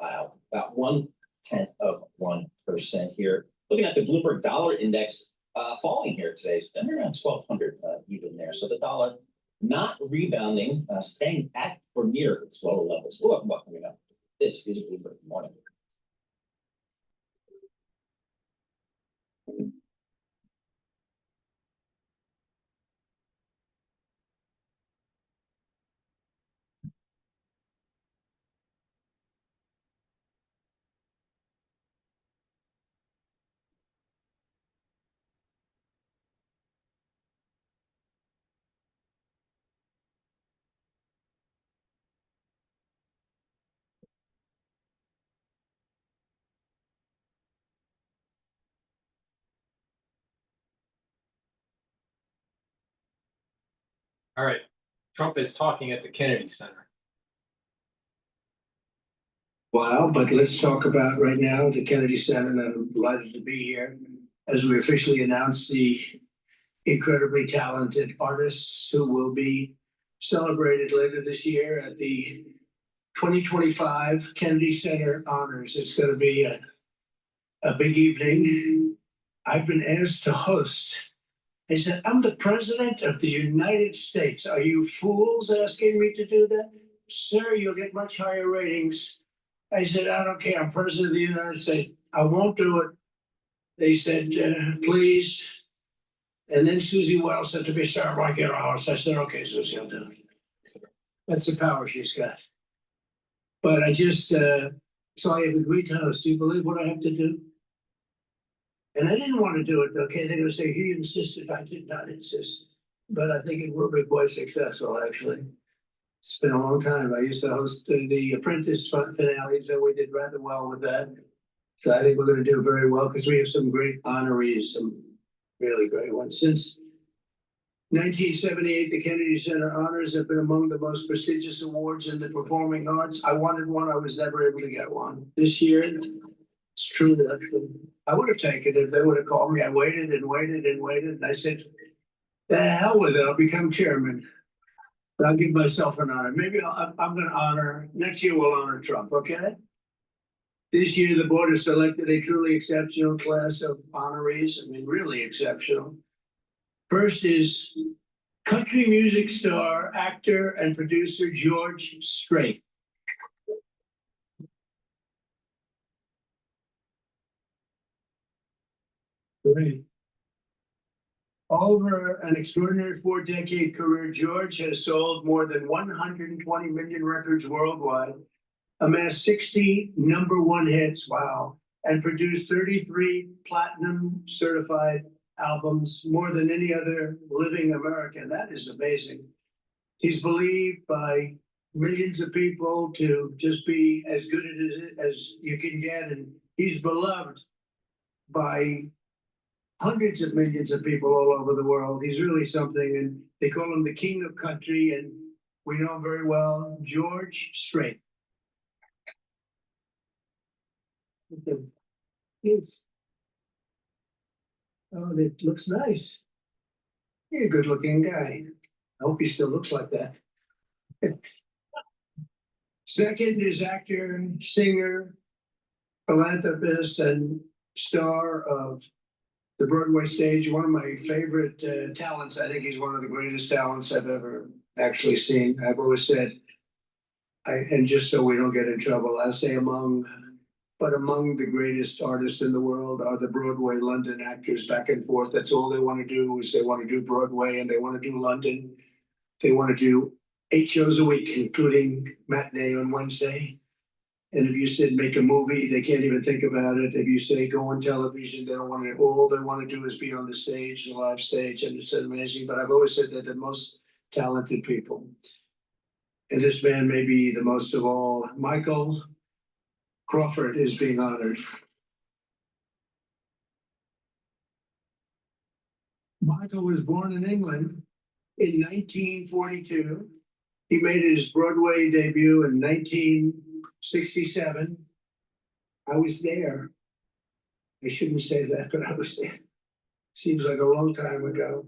0.1% here. Looking at the Bloomberg Dollar Index, falling here today, it's been around 1,200 even there. So the dollar not rebounding, staying at or near its lower levels. We'll have more coming up. This is Bloomberg Morning. All right, Trump is talking at the Kennedy Center. Well, but let's talk about right now the Kennedy Center, and I'm delighted to be here as we officially announce the incredibly talented artists who will be celebrated later this year at the 2025 Kennedy Center Honors. It's going to be a big evening. I've been asked to host. I said, I'm the president of the United States. Are you fools asking me to do that? Sir, you'll get much higher ratings. I said, I don't care. I'm president of the United States. I won't do it. They said, please. And then Susie Wells said to me, sir, why get a house? I said, okay, Susie, I'll do it. That's the power she's got. But I just, so I have agreed to host. Do you believe what I have to do? And I didn't want to do it, okay? They're going to say, he insisted. I did not insist. But I think it will be quite successful, actually. It's been a long time. I used to host the Apprentice finales, and we did rather well with that. So I think we're going to do very well because we have some great honorees, some really great ones. Since 1978, the Kennedy Center Honors have been among the most prestigious awards in the performing arts. I wanted one. I was never able to get one. This year, it's true, actually. I would have taken it if they would have called me. I waited and waited and waited. And I said, the hell with it. I'll become chairman. But I'll give myself an honor. Maybe I'm gonna honor, next year we'll honor Trump, okay? This year, the board has selected a truly exceptional class of honorees. I mean, really exceptional. First is country music star, actor, and producer George Strait. Great. Over an extraordinary 4-decade career, George has sold more than 120 million records worldwide, amassed 60 #1 hits, wow, and produced 33 platinum certified albums, more than any other living American. That is amazing. He's believed by millions of people to just be as good as you can get, and he's beloved by hundreds of millions of people all over the world. He's really something, and they call him the king of country, and we know him very well, George Strait. Yes. Oh, it looks nice. You're a good-looking guy. I hope he still looks like that. Second is actor, singer, philanthropist, and star of the Broadway stage. One of my favorite talents. I think he's one of the greatest talents I've ever actually seen. I've always said, and just so we don't get in trouble, I say among the greatest artists in the world are the Broadway London actors back and forth. That's all they want to do is they want to do Broadway and they want to do London. They want to do 8 shows a week, including matinee on Wednesday. And if you said make a movie, they can't even think about it. If you say go on television, they don't want to, all they want to do is be on the stage, the live stage, and it's amazing. But I've always said that the most talented people. And this man may be the most of all. Michael Crawford is being honored. Michael was born in England in 1942. He made his Broadway debut in 1967. I was there. I shouldn't say that, but I was there. Seems like a long time ago.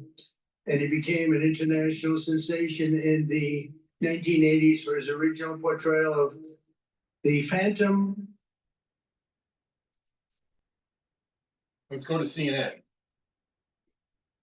And he became an international sensation in the 1980s for his original portrayal of the Phantom. Let's go to CNN.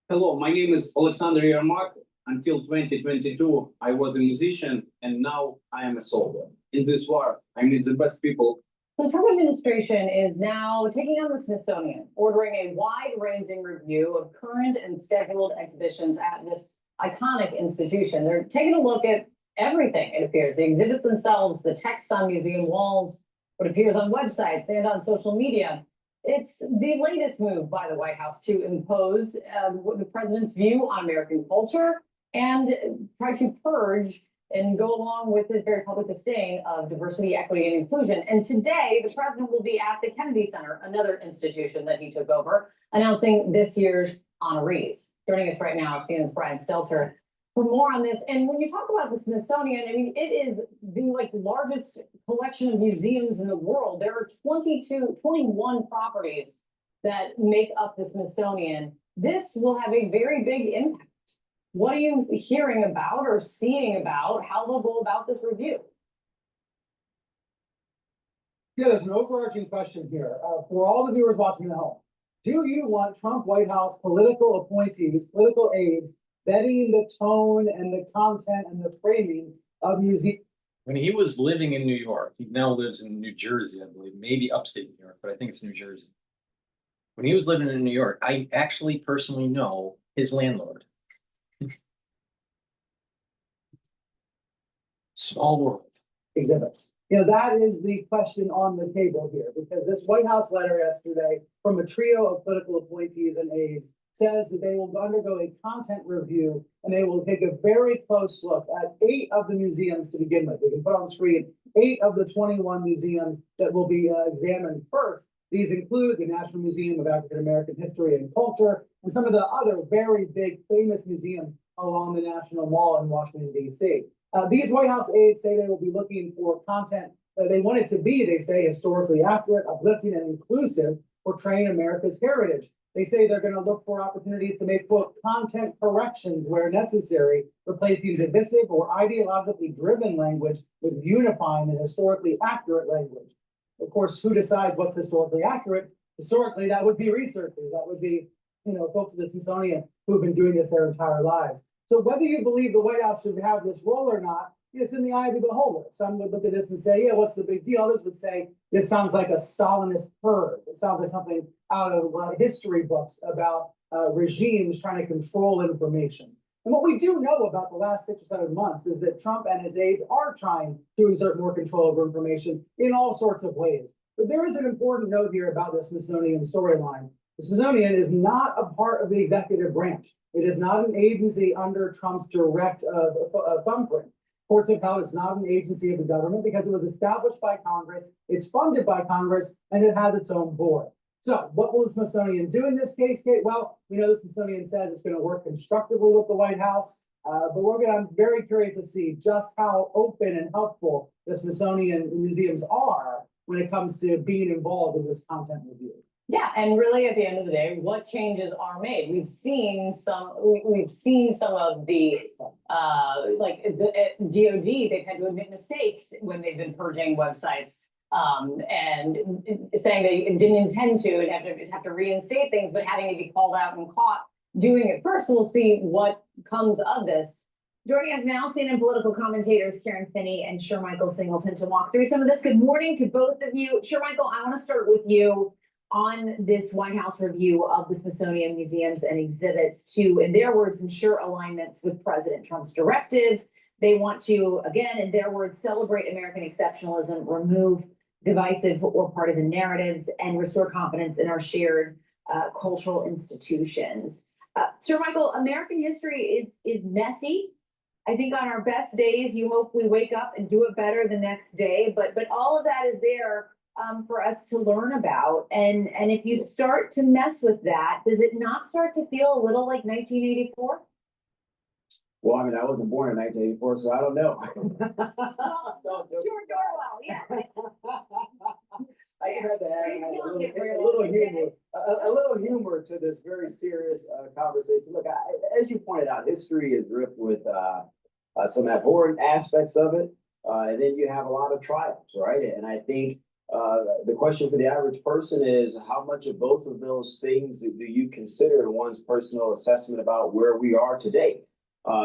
Hello, my name is Alexander Yermak. Until 2022, I was a musician, and now I am a soldier. In this war, I meet the best people. The Trump administration is now taking on the Smithsonian, ordering a wide-ranging review of current and scheduled exhibitions at this iconic institution. They're taking a look at everything, it appears. The exhibits themselves, the text on museum walls, what appears on websites and on social media. It's the latest move by the White House to impose the president's view on American culture and try to purge and go along with his very public disdain of diversity, equity, and inclusion. And today, the president will be at the Kennedy Center, another institution that he took over, announcing this year's honorees. Joining us right now, CNN's Brian Stelter for more on this. And when you talk about the Smithsonian, I mean, it is the largest collection of museums in the world. There are 21 properties that make up the Smithsonian. This will have a very big impact. What are you hearing about or seeing about how they'll go about this review? Yeah, there's an overarching question here for all the viewers watching at home. Do you want Trump White House political appointees, political aides, setting the tone and the content and the framing of museums? When he was living in New York, he now lives in New Jersey, I believe, maybe upstate New York, but I think it's New Jersey. When he was living in New York, I actually personally know his landlord. Small world. Exhibits. You know, that is the question on the table here, because this White House letter yesterday from a trio of political appointees and aides says that they will undergo a content review and they will take a very close look at 8 of the museums to begin with. We can put on the screen 8 of the 21 museums that will be examined first. These include the National Museum of African American History and Culture and some of the other very big famous museums along the National Mall in Washington, D.C. These White House aides say they will be looking for content that they want it to be, they say, historically accurate, uplifting, and inclusive. portraying America's heritage. They say they're going to look for opportunities to make, quote, content corrections where necessary, replacing divisive or ideologically driven language with unifying and historically accurate language. Of course, who decides what's historically accurate? Historically, that would be researchers. That would be, folks at the Smithsonian who've been doing this their entire lives. So whether you believe the White House should have this role or not, it's in the eye of the beholder. Some would look at this and say, yeah, what's the big deal? Others would say, this sounds like a Stalinist purge. It sounds like something out of history books about regimes trying to control information. And what we do know about the last 6 or 7 months is that Trump and his aides are trying to exert more control over information in all sorts of ways. But there is an important note here about the Smithsonian storyline. The Smithsonian is not a part of the executive branch. It is not an agency under Trump's direct thumbprint. Courts have held it's not an agency of the government because it was established by Congress, it's funded by Congress, and it has its own board. So what will the Smithsonian do in this case, Kate? Well, we know the Smithsonian says it's going to work constructively with the White House, but I'm very curious to see just how open and helpful the Smithsonian museums are when it comes to being involved in this content review. Yeah, and really at the end of the day, what changes are made? We've seen some of the like the DOD, they've had to admit mistakes when they've been purging websites and saying they didn't intend to and have to reinstate things, but having to be called out and caught doing it first. We'll see what comes of this. Joining us now, CNN political commentators Karen Finney and Shermichael Singleton to walk through some of this. Good morning to both of you. Shermichael, I want to start with you on this White House review of the Smithsonian museums and exhibits to, in their words, ensure alignments with President Trump's directive. They want to, again, in their words, celebrate American exceptionalism, remove divisive or partisan narratives, and restore confidence in our shared cultural institutions. Shermichael, American history is messy. I think on our best days, you hope we wake up and do it better the next day, but all of that is there for us to learn about. And if you start to mess with that, does it not start to feel a little like 1984? Well, I mean, I wasn't born in 1984, so I don't know. George Orwell, yeah. I just had to add a little humor to this very serious conversation. Look, as you pointed out, history is ripped with some abhorrent aspects of it, and then you have a lot of triumphs, right? And I think the question for the average person is, how much of both of those things do you consider in one's personal assessment about where we are today?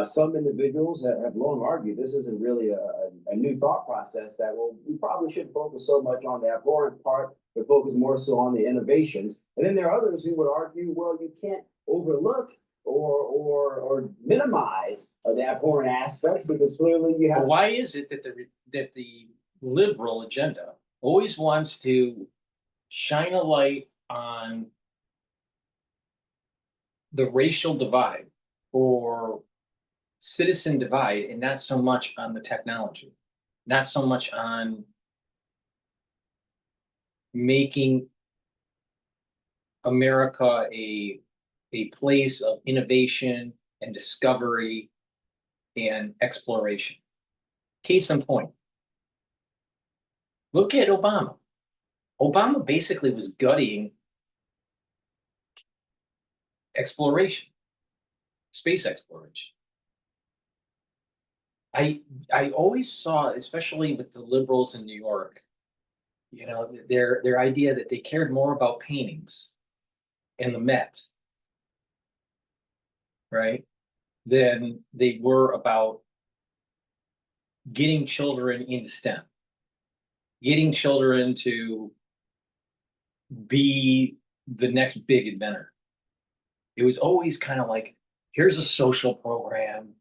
Some individuals have long argued this isn't really a new thought process, that, well, we probably shouldn't focus so much on the abhorrent part, but focus more so on the innovations. And then there are others who would argue, well, you can't overlook or minimize the abhorrent aspects, because clearly you have. Why is it that the liberal agenda always wants to shine a light on the racial divide or citizen divide, and not so much on the technology, not so much on making America a place of innovation and discovery and exploration? Case in point, look at Obama. Obama basically was gutting exploration, space exploration. I always saw, especially with the liberals in New York, their idea that they cared more about paintings and the Met, right, than they were about getting children into STEM, getting children to be the next big inventor. It was always kind of like, here's a social program.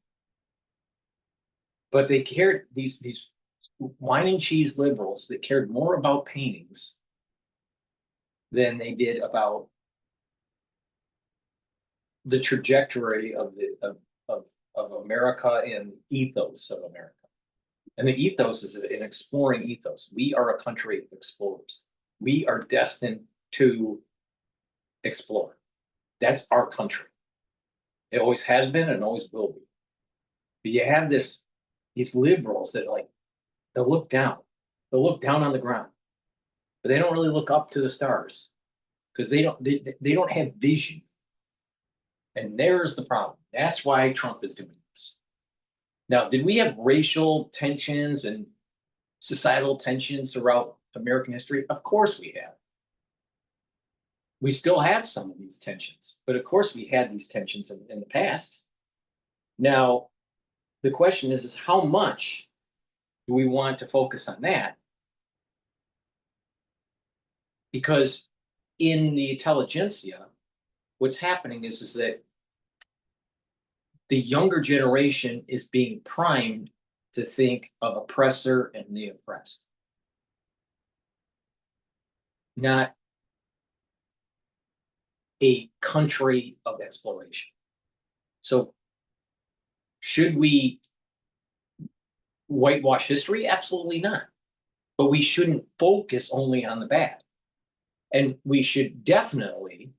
But they cared, these wine and cheese liberals that cared more about paintings than they did about the trajectory of America and the ethos of America. And the ethos is an exploring ethos. We are a country of explorers. We are destined to explore. That's our country. It always has been and always will be. But you have these liberals that they'll look down on the ground, but they don't really look up to the stars, Because they don't have vision. And there's the problem. That's why Trump is doing this. Now, did we have racial tensions and societal tensions throughout American history? Of course we have. We still have some of these tensions, but of course we had these tensions in the past. Now, the question is how much do we want to focus on that? Because in the intelligentsia, what's happening is that the younger generation is being primed to think of oppressor and the oppressed, not a country of exploration. So should we whitewash history? Absolutely not. But we shouldn't focus only on the bad. And we should definitely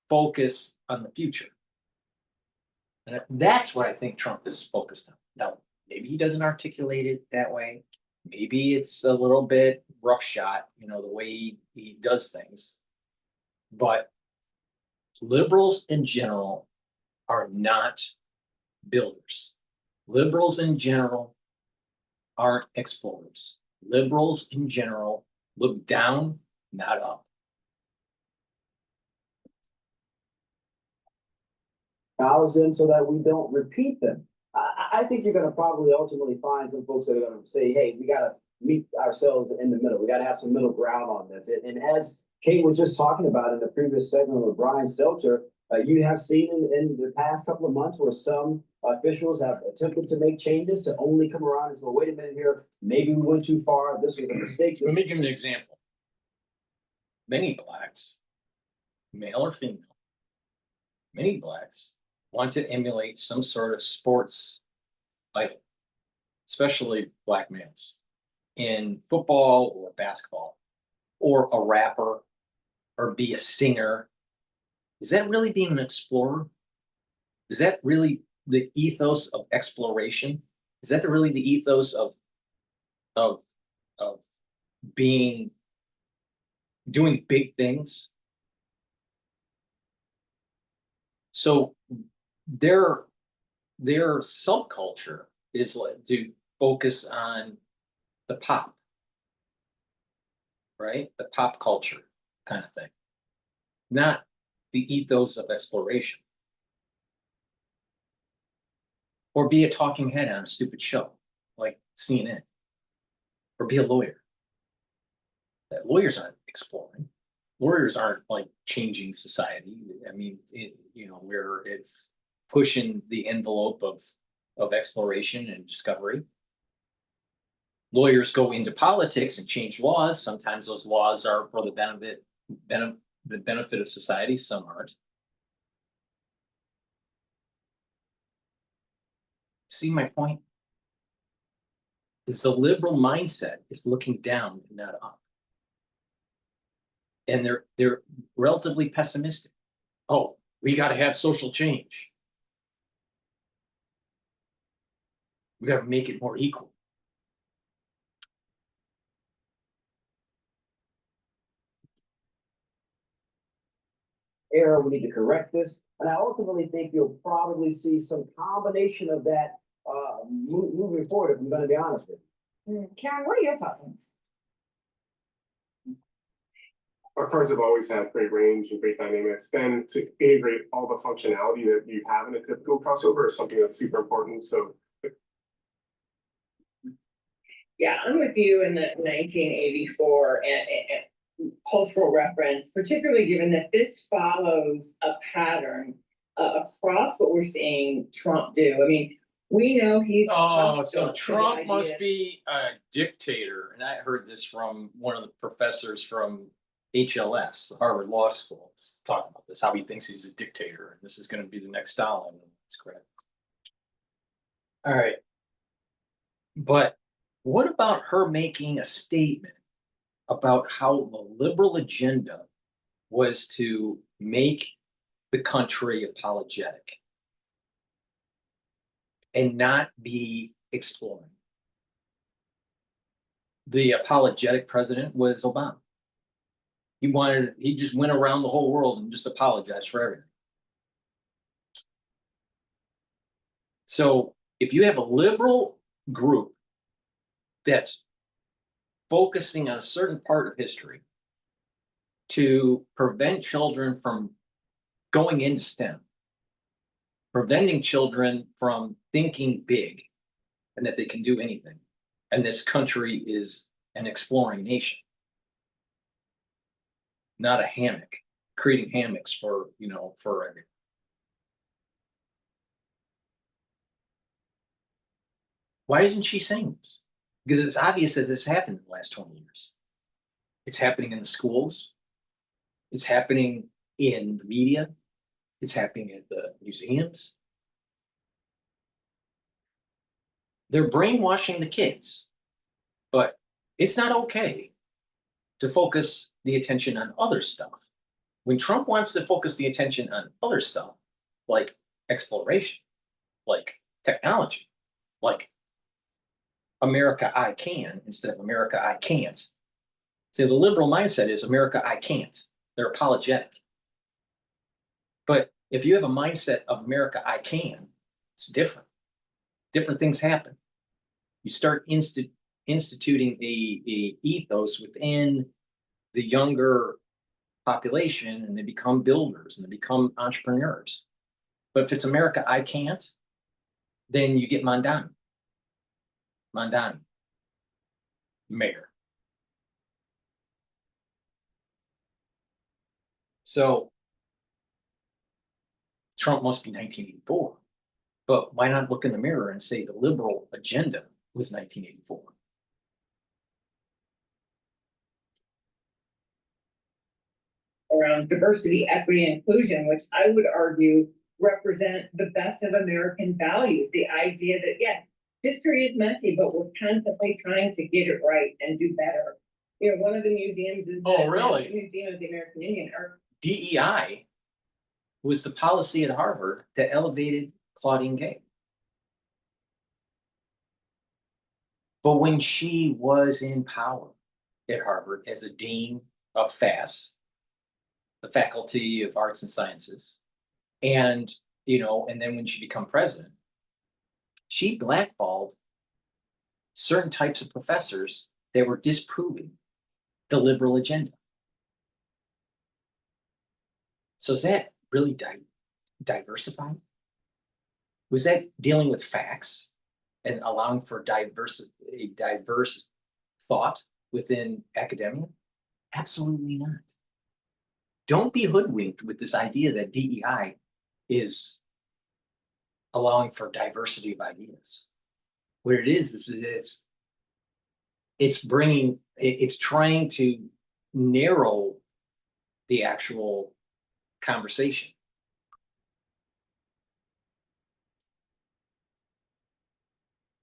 focus on the future. And that's what I think Trump is focused on. Now, maybe he doesn't articulate it that way. Maybe it's a little bit roughshod, you know, the way he does things. But liberals in general are not builders. Liberals in general aren't explorers. Liberals in general look down, not up. Acknowledge them so that we don't repeat them. I think you're gonna probably ultimately find some folks that are gonna say, hey, we gotta meet ourselves in the middle. We gotta have some middle ground on this. And as Kate was just talking about in the previous segment with Brian Stelter, you have seen in the past couple of months where some officials have attempted to make changes to only come around and say, well, wait a minute here, maybe we went too far. This was a mistake. Let me give you an example. Many blacks, male or female, many blacks want to emulate some sort of sports idol, especially black males, in football or basketball, or a rapper, or be a singer. Is that really being an explorer? Is that really the ethos of exploration? Is that really the ethos of doing big things? So their subculture is like to focus on the pop, right? The pop culture kind of thing, not the ethos of exploration. Or be a talking head on a stupid show like CNN, or be a lawyer. That lawyers aren't exploring. Lawyers aren't like changing society. I mean, where it's pushing the envelope of exploration and discovery. Lawyers go into politics and change laws. Sometimes those laws are for the benefit of society. Some aren't. See my point? Is the liberal mindset is looking down and not up. And they're relatively pessimistic. Oh, we got to have social change. We got to make it more equal. Error, we need to correct this. And I ultimately think you'll probably see some combination of that moving forward, if I'm going to be honest with you. Karen, what are your thoughts on this? Our cars have always had great range and great dynamics. Then to integrate all the functionality that you have in a typical crossover is something that's super important. So yeah, I'm with you in the 1984 and cultural reference, particularly given that this follows a pattern across what we're seeing Trump do. I mean, we know he's so Trump must be a dictator. And I heard this from one of the professors from HLS, the Harvard Law School, talking about this, how he thinks he's a dictator, and this is going to be the next Stalin. That's correct. All right. But what about her making a statement about how the liberal agenda was to make the country apologetic and not be exploring? the apologetic president was Obama. He just went around the whole world and just apologized for everything. So if you have a liberal group that's focusing on a certain part of history to prevent children from going into STEM, preventing children from thinking big and that they can do anything, and this country is an exploring nation, not a hammock, creating hammocks for, for everything. Why isn't she saying this? Because it's obvious that this happened in the last 20 years. It's happening in the schools. It's happening in the media. It's happening at the museums. They're brainwashing the kids, but it's not okay to focus the attention on other stuff. When Trump wants to focus the attention on other stuff, like exploration, like technology, like America, I can, instead of America, I can't. See, the liberal mindset is America, I can't. They're apologetic. But if you have a mindset of America, I can, it's different. Different things happen. You start instituting a ethos within the younger population, and they become builders and they become entrepreneurs. But if it's America, I can't, then you get Mondani, mayor. So Trump must be 1984. But why not look in the mirror and say the liberal agenda was 1984? Around diversity, equity, and inclusion, which I would argue represent the best of American values. The idea that, yes, history is messy, but we're constantly trying to get it right and do better. One of the museums is the Museum of the American Indian. DEI was the policy at Harvard that elevated Claudine Gay. But when she was in power at Harvard as a dean of FAS, the Faculty of Arts and Sciences, and then when she became president, she blackballed certain types of professors that were disproving the liberal agenda. So is that really diversified? Was that dealing with facts and allowing for a diverse thought within academia? Absolutely not. Don't be hoodwinked with this idea that DEI is allowing for diversity of ideas. What it is it's trying to narrow the actual conversation.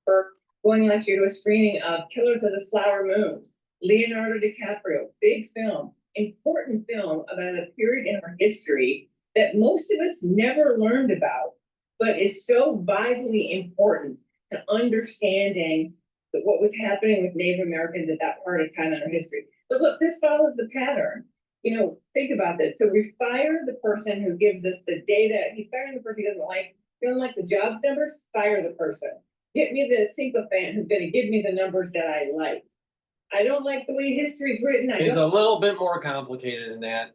For going last year to a screening of Killers of the Flower Moon, Leonardo DiCaprio, big film, important film about a period in our history that most of us never learned about, but is so vitally important to understanding that what was happening with Native Americans at that part of time in our history. But look, this follows the pattern. Think about this. So we fire the person who gives us the data. He's firing the person he doesn't like. If you don't like the jobs numbers, fire the person. Get me the sycophant who's going to give me the numbers that I like. I don't like the way history is written. It's a little bit more complicated than that.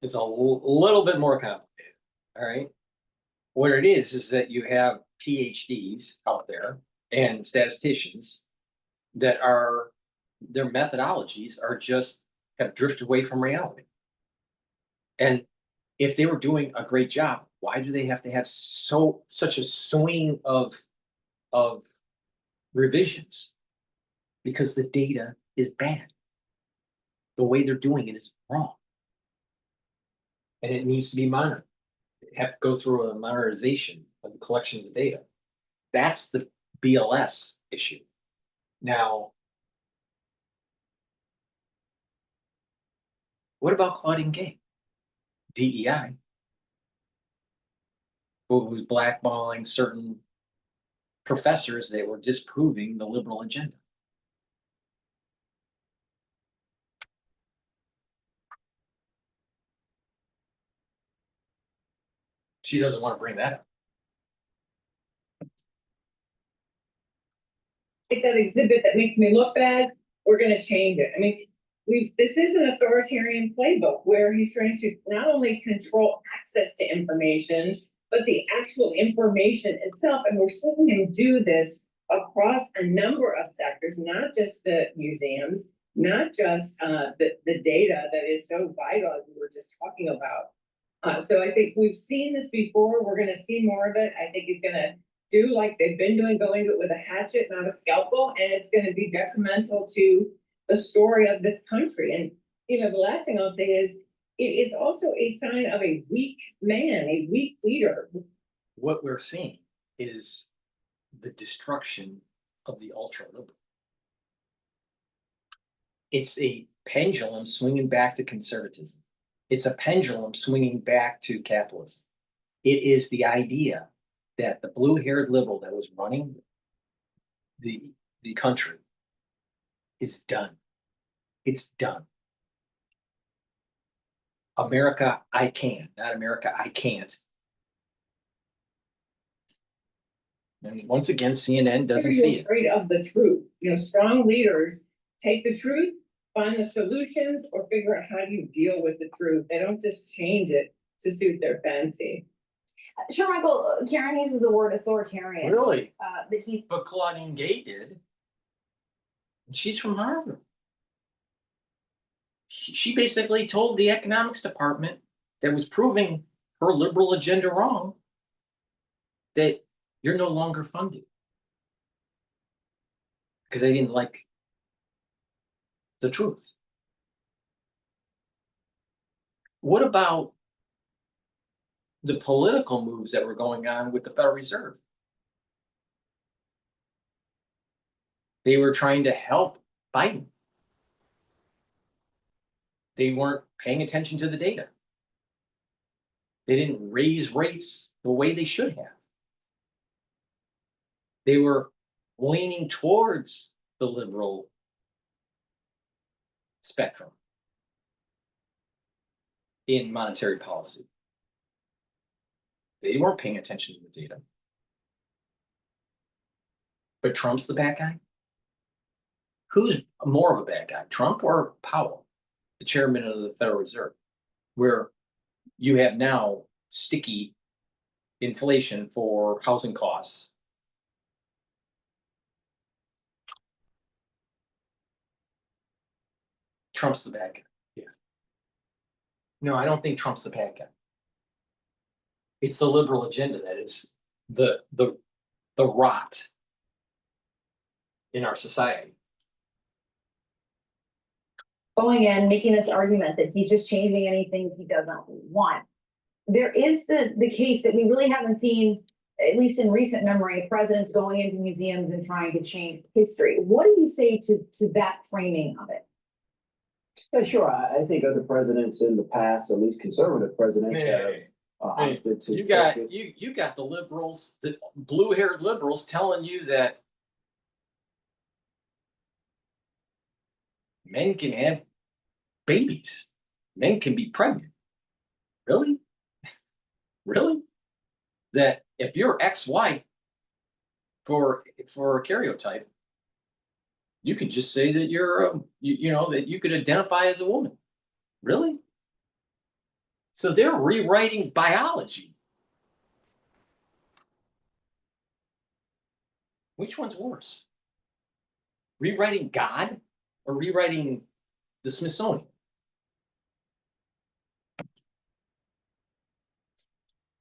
It's a little bit more complicated. All right. What it is that you have Ph.D.s out there and statisticians that their methodologies have drifted away from reality. And if they were doing a great job, why do they have to have such a swing of revisions? Because the data is bad. The way they're doing it is wrong. And it needs to be monitored. They have to go through a monetization of the collection of the data. That's the BLS issue. Now, what about Claudine Gay? DEI, who was blackballing certain professors that were disproving the liberal agenda. She doesn't want to bring that up. Like that exhibit that makes me look bad, we're gonna change it. I mean, this is an authoritarian playbook where he's trying to not only control access to information, but the actual information itself. And we're seeing him do this across a number of sectors, not just the museums, not just the data that is so vital, as we were just talking about. So I think we've seen this before. We're gonna see more of it. I think he's gonna do like they've been doing, going with a hatchet, not a scalpel, and it's gonna be detrimental to the story of this country. And, you know, the last thing I'll say is, it is also a sign of a weak man, a weak leader. What we're seeing is the destruction of the ultra liberal. It's a pendulum swinging back to conservatism. It's a pendulum swinging back to capitalism. It is the idea that the blue-haired liberal that was running the country is done. It's done. America, I can. Not America, I can't. And once again, CNN doesn't see it. Afraid of the truth. You know, strong leaders take the truth, find the solutions, or figure out how do you deal with the truth. They don't just change it to suit their fancy. Sure, Michael, Karen uses the word authoritarian. Really? That he. But Claudine Gay did. And she's from Harvard. She basically told the economics department that was proving her liberal agenda wrong, that you're no longer funded. Because they didn't like the truth. What about the political moves that were going on with the Federal Reserve? They were trying to help Biden. They weren't paying attention to the data. They didn't raise rates the way they should have. They were leaning towards the liberal spectrum in monetary policy. They weren't paying attention to the data. But Trump's the bad guy? Who's more of a bad guy, Trump or Powell, the chairman of the Federal Reserve, where you have now sticky inflation for housing costs? Trump's the bad guy. Yeah. No, I don't think Trump's the bad guy. It's the liberal agenda that is the rot in our society. Going in, making this argument that he's just changing anything he doesn't want. There is the case that we really haven't seen, at least in recent memory, presidents going into museums and trying to change history. What do you say to that framing of it? Yeah, sure. I think other presidents in the past, at least conservative presidents, have opted to. You got the liberals, the blue-haired liberals, telling you that men can have babies, men can be pregnant. Really? Really? That if you're ex-wife for a karyotype, you could just say that you're you know that you could identify as a woman. Really? So they're rewriting biology. Which one's worse? Rewriting God or rewriting the Smithsonian?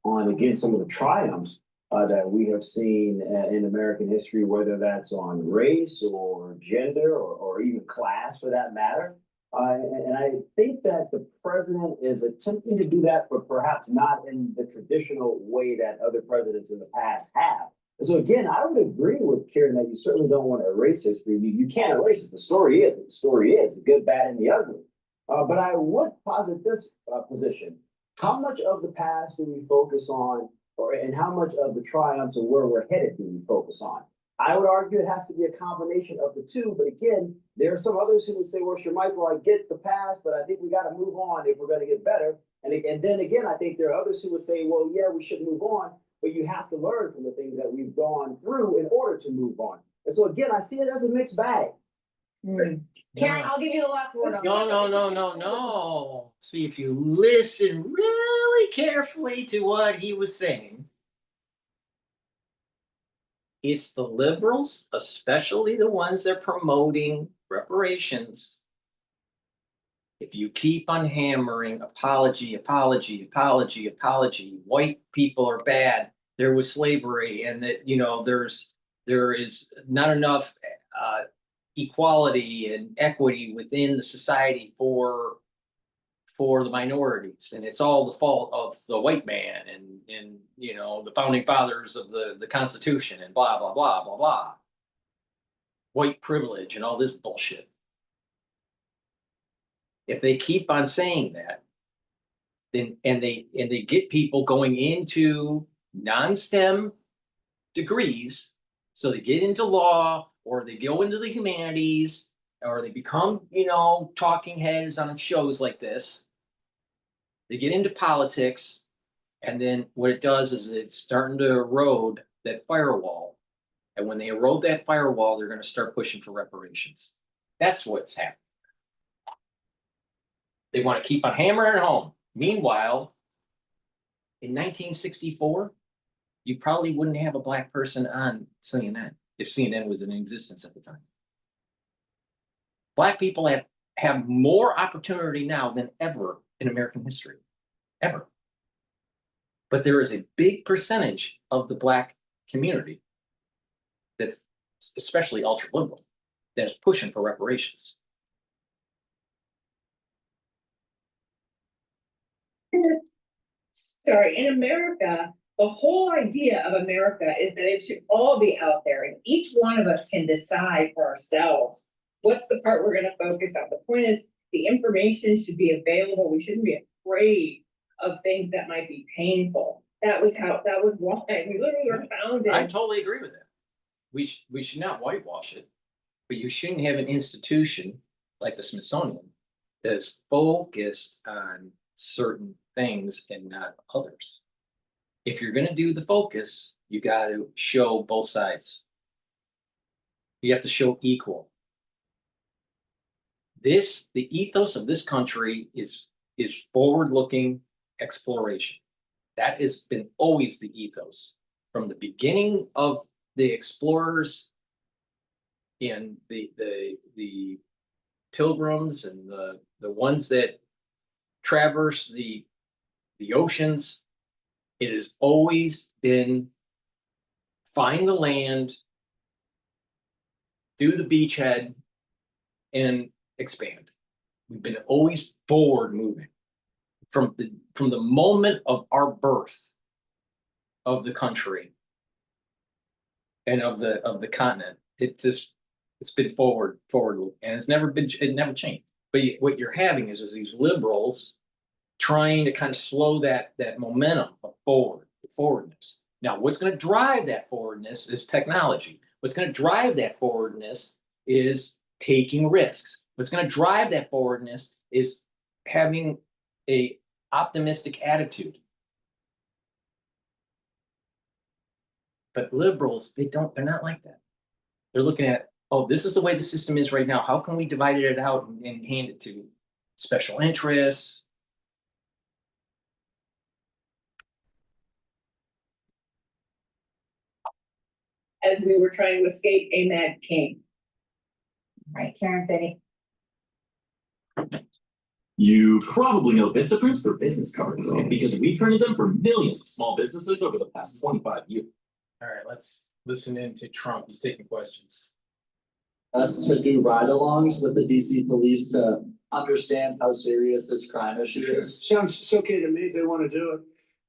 On again some of the triumphs that we have seen in American history, whether that's on race or gender or even class for that matter. And I think that the president is attempting to do that, but perhaps not in the traditional way that other presidents in the past have. And so again, I would agree with Karen that you certainly don't want to erase history. You can't erase it. The story is what the story is, the good, bad, and the ugly. But I would posit this position. How much of the past do we focus on, and how much of the triumphs and where we're headed do we focus on? I would argue it has to be a combination of the two, but again, there are some others who would say, well, sure, Michael, I get the past, but I think we got to move on if we're going to get better. And then again, I think there are others who would say, well, yeah, we should move on, but you have to learn from the things that we've gone through in order to move on. And so again, I see it as a mixed bag. Karen, I'll give you the last word. on that. No. See, if you listen really carefully to what he was saying, it's the liberals, especially the ones that are promoting reparations. If you keep on hammering apology, white people are bad, there was slavery, and that, there is not enough equality and equity within the society for the minorities, and it's all the fault of the white man and the founding fathers of the Constitution and blah blah blah blah blah. White privilege and all this bullshit. If they keep on saying that, then and they get people going into non-STEM degrees, so they get into law or they go into the humanities or they become, talking heads on shows like this. They get into politics, and then what it does is it's starting to erode that firewall. And when they erode that firewall, they're going to start pushing for reparations. That's what's happening. They want to keep on hammering it home. Meanwhile, in 1964, you probably wouldn't have a black person on CNN if CNN was in existence at the time. Black people have more opportunity now than ever in American history, ever. But there is a big percentage of the black community that's especially ultra liberal that is pushing for reparations. Sorry, in America, the whole idea of America is that it should all be out there and each one of us can decide for ourselves what's the part we're going to focus on. The point is the information should be available. We shouldn't be afraid of things that might be painful. That was why we literally were founded. I totally agree with that. We should not whitewash it, but you shouldn't have an institution like the Smithsonian that is focused on certain things and not others. If you're going to do the focus, you got to show both sides. You have to show equal. The ethos of this country is forward-looking exploration. That has been always the ethos from the beginning of the explorers and the pilgrims and the ones that traverse the oceans. It has always been find the land, do the beachhead, and expand. We've been always forward moving from the moment of our birth of the country and of the continent. It's been forward, and it never changed. But what you're having is these liberals trying to kind of slow that momentum of forwardness. Now, what's going to drive that forwardness is technology. What's going to drive that forwardness is taking risks. What's going to drive that forwardness is having a optimistic attitude. But liberals, they're not like that. They're looking at, oh, this is the way the system is right now. How can we divide it out and hand it to special interests? As we were trying to escape a mad king. Right, Karen Finney. You probably know Vistaprint for business cards because we printed them for millions of small businesses over the past 25 years. All right, let's listen in to Trump. He's taking questions. Us to do ride-alongs with the DC police to understand how serious this crime issue is. Sounds okay to me if they want to do it.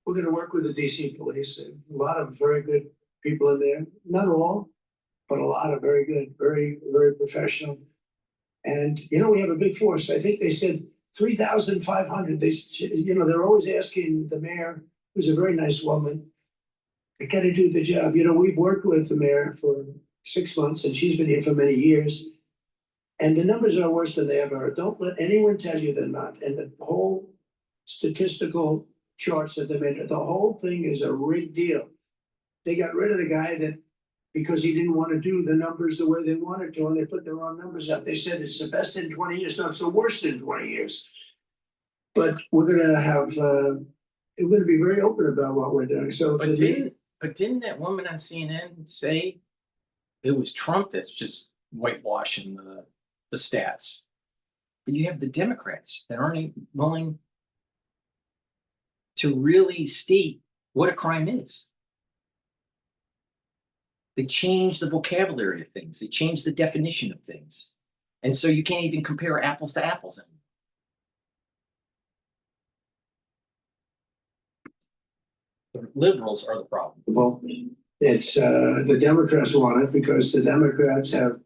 We're going to work with the DC police. A lot of very good people in there. Not all, but a lot of very good, very, very professional. And, we have a big force. I think they said 3,500. They're always asking the mayor, who's a very nice woman, I got to do the job. We've worked with the mayor for 6 months, and she's been here for many years. And the numbers are worse than they ever are. Don't let anyone tell you they're not. And the whole statistical charts that they made, the whole thing is a rigged deal. They got rid of the guy that, because he didn't want to do the numbers the way they wanted to, and they put their own numbers out. They said it's the best in 20 years. No, it's the worst in 20 years. But we're gonna have, we're gonna be very open about what we're doing. So. But didn't that woman on CNN say it was Trump that's just whitewashing the stats? But you have the Democrats that aren't willing to really state what a crime is. They change the vocabulary of things. They change the definition of things. And so you can't even compare apples to apples anymore. The liberals are the problem. Well, it's the Democrats want it because the Democrats have,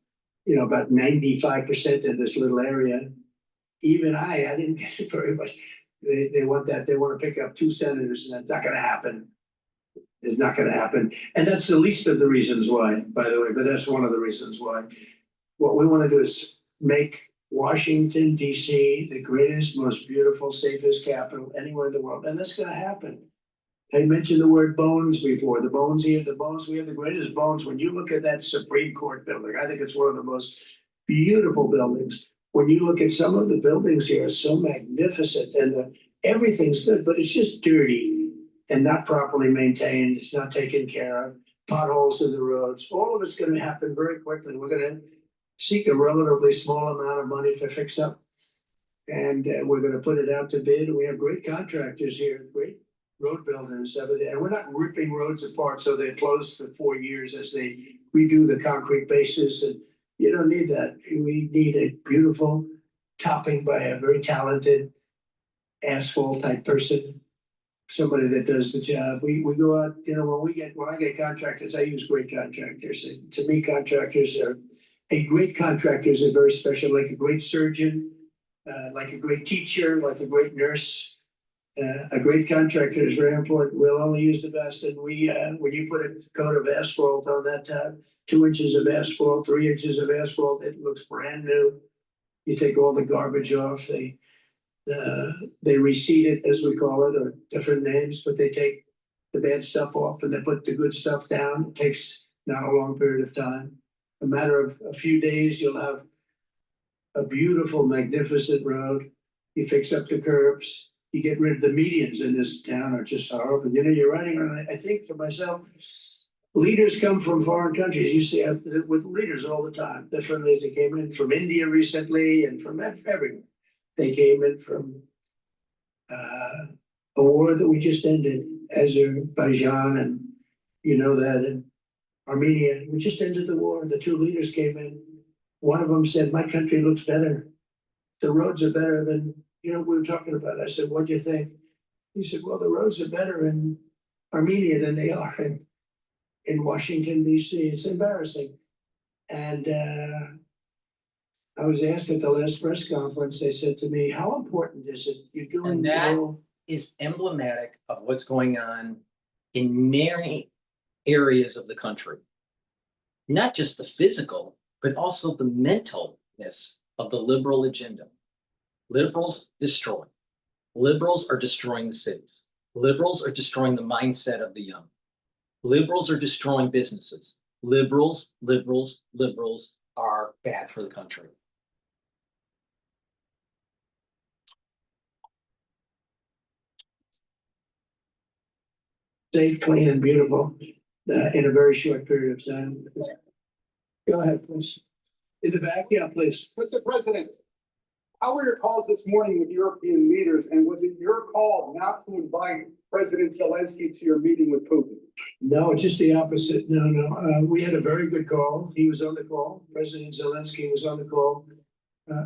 about 95% in this little area. Even I didn't get it very much. They want that. They want to pick up 2 senators, and that's not going to happen. It's not going to happen. And that's the least of the reasons why, by the way, but that's one of the reasons why. What we want to do is make Washington, D.C. the greatest, most beautiful, safest capital anywhere in the world. And that's going to happen. I mentioned the word bones before. The bones here, we have the greatest bones. When you look at that Supreme Court building, I think it's one of the most beautiful buildings. When you look at some of the buildings here, it's so magnificent, and everything's good, but it's just dirty and not properly maintained. It's not taken care of. Potholes in the roads. All of it's going to happen very quickly. We're going to seek a relatively small amount of money to fix up, and we're going to put it out to bid. We have great contractors here, great road builders, and we're not ripping roads apart so they're closed for 4 years as they redo the concrete bases. And you don't need that. We need a beautiful topping by a very talented asphalt type person, somebody that does the job. We go out, when I get contractors, I use great contractors. And to me, a great contractor is a very special, like a great surgeon, like a great teacher, like a great nurse. A great contractor is very important. We'll only use the best. And when you put a coat of asphalt on that 2 inches of asphalt, 3 inches of asphalt, it looks brand new. You take all the garbage off. They reseed it, as we call it, or different names, but they take the bad stuff off and they put the good stuff down. It takes not a long period of time. A matter of a few days, you'll have a beautiful, magnificent road. You fix up the curbs. You get rid of the medians in this town are just horrible. You're riding around. I think to myself, leaders come from foreign countries. You see with leaders all the time. Different leaders. They came in from India recently and from everywhere. They came in from a war that we just ended, Azerbaijan, and that, and Armenia. We just ended the war. The 2 leaders came in. One of them said, "My country looks better. The roads are better than." We were talking about. I said, "What do you think?" He said, "Well, the roads are better in Armenia than they are in Washington, D.C. It's embarrassing." And I was asked at the last press conference, they said to me, "How important is it you're doing?" And that is emblematic of what's going on in many areas of the country. Not just the physical, but also the mentalness of the liberal agenda. Liberals destroy. Liberals are destroying the cities. Liberals are destroying the mindset of the young. Liberals are destroying businesses. Liberals are bad for the country. Safe, clean, and beautiful in a very short period of time. Go ahead, please. In the back, yeah, please. Mr. President, how were your calls this morning with European leaders, and was it your call not to invite President Zelensky to your meeting with Putin? No, just the opposite. No. We had a very good call. He was on the call. President Zelensky was on the call.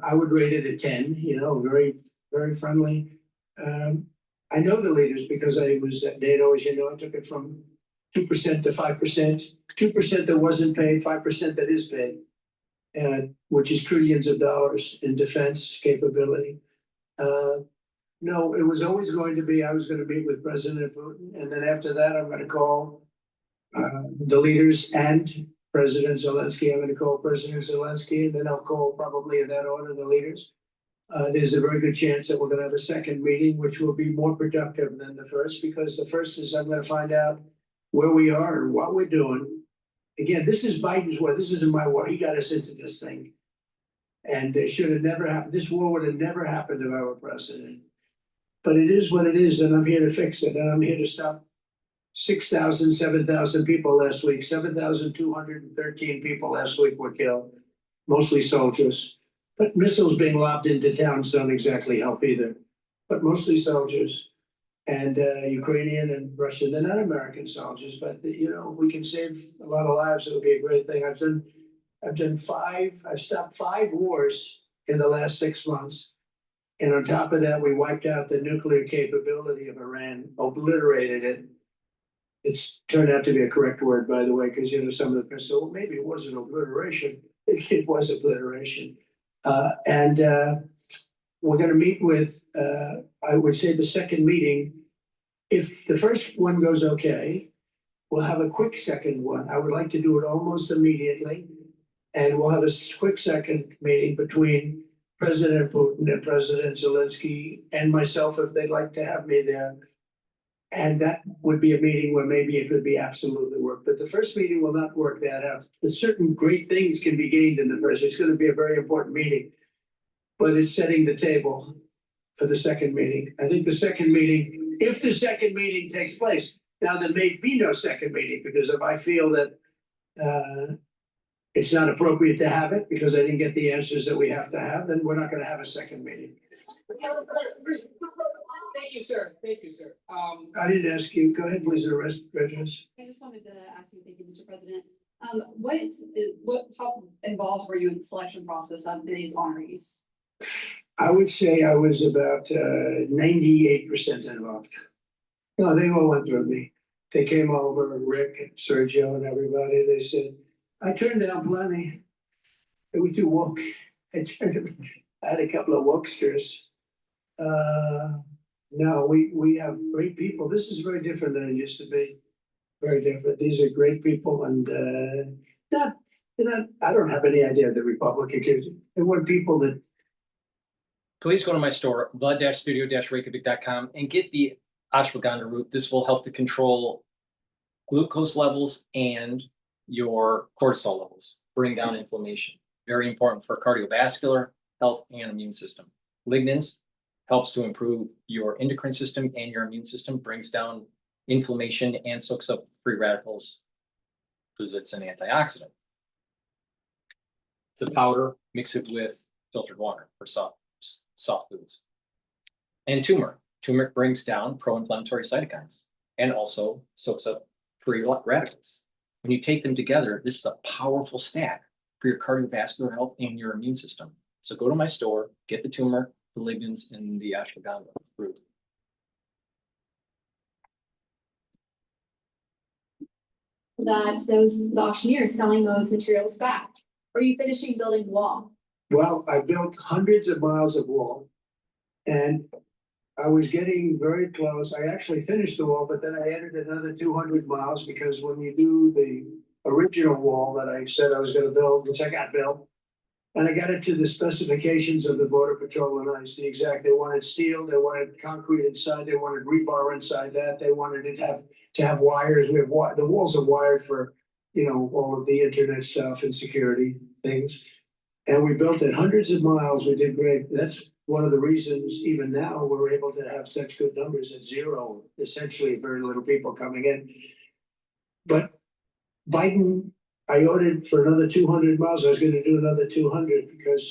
I would rate it a 10, very, very friendly. I know the leaders because I was at NATO, as you know. I took it from 2% to 5%, 2% that wasn't paid, 5% that is paid, which is trillions of dollars in defense capability. No, it was always going to be, I was going to meet with President Putin, and then after that, I'm going to call the leaders and President Zelensky, I'm gonna call President Zelensky, and then I'll call probably in that order the leaders. There's a very good chance that we're gonna have a second meeting, which will be more productive than the first, because the first is I'm gonna find out where we are and what we're doing. Again, this is Biden's war. This isn't my war. He got us into this thing. And it should have never happened. This war would have never happened if I were president. But it is what it is, and I'm here to fix it, and I'm here to stop 6,000, 7,000 people last week. 7,213 people last week were killed, mostly soldiers. But missiles being lobbed into towns don't exactly help either, but mostly soldiers. And Ukrainian and Russian, they're not American soldiers, but you know, if we can save a lot of lives, it would be a great thing. I've stopped 5 wars in the last 6 months. And on top of that, we wiped out the nuclear capability of Iran, obliterated it. It's turned out to be a correct word, by the way, because you know, some of the press said, well, maybe it wasn't obliteration. It was obliteration. We're gonna meet with, I would say the second meeting. If the first one goes okay, we'll have a quick second one. I would like to do it almost immediately. And we'll have a quick second meeting between President Putin and President Zelensky and myself, if they'd like to have me there. And that would be a meeting where maybe it could be absolutely work. But the first meeting will not work that out. Certain great things can be gained in the first. It's going to be a very important meeting. But it's setting the table for the second meeting. I think the second meeting, if the second meeting takes place, now there may be no second meeting, because if I feel that it's not appropriate to have it because I didn't get the answers that we have to have, then we're not going to have a second meeting. Thank you, sir. Thank you, sir. I didn't ask you. Go ahead, please, Regis. I just wanted to ask you, thank you, Mr. President. How involved were you in the selection process of these honorees? I would say I was about 98% involved. No, they all went through me. They came over, Rick and Sergio and everybody. They said, I turned down plenty. They were too woke. I had a couple of wokesters. No, we have great people. This is very different than it used to be. Very different. These are great people, and I don't have any idea the Republican kids. They want people that. Please go to my store, the-studio-reykjavik.com, and get the ashwagandha root. This will help to control glucose levels and your cortisol levels, bring down inflammation. Very important for cardiovascular health and immune system. Lignans helps to improve your endocrine system and your immune system, brings down inflammation and soaks up free radicals because it's an antioxidant. It's a powder, mix it with filtered water for soft foods. And turmeric. Turmeric brings down pro-inflammatory cytokines and also soaks up free radicals. When you take them together, this is a powerful stack for your cardiovascular health and your immune system. So go to my store, get the turmeric, the lignans, and the ashwagandha root. The auctioneers selling those materials back. Are you finishing building the wall? Well, I built hundreds of miles of wall, and I was getting very close. I actually finished the wall, but then I added another 200 miles because when you do the original wall that I said I was going to build, which I got built, and I got it to the specifications of the Border Patrol and ICE, they wanted steel, they wanted concrete inside, they wanted rebar inside that, they wanted it to have wires. We have the walls are wired for, you know, all of the internet stuff and security things. And we built it hundreds of miles. We did great. That's one of the reasons even now we're able to have such good numbers at zero, essentially very little people coming in. But Biden, I ordered for another 200 miles. I was going to do another 200 because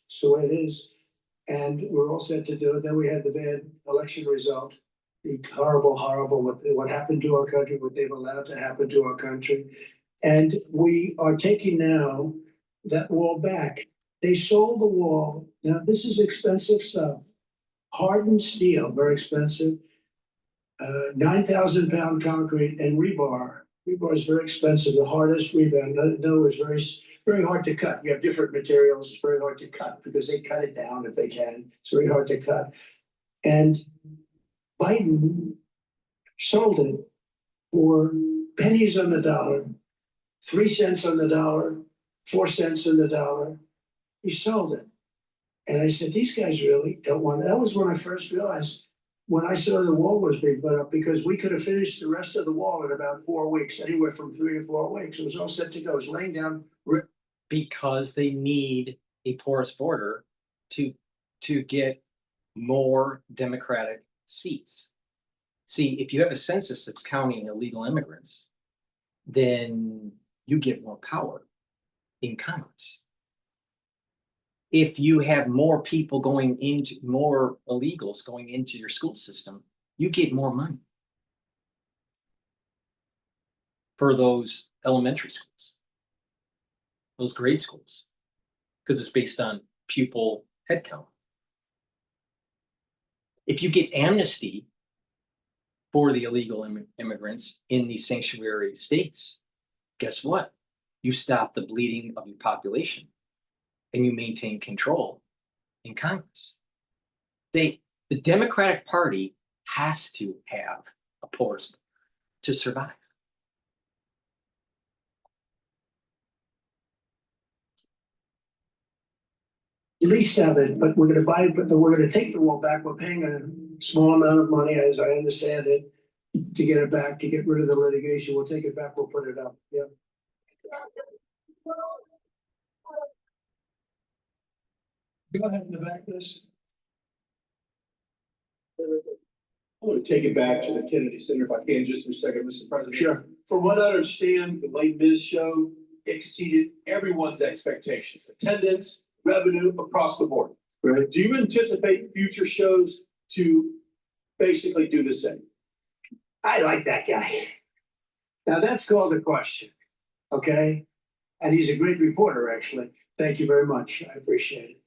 it's the way it is. And we're all set to do it. Then we had the bad election result, the horrible, what happened to our country, what they've allowed to happen to our country. And we are taking now that wall back. They sold the wall. Now, this is expensive stuff. Hardened steel, very expensive. 9,000 pound concrete and rebar. Rebar is very expensive. The hardest rebar. No, it's very hard to cut. You have different materials. It's very hard to cut because they cut it down if they can. It's very hard to cut. And Biden sold it for pennies on the dollar 3 cents on the dollar, 4 cents on the dollar. He sold it. And I said, these guys really don't want, that was when I first realized, when I saw the wall was being put up, because we could have finished the rest of the wall in about 4 weeks, anywhere from 3 to 4 weeks. It was all set to go. It was laying down. Because they need a porous border to get more Democratic seats. See, if you have a census that's counting illegal immigrants, then you get more power in Congress. If you have more people going into, more illegals going into your school system, you get more money for those elementary schools, those grade schools, because it's based on pupil head count. If you get amnesty for the illegal immigrants in these sanctuary states, guess what? You stop the bleeding of your population and you maintain control in Congress. The Democratic Party has to have a porous border to survive. Least of it, but we're gonna buy it, but we're gonna take the wall back. We're paying a small amount of money, as I understand it, to get it back, to get rid of the litigation. We'll take it back, we'll put it up, yep. Go ahead in the back, please. I want to take it back to the Kennedy Center if I can, just for a second, Mr. President. Sure. From what I understand, the Les Mis show exceeded everyone's expectations, attendance, revenue across the board. Right. Do you anticipate future shows to basically do the same? I like that guy. Now that's called a question, okay? And he's a great reporter, actually. Thank you very much. I appreciate it.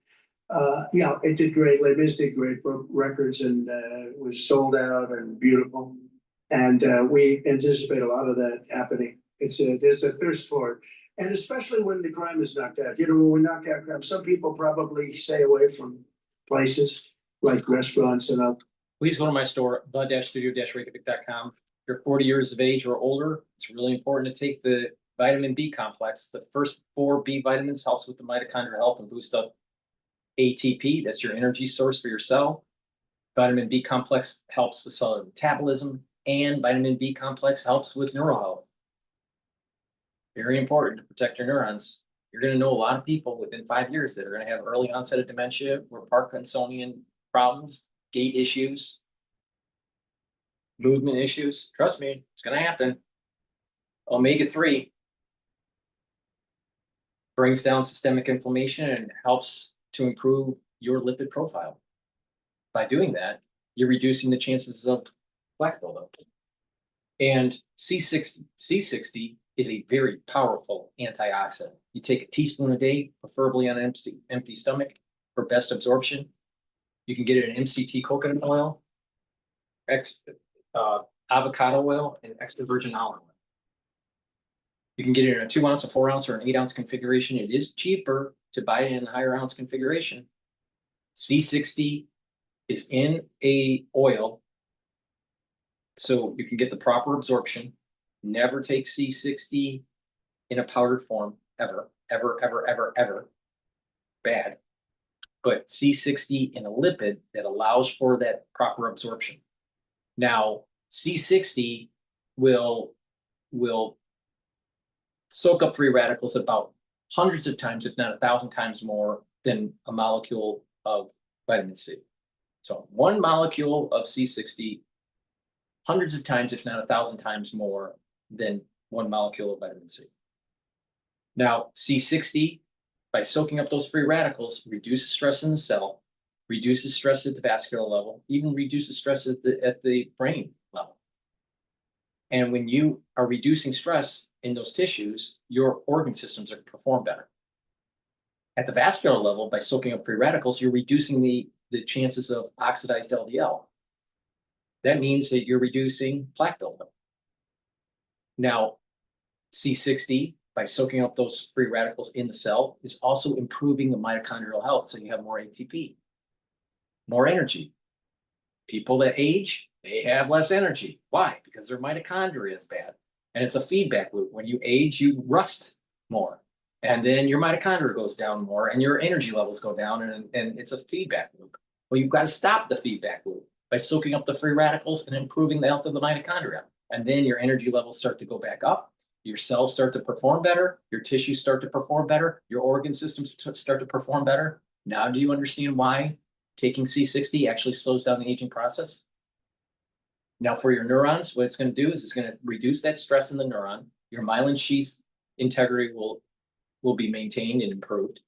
Yeah, it did great. Les Mis did great, broke records, and was sold out and beautiful. And we anticipate a lot of that happening. There's a thirst for it. And especially when the crime is knocked out. You know, when we knock out crime, some people probably stay away from places like restaurants and up. Please go to my store, the-studio-reykjavik.com. If you're 40 years of age or older, it's really important to take the vitamin B complex. The first 4 B vitamins helps with the mitochondrial health and boost up ATP. That's your energy source for your cell. Vitamin B complex helps the cellular metabolism, and vitamin B complex helps with neural health. Very important to protect your neurons. You're going to know a lot of people within 5 years that are going to have early onset of dementia or Parkinsonian problems, gait issues, movement issues. Trust me, it's going to happen. Omega-3 brings down systemic inflammation and helps to improve your lipid profile. By doing that, you're reducing the chances of plaque buildup. And C60 is a very powerful antioxidant. You take a teaspoon a day, preferably on an empty stomach for best absorption. You can get it in MCT coconut oil, avocado oil, and extra virgin olive oil. You can get it in a 2 ounce, a 4 ounce, or an 8 ounce configuration. It is cheaper to buy it in a higher ounce configuration. C60 is in a oil, so you can get the proper absorption. Never take C60 in a powdered form, ever, ever, ever, ever, ever. Bad. But C60 in a lipid that allows for that proper absorption. Now, C60 will soak up free radicals about hundreds of times, if not 1,000 times more than a molecule of vitamin C. So 1 molecule of C60, hundreds of times, if not 1,000 times more than 1 molecule of vitamin C. Now, C60, by soaking up those free radicals, reduces stress in the cell, reduces stress at the vascular level, even reduces stress at the brain level. And when you are reducing stress in those tissues, your organ systems are perform better. At the vascular level, by soaking up free radicals, you're reducing the chances of oxidized LDL. That means that you're reducing plaque buildup. Now, C60, by soaking up those free radicals in the cell, is also improving the mitochondrial health, so you have more ATP, more energy. People that age, they have less energy. Why? Because their mitochondria is bad. And it's a feedback loop. When you age, you rust more. And then your mitochondria goes down more and your energy levels go down, and it's a feedback loop. Well, you've got to stop the feedback loop by soaking up the free radicals and improving the health of the mitochondria. And then your energy levels start to go back up. Your cells start to perform better. Your tissues start to perform better. Your organ systems start to perform better. Now, do you understand why taking C60 actually slows down the aging process? Now, for your neurons, what it's going to do is it's going to reduce that stress in the neuron. Your myelin sheath integrity will be maintained and improved.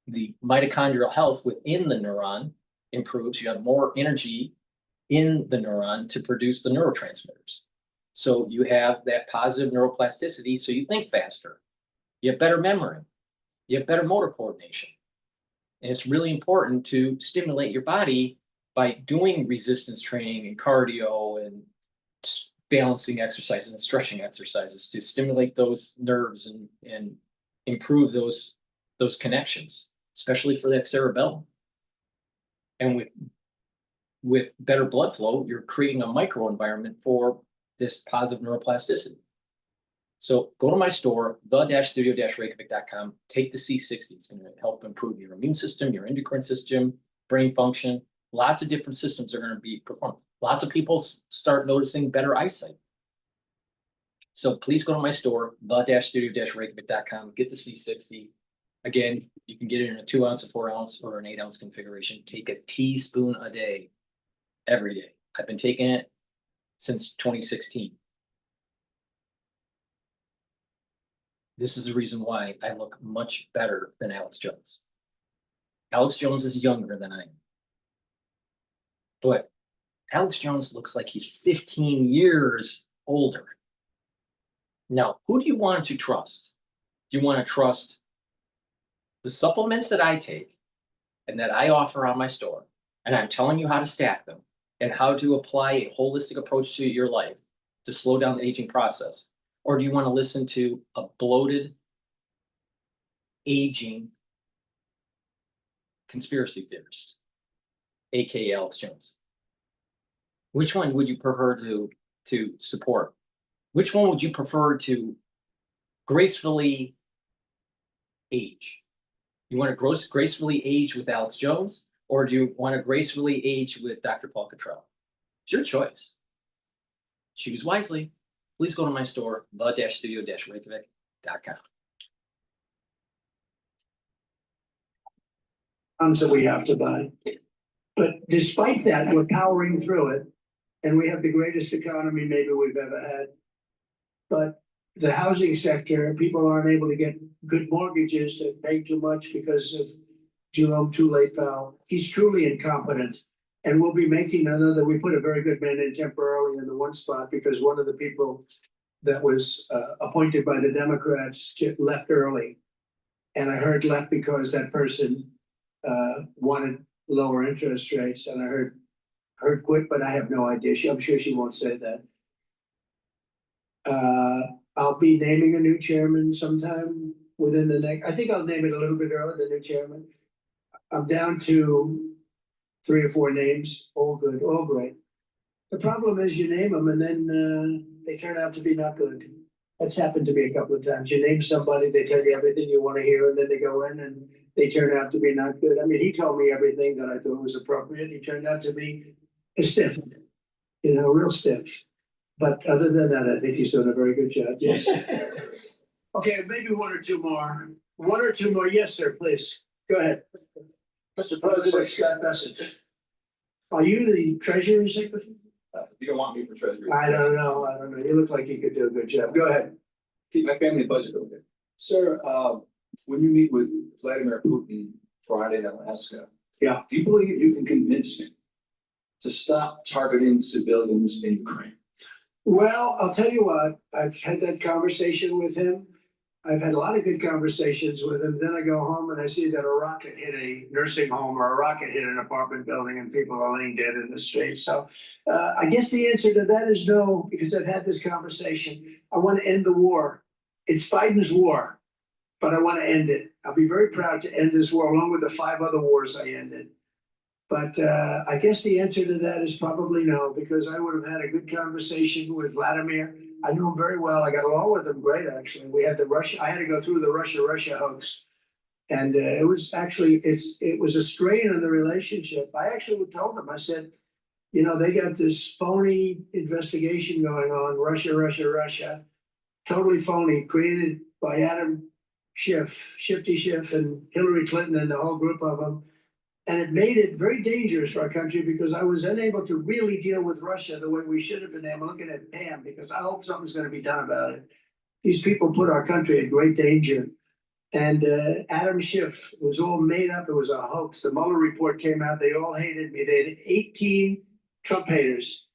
The mitochondrial health within the neuron improves. You have more energy in the neuron to produce the neurotransmitters. So you have that positive neuroplasticity, so you think faster. You have better memory. You have better motor coordination. And it's really important to stimulate your body by doing resistance training and cardio and balancing exercises and stretching exercises to stimulate those nerves and improve those connections, especially for that cerebellum. And with better blood flow, you're creating a microenvironment for this positive neuroplasticity. So go to my store, the-studio-reykjavik.com, take the C60. It's going to help improve your immune system, your endocrine system, brain function. Lots of different systems are going to be performed. Lots of people start noticing better eyesight. So please go to my store, the-studio-reykjavik.com, get the C60. Again, you can get it in a 2 ounce, a 4 ounce, or an 8 ounce configuration. Take a teaspoon a day, every day. I've been taking it since 2016. This is the reason why I look much better than Alex Jones. Alex Jones is younger than I am. But Alex Jones looks like he's 15 years older. Now, who do you want to trust? Do you want to trust the supplements that I take and that I offer on my store, and I'm telling you how to stack them and how to apply a holistic approach to your life to slow down the aging process? Or do you want to listen to a bloated, aging conspiracy theorist, aka Alex Jones? Which one would you prefer to support? Which one would you prefer to gracefully age? You want to gracefully age with Alex Jones, or do you want to gracefully age with Dr. Paul Cottrell? It's your choice. Choose wisely. Please go to my store, the-studio-reykjavik.com. That we have to buy. But despite that, we're powering through it, and we have the greatest economy maybe we've ever had. But the housing sector, people aren't able to get good mortgages that pay too much because of Jerome Too Late Powell. He's truly incompetent. And we'll be making another, we put a very good man in temporarily in the one spot because one of the people that was appointed by the Democrats left early. And I heard left because that person wanted lower interest rates, and I heard quit, but I have no idea. I'm sure she won't say that. I'll be naming a new chairman sometime within the next, I think I'll name it a little bit earlier, the new chairman. I'm down to 3 or 4 names, all good, all great. The problem is you name them and then they turn out to be not good. That's happened to me a couple of times. You name somebody, they tell you everything you want to hear, and then they go in and they turn out to be not good. I mean, he told me everything that I thought was appropriate. He turned out to be a stiff, real stiff. But other than that, I think he's done a very good job. Yes. Okay, maybe 1 or 2 more. 1 or 2 more. Yes, sir, please. Go ahead. Mr. President, Scott Bassett. Are you the Treasury Secretary? You don't want me for treasury. I don't know. You look like you could do a good job. Go ahead. Keep my family budget okay. Sir, when you meet with Vladimir Putin Friday in Alaska, yeah, do you believe you can convince him to stop targeting civilians in Ukraine? Well, I'll tell you what, I've had that conversation with him. I've had a lot of good conversations with him. Then I go home and I see that a rocket hit a nursing home or a rocket hit an apartment building and people are laying dead in the street. So I guess the answer to that is no, because I've had this conversation. I want to end the war. It's Biden's war, but I want to end it. I'll be very proud to end this war along with the 5 other wars I ended. But I guess the answer to that is probably no, because I would have had a good conversation with Vladimir. I knew him very well. I got along with him great, actually. We had I had to go through the Russia hoax. And it was actually, it was a strain on the relationship. I actually told him, I said, you know, they got this phony investigation going on, Russia, totally phony, created by Adam Shifty Schiff and Hillary Clinton and the whole group of them. And it made it very dangerous for our country because I was unable to really deal with Russia the way we should have been. I'm looking at Pam because I hope something's going to be done about it. These people put our country at great danger. And Adam Schiff was all made up. It was a hoax. The Mueller report came out. They all hated me. They had 18 Trump haters.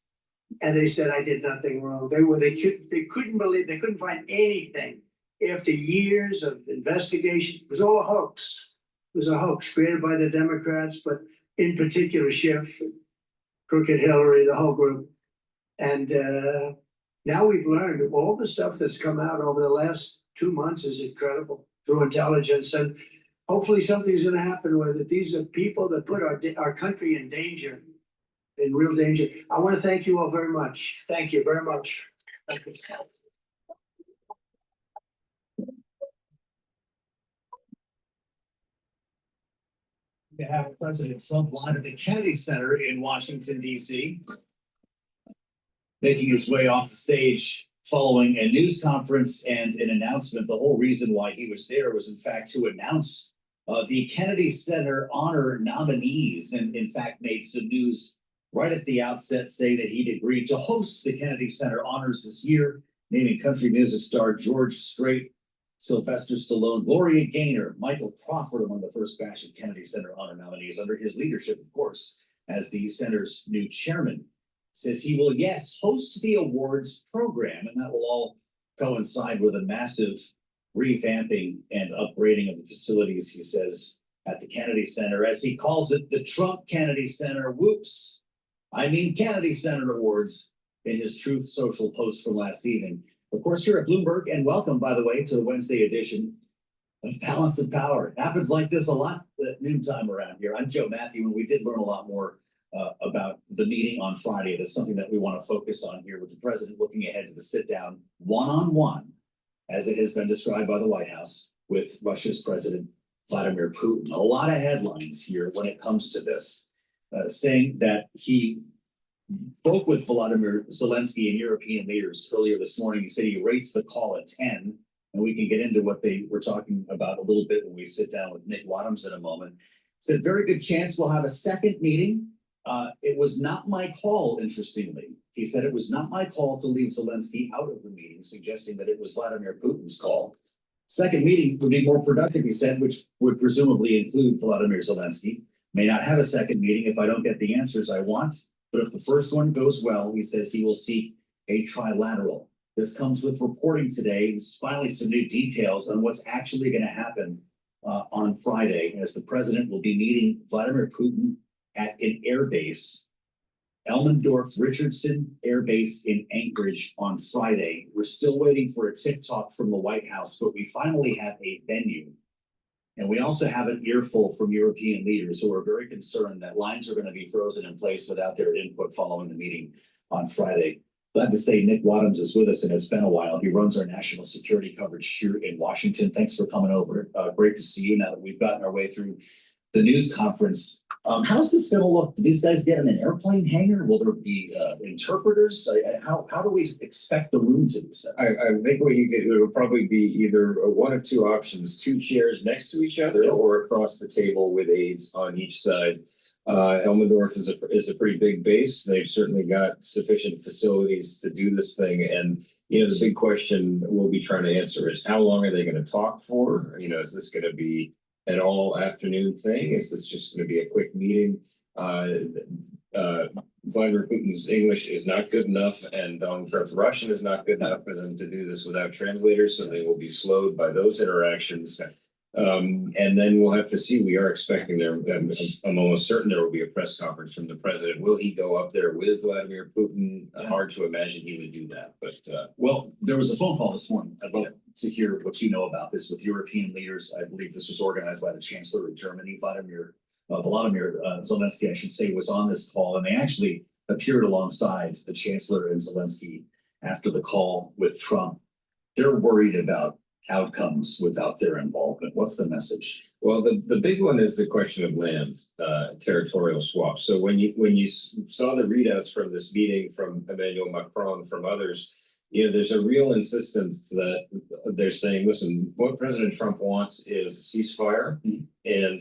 And they said I did nothing wrong. They couldn't believe, they couldn't find anything after years of investigation. It was all a hoax. It was a hoax created by the Democrats, but in particular Schiff, Crooked Hillary, the whole group. And now we've learned all the stuff that's come out over the last 2 months is incredible through intelligence. And hopefully something's going to happen with it. These are people that put our country in danger, in real danger. I want to thank you all very much. Thank you very much. Thank you. To have President Trump live at the Kennedy Center in Washington, D.C., making his way off the stage following a news conference and an announcement. The whole reason why he was there was, in fact, to announce the Kennedy Center honor nominees, and in fact made some news right at the outset saying that he'd agreed to host the Kennedy Center honors this year, naming country music star George Strait, Sylvester Stallone, Gloria Gaynor, Michael Crawford among the first batch of Kennedy Center honor nominees under his leadership, of course, as the center's new chairman. Says he will, yes, host the awards program, and that will all coincide with a massive revamping and upgrading of the facilities, he says, at the Kennedy Center, as he calls it, the Trump Kennedy Center. Whoops. I mean Kennedy Center Awards in his Truth Social post from last evening. Of course, here at Bloomberg, and welcome, by the way, to the Wednesday edition of Balance of Power. It happens like this a lot at noontime around here. I'm Joe Matthew, and we did learn a lot more about the meeting on Friday. That's something that we want to focus on here with the president looking ahead to the sit-down one-on-one, as it has been described by the White House, with Russia's President Vladimir Putin. A lot of headlines here when it comes to this, saying that he spoke with Volodymyr Zelensky and European leaders earlier this morning. He said he rates the call at 10, and we can get into what they were talking about a little bit when we sit down with Nick Wadhams in a moment. Said very good chance we'll have a second meeting. It was not my call, interestingly. He said it was not my call to leave Zelensky out of the meeting, suggesting that it was Vladimir Putin's call. Second meeting would be more productive, he said, which would presumably include Volodymyr Zelensky. May not have a second meeting if I don't get the answers I want. But if the first one goes well, he says he will seek a trilateral. This comes with reporting today. There's finally some new details on what's actually going to happen on Friday, as the president will be meeting Vladimir Putin at an air base, Elmendorf-Richardson Air Base in Anchorage on Friday. We're still waiting for a tip-top from the White House, but we finally have a venue. And we also have an earful from European leaders who are very concerned that lines are going to be frozen in place without their input following the meeting on Friday. Glad to say Nick Wadhams is with us, and it's been a while. He runs our national security coverage here in Washington. Thanks for coming over. Great to see you now that we've gotten our way through the news conference. How's this going to look? Do these guys get in an airplane hangar? Will there be interpreters? How do we expect the room to be set? I think what you could, it would probably be either one of two options: two chairs next to each other, or across the table with aides on each side. Elmendorf is a pretty big base. They've certainly got sufficient facilities to do this thing. And, you know, the big question we'll be trying to answer is, how long are they going to talk for? You know, is this going to be an all afternoon thing? Is this just going to be a quick meeting? Vladimir Putin's English is not good enough, and Donald Trump's Russian is not good enough for them to do this without translators, so they will be slowed by those interactions. And then we'll have to see. We are expecting there, I'm almost certain there will be a press conference from the president. Will he go up there with Vladimir Putin? Hard to imagine he would do that. But well, there was a phone call this morning. I'd love to hear what you know about this with European leaders. I believe this was organized by the Chancellor of Germany, Volodymyr Zelensky, I should say, was on this call, and they actually appeared alongside the Chancellor and Zelensky after the call with Trump. They're worried about outcomes without their involvement. What's the message? Well, the big one is the question of land, territorial swap. So when you saw the readouts from this meeting from Emmanuel Macron, from others, you know, there's a real insistence that they're saying, listen, what President Trump wants is a ceasefire, and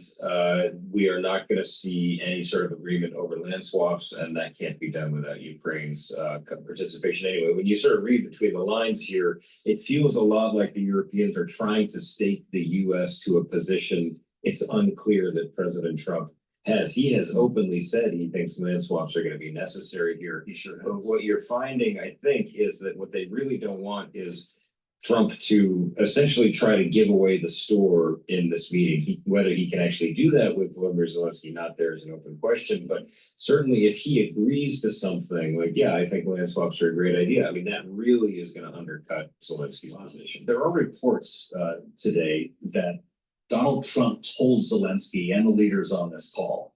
we are not going to see any sort of agreement over land swaps, and that can't be done without Ukraine's participation anyway. When you sort of read between the lines here, it feels a lot like the Europeans are trying to stake the U.S. to a position it's unclear that President Trump has. He has openly said he thinks land swaps are going to be necessary here. He sure But has. what you're finding, I think, is that what they really don't want is Trump to essentially try to give away the store in this meeting. Whether he can actually do that with Volodymyr Zelensky not there is an open question. But certainly if he agrees to something like, yeah, I think land swaps are a great idea, I mean, that really is going to undercut Zelensky's position. There are reports today that Donald Trump told Zelensky and the leaders on this call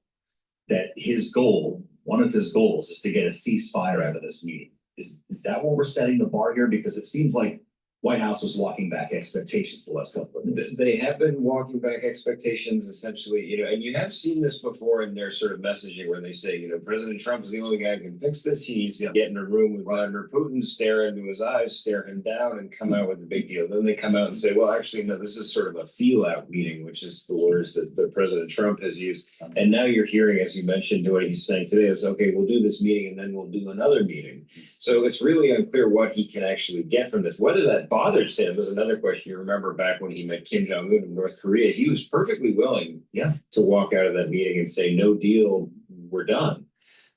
that his goal, one of his goals, is to get a ceasefire out of this meeting. Is that what we're setting the bar here? Because it seems like White House was walking back expectations the last couple of days. They have been walking back expectations, essentially, you know, and you have seen this before in their sort of messaging where they say, you know, President Trump is the only guy who can fix this. He needs to get in a room with Vladimir Putin, stare into his eyes, stare him down, and come out with a big deal. Then they come out and say, well, actually, no, this is sort of a feel-out meeting, which is the words that President Trump has used. And now you're hearing, as you mentioned, what he's saying today is, okay, we'll do this meeting and then we'll do another meeting. So it's really unclear what he can actually get from this. Whether that bothers him is another question. You remember back when he met Kim Jong-un in North Korea, he was perfectly willing to walk out of that meeting and say, no deal, we're done.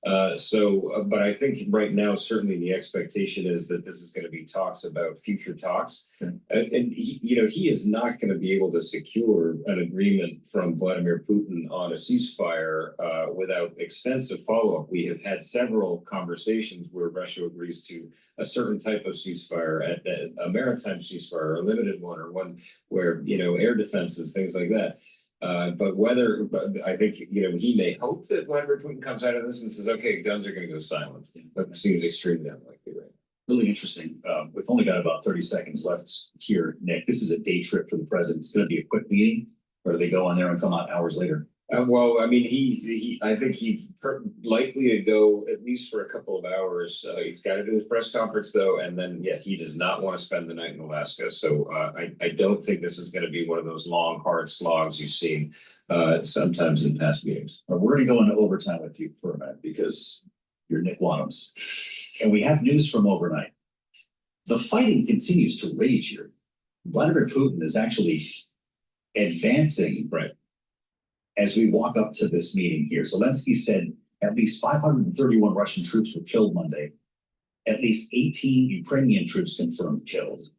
But I think right now, certainly the expectation is that this is going to be talks about future talks. And he, you know, he is not going to be able to secure an agreement from Vladimir Putin on a ceasefire without extensive follow-up. We have had several conversations where Russia agrees to a certain type of ceasefire, a maritime ceasefire, or a limited one, or one where, you know, air defenses, things like that. But I think, you know, he may hope that Vladimir Putin comes out of this and says, okay, guns are going to go silent. That seems extremely unlikely, right? Really interesting. We've only got about 30 seconds left here, Nick. This is a day trip for the president. It's going to be a quick meeting, or do they go on there and come out hours later? Well, I mean, I think he's likely to go at least for a couple of hours. He's got to do his press conference, though, and then, yeah, he does not want to spend the night in Alaska. So I don't think this is going to be one of those long, hard slogs you've seen sometimes in past meetings. We're going to go into overtime with you for a minute because you're Nick Wadhams. And we have news from overnight. The fighting continues to rage here. Vladimir Putin is actually advancing as we walk up to this meeting here. Zelensky said at least 531 Russian troops were killed Monday. At least 18 Ukrainian troops confirmed killed.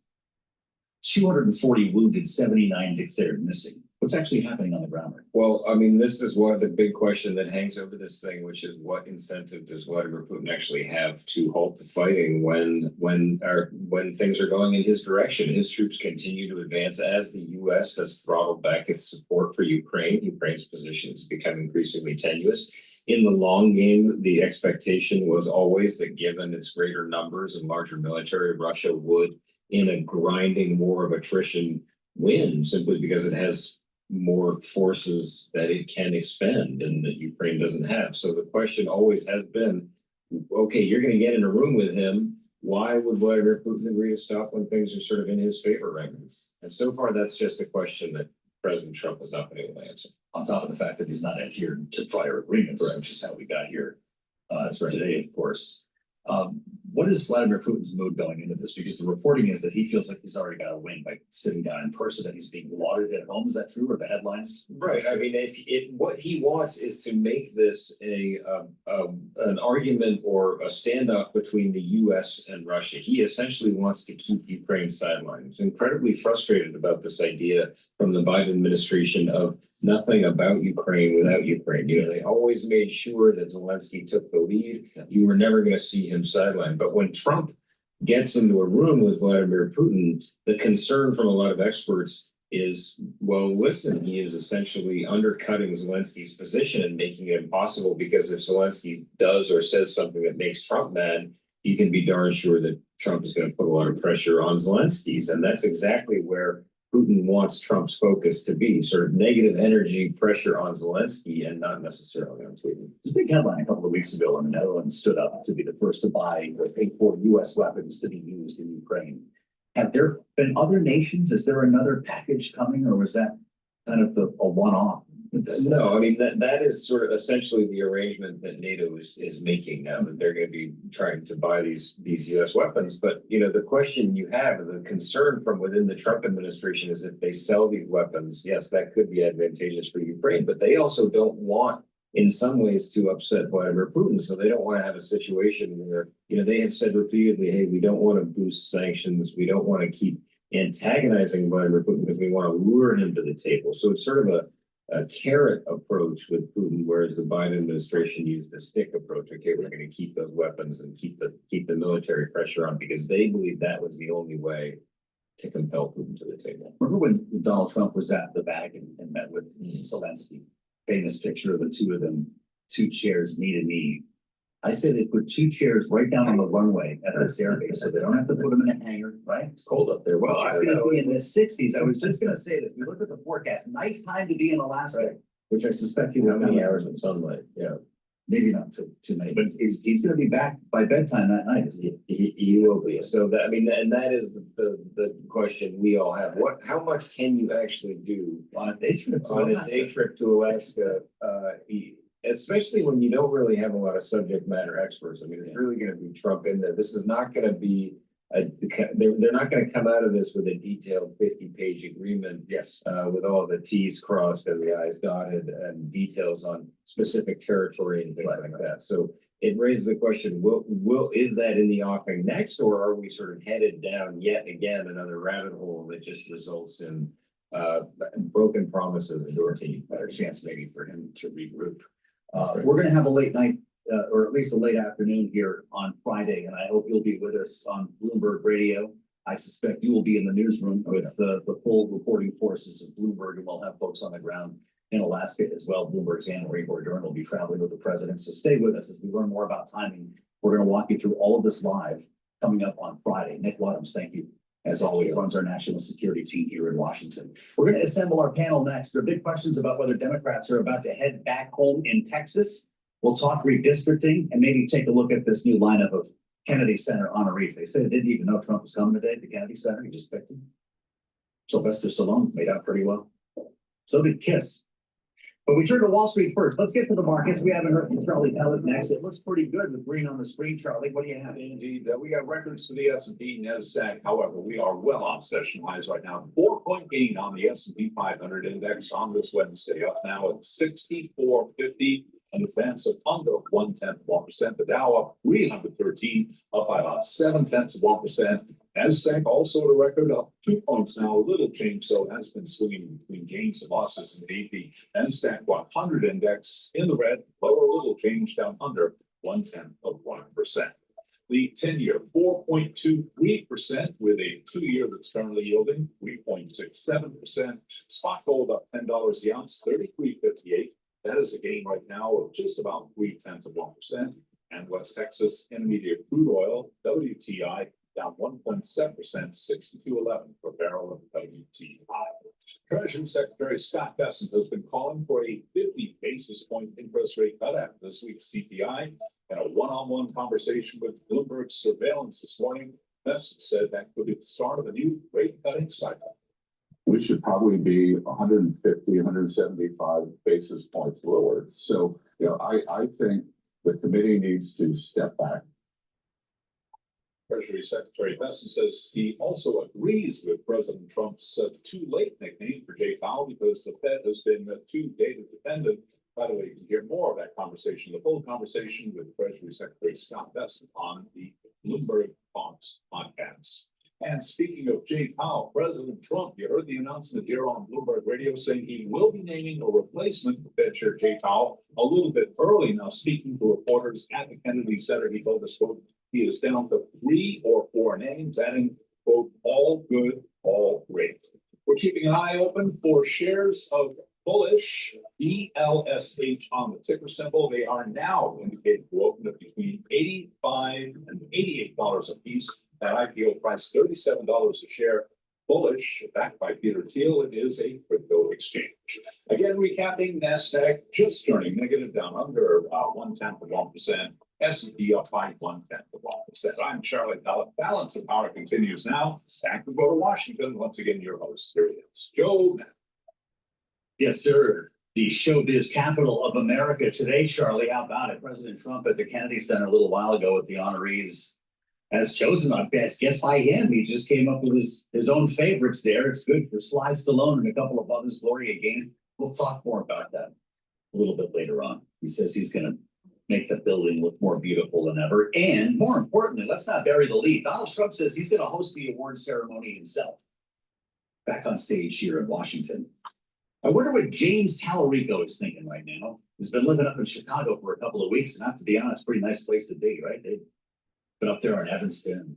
240 wounded, 79 declared missing. What's actually happening on the ground right now? Well, I mean, this is one of the big questions that hangs over this thing, which is what incentive does Vladimir Putin actually have to halt the fighting when things are going in his direction? His troops continue to advance as the U.S. has throttled back its support for Ukraine. Ukraine's position has become increasingly tenuous. In the long game, the expectation was always that given its greater numbers and larger military, Russia would, in a grinding war of attrition, win, simply because it has more forces that it can expend and that Ukraine doesn't have. So the question always has been, okay, you're going to get in a room with him. Why would Vladimir Putin agree to stop when things are sort of in his favor right now? And so far, that's just a question that President Trump has not been able to answer. On top of the fact that he's not adhered to prior agreements, which is how we got here today, of course. What is Vladimir Putin's mood going into this? Because the reporting is that he feels like he's already got a win by sitting down in person, that he's being lauded at home. Is that true, or the headlines? Right. I mean, what he wants is to make this an argument or a standoff between the U.S. and Russia. He essentially wants to keep Ukraine sidelined. He's incredibly frustrated about this idea from the Biden administration of nothing about Ukraine without Ukraine. You know, they always made sure that Zelensky took the lead. You were never going to see him sidelined. But when Trump gets into a room with Vladimir Putin, the concern from a lot of experts is, well, listen, he is essentially undercutting Zelensky's position and making it impossible, because if Zelensky does or says something that makes Trump mad, you can be darn sure that Trump is going to put a lot of pressure on Zelensky's, and that's exactly where Putin wants Trump's focus to be, sort of negative energy pressure on Zelensky and not necessarily on Putin. There's a big headline a couple of weeks ago when the Netherlands stood up to be the first to buy or pay for US weapons to be used in Ukraine. Have there been other nations? Is there another package coming, or was that kind of a one-off? No, I mean, that is sort of essentially the arrangement that NATO is making now, that they're going to be trying to buy these US weapons. But, you know, the question you have, and the concern from within the Trump administration is if they sell these weapons, yes, that could be advantageous for Ukraine, but they also don't want, in some ways, to upset Vladimir Putin. So they don't want to have a situation where, you know, they have said repeatedly, hey, we don't want to boost sanctions. We don't want to keep antagonizing Vladimir Putin because we want to lure him to the table. So it's sort of a carrot approach with Putin, whereas the Biden administration used a stick approach. Okay, we're going to keep those weapons and keep the military pressure on because they believe that was the only way to compel Putin to the table. Remember when Donald Trump was at the Vatican and met with Zelensky? Famous picture of the two of them, two chairs knee to knee. I say they put two chairs right down on the runway at this airbase, so they don't have to put them in a hangar, right? It's cold up there. Well, It's gonna be in the 60s. I was just gonna say this. We look at the forecast. Nice time to be in Alaska, which I suspect you How many hours of sunlight? Yeah. Maybe not too many, but he's gonna be back by bedtime that night. He will be. So that, I mean, and that is the question we all have. How much can you actually do on a day trip to Alaska? Especially when you don't really have a lot of subject matter experts. I mean, it's really going to be Trump in there. This is not going to be they're not going to come out of this with a detailed 50-page agreement. Yes. With all the T's crossed and the I's dotted and details on specific territory and things like that. So it raises the question, is that in the offing next, or are we sort of headed down yet again another rabbit hole that just results in broken promises and better chance maybe for him to regroup? We're going to have a late night, or at least a late afternoon here on Friday, and I hope you'll be with us on Bloomberg Radio. I suspect you will be in the newsroom with the full reporting forces of Bloomberg, and we'll have folks on the ground in Alaska as well. Bloomberg's Anne Marie Bourdon will be traveling with the president, so stay with us as we learn more about timing. We're going to walk you through all of this live coming up on Friday. Nick Wadhams, thank you. As always, runs our national security team here in Washington. We're going to assemble our panel next. There are big questions about whether Democrats are about to head back home in Texas. We'll talk redistricting and maybe take a look at this new lineup of Kennedy Center honorees. They said they didn't even know Trump was coming today at the Kennedy Center. He just picked him. Sylvester Stallone made out pretty well. So did Kiss. But we turn to Wall Street first. Let's get to the markets. We haven't heard from Charlie Pellet next. It looks pretty good with green on the screen. Charlie, what do you have? Indeed, we got records for the S&P, NASDAQ. However, we are well off session highs right now. 4-point gain on the S&P 500 index on this Wednesday, up now at 64.50. An advance of under 0.1%. The Dow up 313, up by about 0.7%. NASDAQ also at a record up 2 points now, a little change, so it has been swinging between gains and losses in the NASDAQ 100 index in the red, lower a little change down under 0.1%. The 10-year 4.23% with a 2-year that's currently yielding 3.67%. Spot gold up $10 the ounce, 33.58. That is a gain right now of just about 0.3%. And West Texas Intermediate crude oil, WTI, down 1.7%, 62.11 per barrel of WTI. Treasury Secretary Scott Bessent has been calling for a 50 basis point interest rate cut after this week's CPI. In a one-on-one conversation with Bloomberg Surveillance this morning, Bessent said that could be the start of a new rate cutting cycle. We should probably be 150, 175 basis points lower. So, I think the committee needs to step back. Treasury Secretary Bessent says he also agrees with President Trump's too late nickname for Jay Powell because the Fed has been too data dependent. By the way, you can hear more of that conversation, the full conversation with Treasury Secretary Scott Bessent on the Bloomberg Talks podcast. And speaking of Jay Powell, President Trump, you heard the announcement here on Bloomberg Radio saying he will be naming a replacement for Fed Chair Jay Powell a little bit early. Now, speaking to reporters at the Kennedy Center, he told us, quote, he is down to 3 or 4 names, adding, quote, all good, all great. We're keeping an eye open for shares of bullish, BLSH on the ticker symbol. They are now indicated to open at between $85 and $88 a piece. That IPO price $37 a share. Bullish, backed by Peter Thiel, it is a crypto exchange. Again, recapping, NASDAQ just turning negative, down under 0.1%. S&P up by 0.1%. I'm Charlie Ballot. Balance of Power continues now. Back to go to Washington. Once again, your host, here it is, Joe. Yes, sir. The showbiz capital of America today, Charlie. How about it? President Trump at the Kennedy Center a little while ago with the honorees as chosen, I guess by him. He just came up with his own favorites there. It's good for Sly Stallone and a couple of others. Gloria Gaynor. We'll talk more about that a little bit later on. He says he's going to make the building look more beautiful than ever. And more importantly, let's not bury the lead. Donald Trump says he's going to host the award ceremony himself back on stage here in Washington. I wonder what James Tallarico is thinking right now. He's been living up in Chicago for a couple of weeks, and not to be honest, pretty nice place to be, right? They've been up there in Evanston,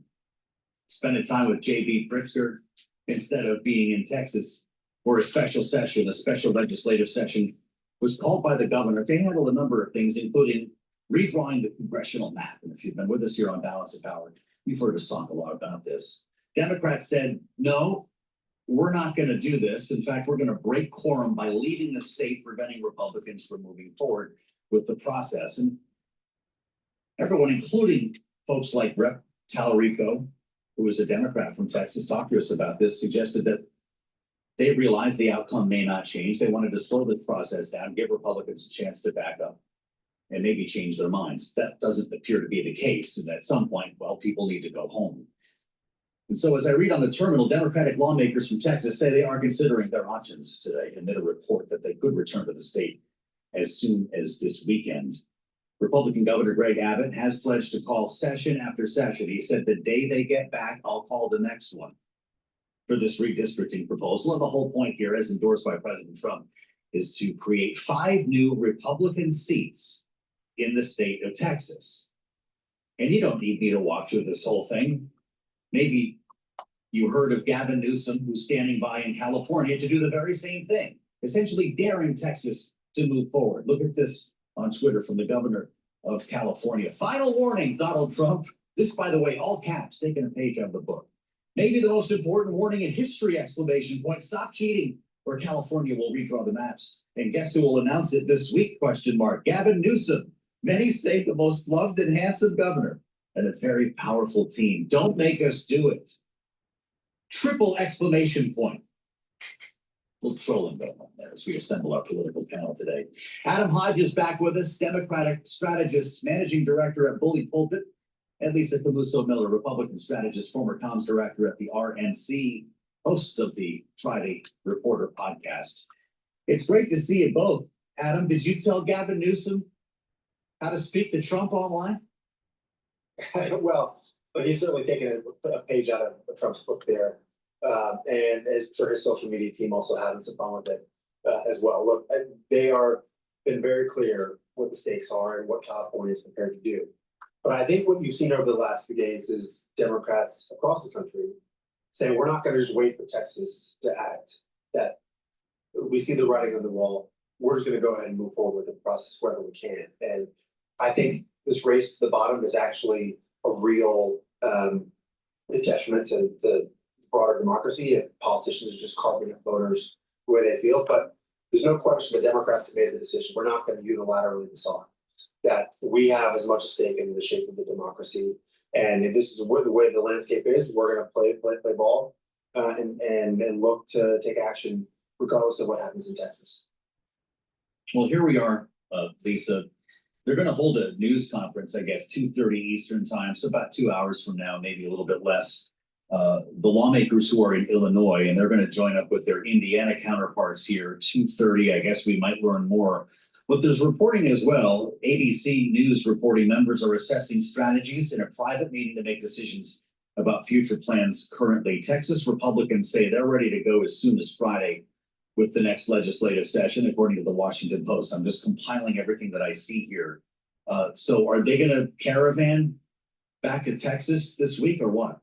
spending time with J.B. Pritzker instead of being in Texas for a special session. A special legislative session was called by the governor to handle a number of things, including redrawing the congressional map. And if you've been with us here on Balance of Power, you've heard us talk a lot about this. Democrats said, no, we're not going to do this. In fact, we're going to break quorum by leaving the state, preventing Republicans from moving forward with the process. And everyone, including folks like Rep. Tallarico, who was a Democrat from Texas, talked to us about this, suggested that they realized the outcome may not change. They wanted to slow this process down, give Republicans a chance to back up and maybe change their minds. That doesn't appear to be the case. And at some point, well, people need to go home. And so as I read on the terminal, Democratic lawmakers from Texas say they are considering their options today amid a report that they could return to the state as soon as this weekend. Republican Governor Greg Abbott has pledged to call session after session. He said the day they get back, I'll call the next one for this redistricting proposal. And the whole point here, as endorsed by President Trump, is to create 5 new Republican seats in the state of Texas. And you don't need me to walk through this whole thing. Maybe you heard of Gavin Newsom, who's standing by in California to do the very same thing, essentially daring Texas to move forward. Look at this on Twitter from the governor of California. Final warning, Donald Trump. This, by the way, all caps, taking a page out of the book. Maybe the most important warning in history, exclamation point. Stop cheating, or California will redraw the maps. And guess who will announce it this week, question mark. Gavin Newsom. Many say the most loved and handsome governor and a very powerful team. Don't make us do it. Triple exclamation point. We'll troll and go on there as we assemble our political panel today. Adam Hodge is back with us, Democratic strategist, managing director at Bully Pulpit, and Lisa Camuso Miller, Republican strategist, former comms director at the RNC, host of the Friday Reporter podcast. It's great to see you both. Adam, did you tell Gavin Newsom how to speak to Trump online? Well, he's certainly taken a page out of Trump's book there. And as for his social media team also having some fun with it as well. Look, they are been very clear what the stakes are and what California is prepared to do. But I think what you've seen over the last few days is Democrats across the country saying we're not going to just wait for Texas to act, that we see the writing on the wall. We're just going to go ahead and move forward with the process wherever we can. And I think this race to the bottom is actually a real detriment to the broader democracy if politicians are just carving up voters the way they feel. But there's no question the Democrats have made the decision. We're not going to unilaterally decide that we have as much a stake in the shape of the democracy. And if this is the way the landscape is, we're going to play ball and look to take action regardless of what happens in Texas. Well, here we are, Lisa. They're going to hold a news conference, I guess, 2:30 Eastern time, so about 2 hours from now, maybe a little bit less. The lawmakers who are in Illinois, and they're going to join up with their Indiana counterparts here, 2:30. I guess we might learn more. But there's reporting as well. ABC News reporting members are assessing strategies in a private meeting to make decisions about future plans currently. Texas Republicans say they're ready to go as soon as Friday with the next legislative session, according to the Washington Post. I'm just compiling everything that I see here. So are they going to caravan back to Texas this week or what?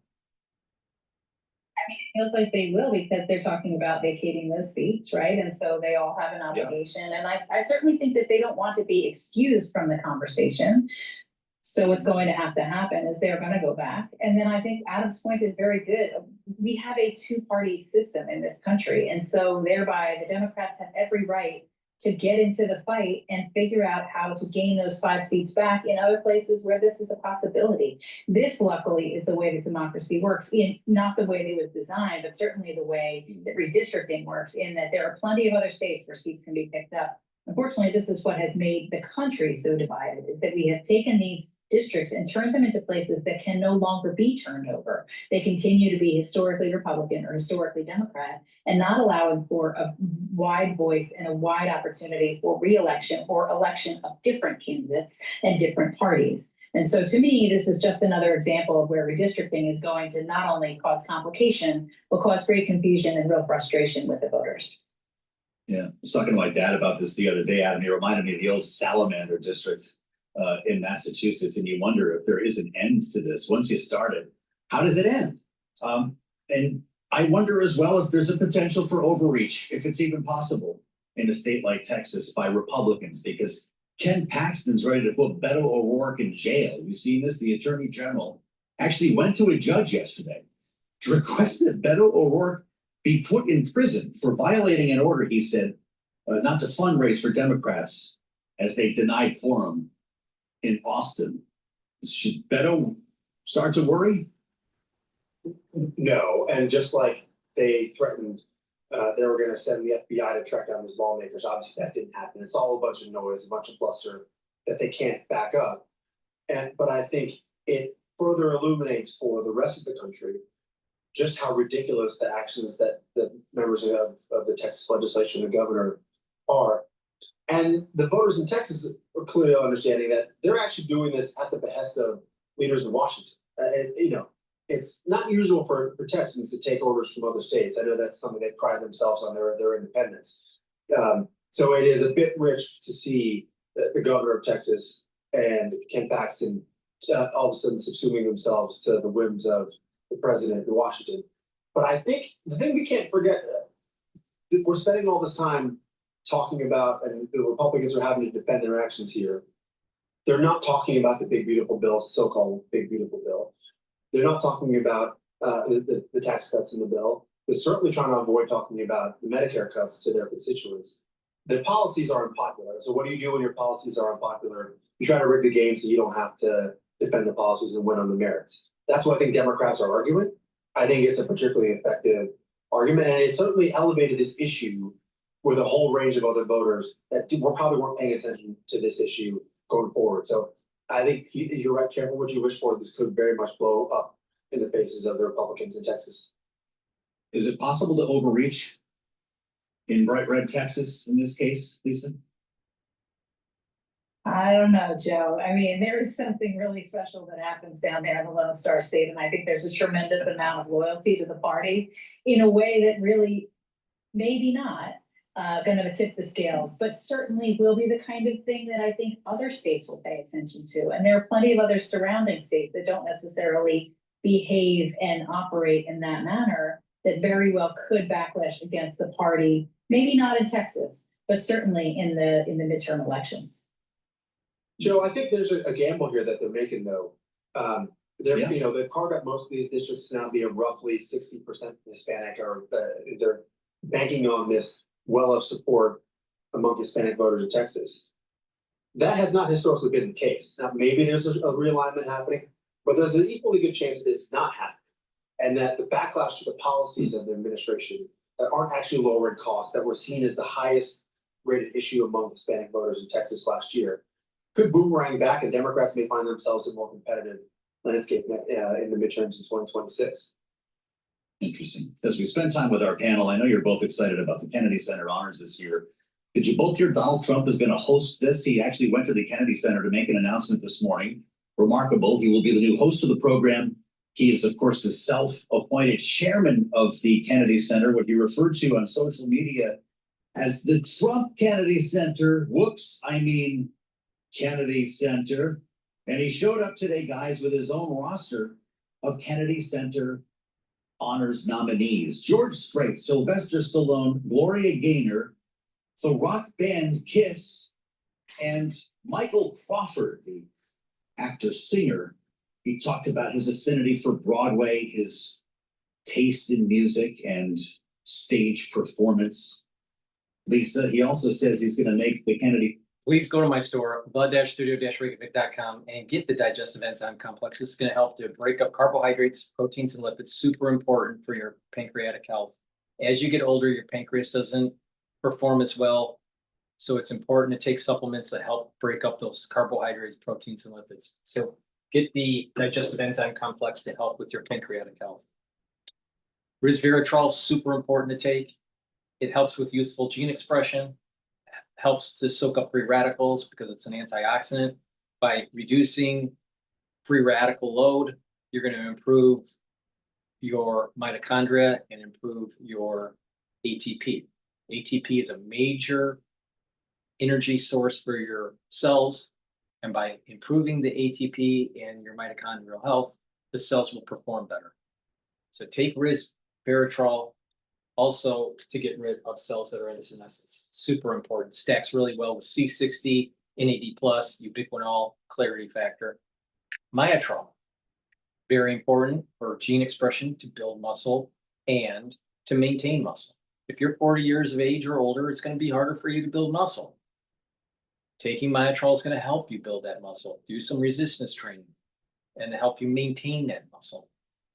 I mean, it feels like they will because they're talking about vacating those seats, right? And so they all have an obligation. And I certainly think that they don't want to be excused from the conversation. So what's going to happen is they're gonna go back. And then I think Adam's point is very good. We have a two-party system in this country. And so thereby the Democrats have every right to get into the fight and figure out how to gain those 5 seats back in other places where this is a possibility. This luckily is the way that democracy works, in not the way that it was designed, but certainly the way that redistricting works, in that there are plenty of other states where seats can be picked up. Unfortunately, this is what has made the country so divided, is that we have taken these districts and turned them into places that can no longer be turned over. They continue to be historically Republican or historically Democrat, and not allowing for a wide voice and a wide opportunity for reelection or election of different candidates and different parties. And so to me, this is just another example of where redistricting is going to not only cause complication, but cause great confusion and real frustration with the voters. Yeah, I was talking to my dad about this the other day, Adam. He reminded me of the old salamander district in Massachusetts, and you wonder if there is an end to this. Once you start it, how does it end? And I wonder as well if there's a potential for overreach, if it's even possible in a state like Texas by Republicans, because Ken Paxton's ready to put Beto O'Rourke in jail. You've seen this. The Attorney General actually went to a judge yesterday to request that Beto O'Rourke be put in prison for violating an order, he said, not to fundraise for Democrats as they denied quorum in Austin. Should Beto start to worry? No, and just like they threatened, they were gonna send the FBI to track down these lawmakers, obviously that didn't happen. It's all a bunch of noise, a bunch of bluster that they can't back up. But I think it further illuminates for the rest of the country just how ridiculous the actions that the members of the Texas legislature and the governor are. And the voters in Texas are clearly understanding that they're actually doing this at the behest of leaders in Washington. It's not usual for Texans to take orders from other states. I know that's something they pride themselves on, their independence. So it is a bit rich to see the governor of Texas and Ken Paxton all of a sudden subsuming themselves to the whims of the president in Washington. But I think the thing we can't forget, we're spending all this time talking about, and the Republicans are having to defend their actions here. They're not talking about the big beautiful bill, so-called big beautiful bill. They're not talking about the tax cuts in the bill. They're certainly trying to avoid talking about the Medicare cuts to their constituents. The policies are unpopular. So what do you do when your policies are unpopular? You try to rig the game so you don't have to defend the policies and win on the merits. That's what I think Democrats are arguing. I think it's a particularly effective argument, and it certainly elevated this issue with a whole range of other voters that probably weren't paying attention to this issue going forward. So I think you're right, careful what you wish for. This could very much blow up in the faces of the Republicans in Texas. Is it possible to overreach in bright red Texas in this case, Lisa? I don't know, Joe. I mean, there is something really special that happens down there in the Lone Star State, and I think there's a tremendous amount of loyalty to the party in a way that really, maybe not going to tip the scales, but certainly will be the kind of thing that I think other states will pay attention to. And there are plenty of other surrounding states that don't necessarily behave and operate in that manner that very well could backlash against the party. Maybe not in Texas, but certainly in the midterm elections. Joe, I think there's a gamble here that they're making, though. They've carved up most of these districts to now be a roughly 60% Hispanic, or they're banking on this well of support among Hispanic voters in Texas. That has not historically been the case. Now, maybe there's a realignment happening, but there's an equally good chance that it's not happening, and that the backlash to the policies of the administration that aren't actually lowering costs, that were seen as the highest rated issue among Hispanic voters in Texas last year, could boomerang back, and Democrats may find themselves in a more competitive landscape in the midterms in 2026. Interesting. As we spend time with our panel, I know you're both excited about the Kennedy Center honors this year. Did you both hear Donald Trump is going to host this? He actually went to the Kennedy Center to make an announcement this morning. Remarkable. He will be the new host of the program. He is, of course, the self-appointed chairman of the Kennedy Center, what he referred to on social media as the Trump Kennedy Center. Whoops, I mean Kennedy Center. And he showed up today, guys, with his own roster of Kennedy Center honors nominees. George Strait, Sylvester Stallone, Gloria Gaynor, the rock band Kiss, and Michael Crawford, the actor, singer. He talked about his affinity for Broadway, his taste in music and stage performance. Lisa, he also says he's gonna make the Kennedy. Please go to my store, the-studio-reykjavik.com, and get the digestive enzyme complex. This is going to help to break up carbohydrates, proteins, and lipids. Super important for your pancreatic health. As you get older, your pancreas doesn't perform as well. So it's important to take supplements that help break up those carbohydrates, proteins, and lipids. So get the digestive enzyme complex to help with your pancreatic health. Resveratrol, super important to take. It helps with youthful gene expression. Helps to soak up free radicals because it's an antioxidant. By reducing free radical load, you're going to improve your mitochondria and improve your ATP. ATP is a major energy source for your cells. And by improving the ATP and your mitochondrial health, the cells will perform better. So take resveratrol also to get rid of cells that are in senescence. Super important. Stacks really well with C60, NAD+, ubiquinol, clarity factor. Myotrol, very important for gene expression to build muscle and to maintain muscle. If you're 40 years of age or older, it's going to be harder for you to build muscle. Taking Myotrol is going to help you build that muscle. Do some resistance training and to help you maintain that muscle.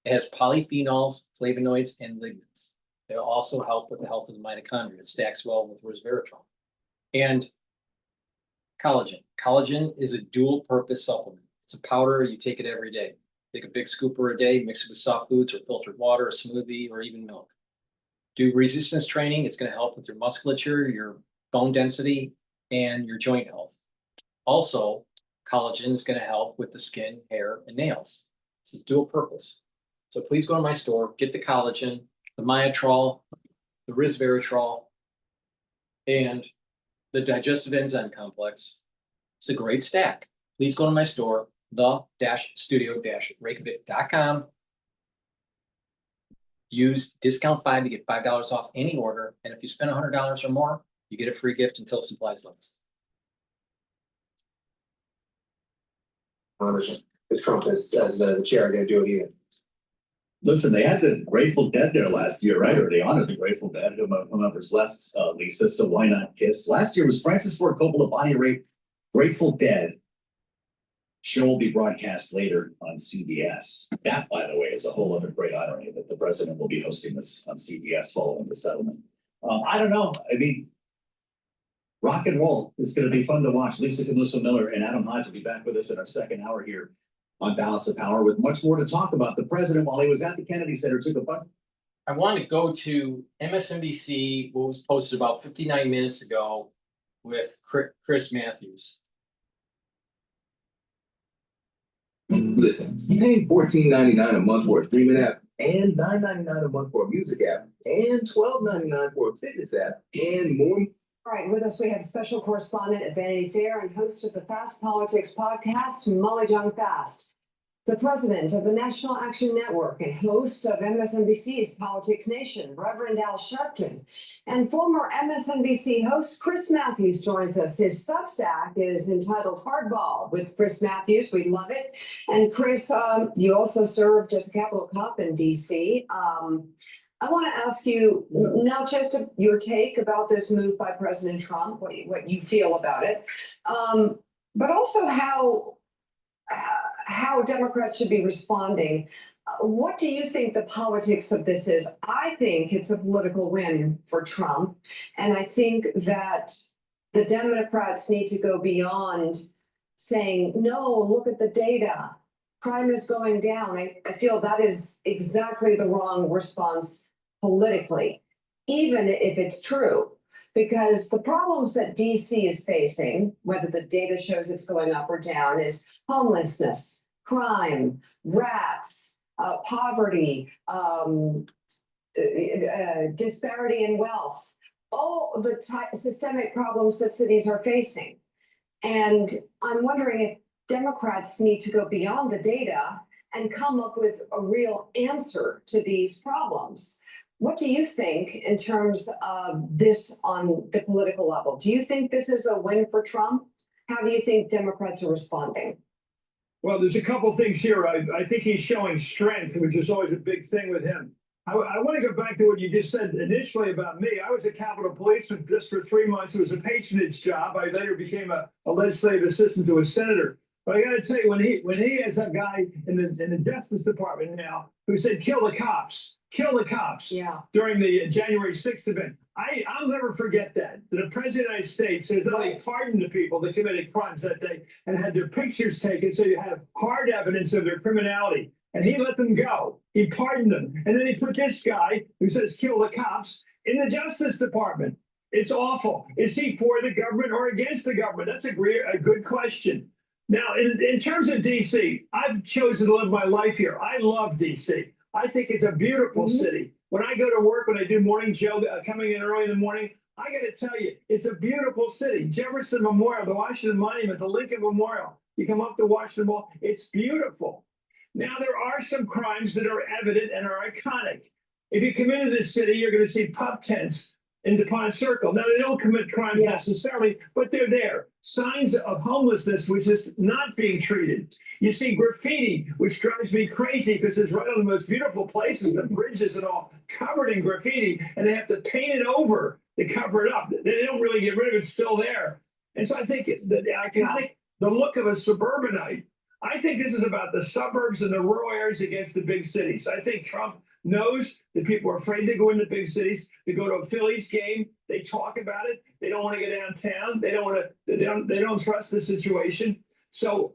It has polyphenols, flavonoids, and lignans. They also help with the health of the mitochondria. It stacks well with resveratrol. And collagen. Collagen is a dual purpose supplement. It's a powder, you take it every day. Take a big scooper a day, mix it with soft foods or filtered water, a smoothie, or even milk. Do resistance training. It's going to help with your musculature, your bone density, and your joint health. Also, collagen is going to help with the skin, hair, and nails. It's a dual purpose. So please go to my store, get the collagen, the Myotrol, the resveratrol, and the digestive enzyme complex. It's a great stack. Please go to my store, the-studio-reykjavik.com. Use discount 5 to get $5 off any order. And if you spend $100 or more, you get a free gift until supplies last. If Trump as the chair are gonna do it either. Listen, they had the Grateful Dead there last year, right? Or they honored the Grateful Dead, whomever's left, Lisa, so why not Kiss? Last year was Francis Ford Coppola, Bonnie Raitt, Grateful Dead. Show will be broadcast later on CBS. That, by the way, is a whole other great irony that the president will be hosting this on CBS following the settlement. I don't know. I mean, rock and roll is going to be fun to watch. Lisa Camuso Miller and Adam Hodge will be back with us in our second hour here on Balance of Power with much more to talk about. The president, while he was at the Kennedy Center, took a bunch. I want to go to MSNBC, what was posted about 59 minutes ago with Chris Matthews. Listen, paying $14.99 a month for a streaming app and $9.99 a month for a music app and $12.99 for a fitness app and more. All right, with us we have special correspondent at Vanity Fair and host of the Fast Politics podcast, Molly John Fast. The president of the National Action Network and host of MSNBC's Politics Nation, Reverend Al Sharpton, and former MSNBC host Chris Matthews joins us. His Substack is entitled Hardball with Chris Matthews. We love it. And Chris, you also served as a Capitol cop in D.C. I want to ask you not just your take about this move by President Trump, what you feel about it, but also how Democrats should be responding. What do you think the politics of this is? I think it's a political win for Trump. And I think that the Democrats need to go beyond saying, no, look at the data. Crime is going down. I feel that is exactly the wrong response politically, even if it's true. Because the problems that DC is facing, whether the data shows it's going up or down, is homelessness, crime, rats, poverty, disparity in wealth, all the systemic problems that cities are facing. And I'm wondering if Democrats need to go beyond the data and come up with a real answer to these problems. What do you think in terms of this on the political level? Do you think this is a win for Trump? How do you think Democrats are responding? Well, there's a couple things here. I think he's showing strength, which is always a big thing with him. I want to go back to what you just said initially about me. I was a Capitol policeman just for 3 months. It was a patronage job. I later became a legislative assistant to a senator. But I got to tell you, when he is a guy in the Justice Department now who said, kill the cops during the January 6th event. I'll never forget that. The President of the United States has not only pardoned the people that committed crimes that day and had their pictures taken so you have hard evidence of their criminality. And he let them go. He pardoned them. And then he put this guy who says kill the cops in the Justice Department. It's awful. Is he for the government or against the government? That's a good question. Now, in terms of DC, I've chosen to live my life here. I love DC. I think it's a beautiful city. When I go to work, when I do morning yoga, coming in early in the morning, I got to tell you, it's a beautiful city. Jefferson Memorial, the Washington Monument, the Lincoln Memorial. You come up to Washington Mall, it's beautiful. Now, there are some crimes that are evident and are iconic. If you come into this city, you're going to see pub tents in DuPont Circle. Now, they don't commit crimes necessarily, but they're there. Signs of homelessness, which is not being treated. You see graffiti, which drives me crazy because it's right on the most beautiful places, the bridges and all covered in graffiti, and they have to paint it over to cover it up. They don't really get rid of it, it's still there. And so I think the iconic, the look of a suburbanite, I think this is about the suburbs and the rural areas against the big cities. I think Trump knows that people are afraid to go into big cities. They go to a Phillies game. They talk about it. They don't want to get downtown. They don't want to. They don't trust the situation. So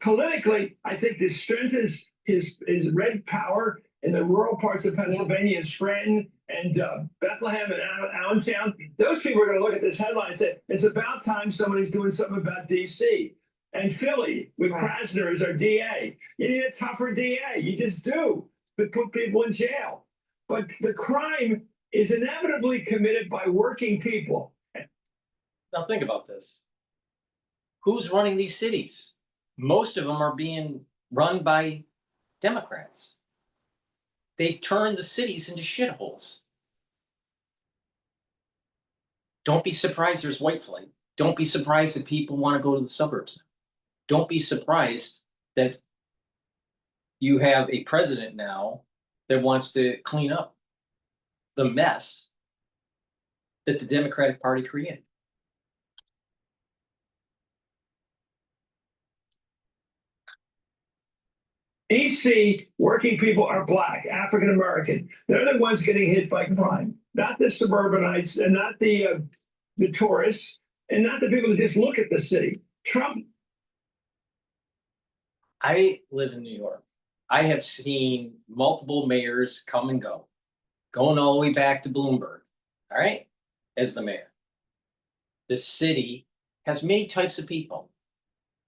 politically, I think this strengthens his red power in the rural parts of Pennsylvania and Scranton and Bethlehem and Allentown. Those people are going to look at this headline and say it's about time somebody's doing something about D.C. and Philly with Krasner as our DA. You need a tougher DA. You just do. But put people in jail. But the crime is inevitably committed by working people. Now think about this. Who's running these cities? Most of them are being run by Democrats. They've turned the cities into shitholes. Don't be surprised there's white flight. Don't be surprised that people want to go to the suburbs. Don't be surprised that you have a president now that wants to clean up the mess that the Democratic Party created. DC working people are Black, African American. They're the ones getting hit by crime, not the suburbanites and not the tourists and not the people that just look at the city. Trump. I live in New York. I have seen multiple mayors come and go, going all the way back to Bloomberg, all right, as the mayor. The city has many types of people,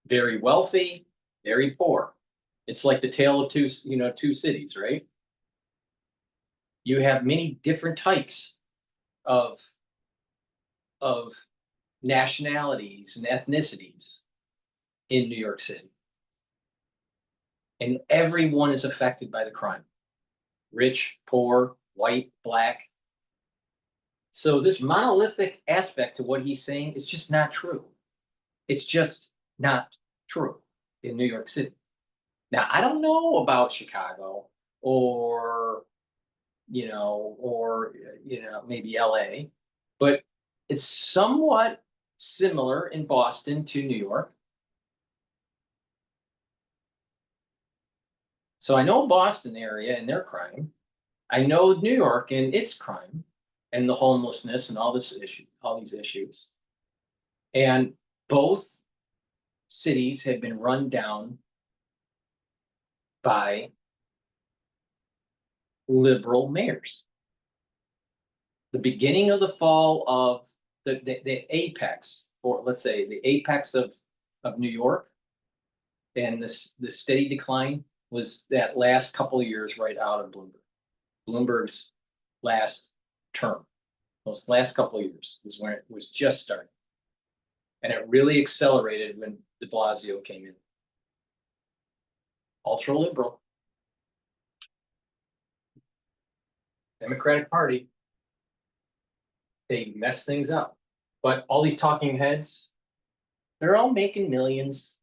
very wealthy, very poor. It's like the tale of two cities, right? You have many different types of nationalities and ethnicities in New York City. And everyone is affected by the crime. Rich, poor, white, Black. So this monolithic aspect to what he's saying is just not true. It's just not true in New York City. Now, I don't know about Chicago or maybe LA, but it's somewhat similar in Boston to New York. So I know Boston area and their crime. I know New York and its crime and the homelessness and all these issues. And both cities have been run down by liberal mayors. The beginning of the fall of the apex, or let's say the apex of New York, and the steady decline was that last couple of years right out of Bloomberg's last term. Those last couple of years was when it was just starting. And it really accelerated when de Blasio came in. Ultra liberal. Democratic Party. They mess things up. But all these talking heads, They're all making millions.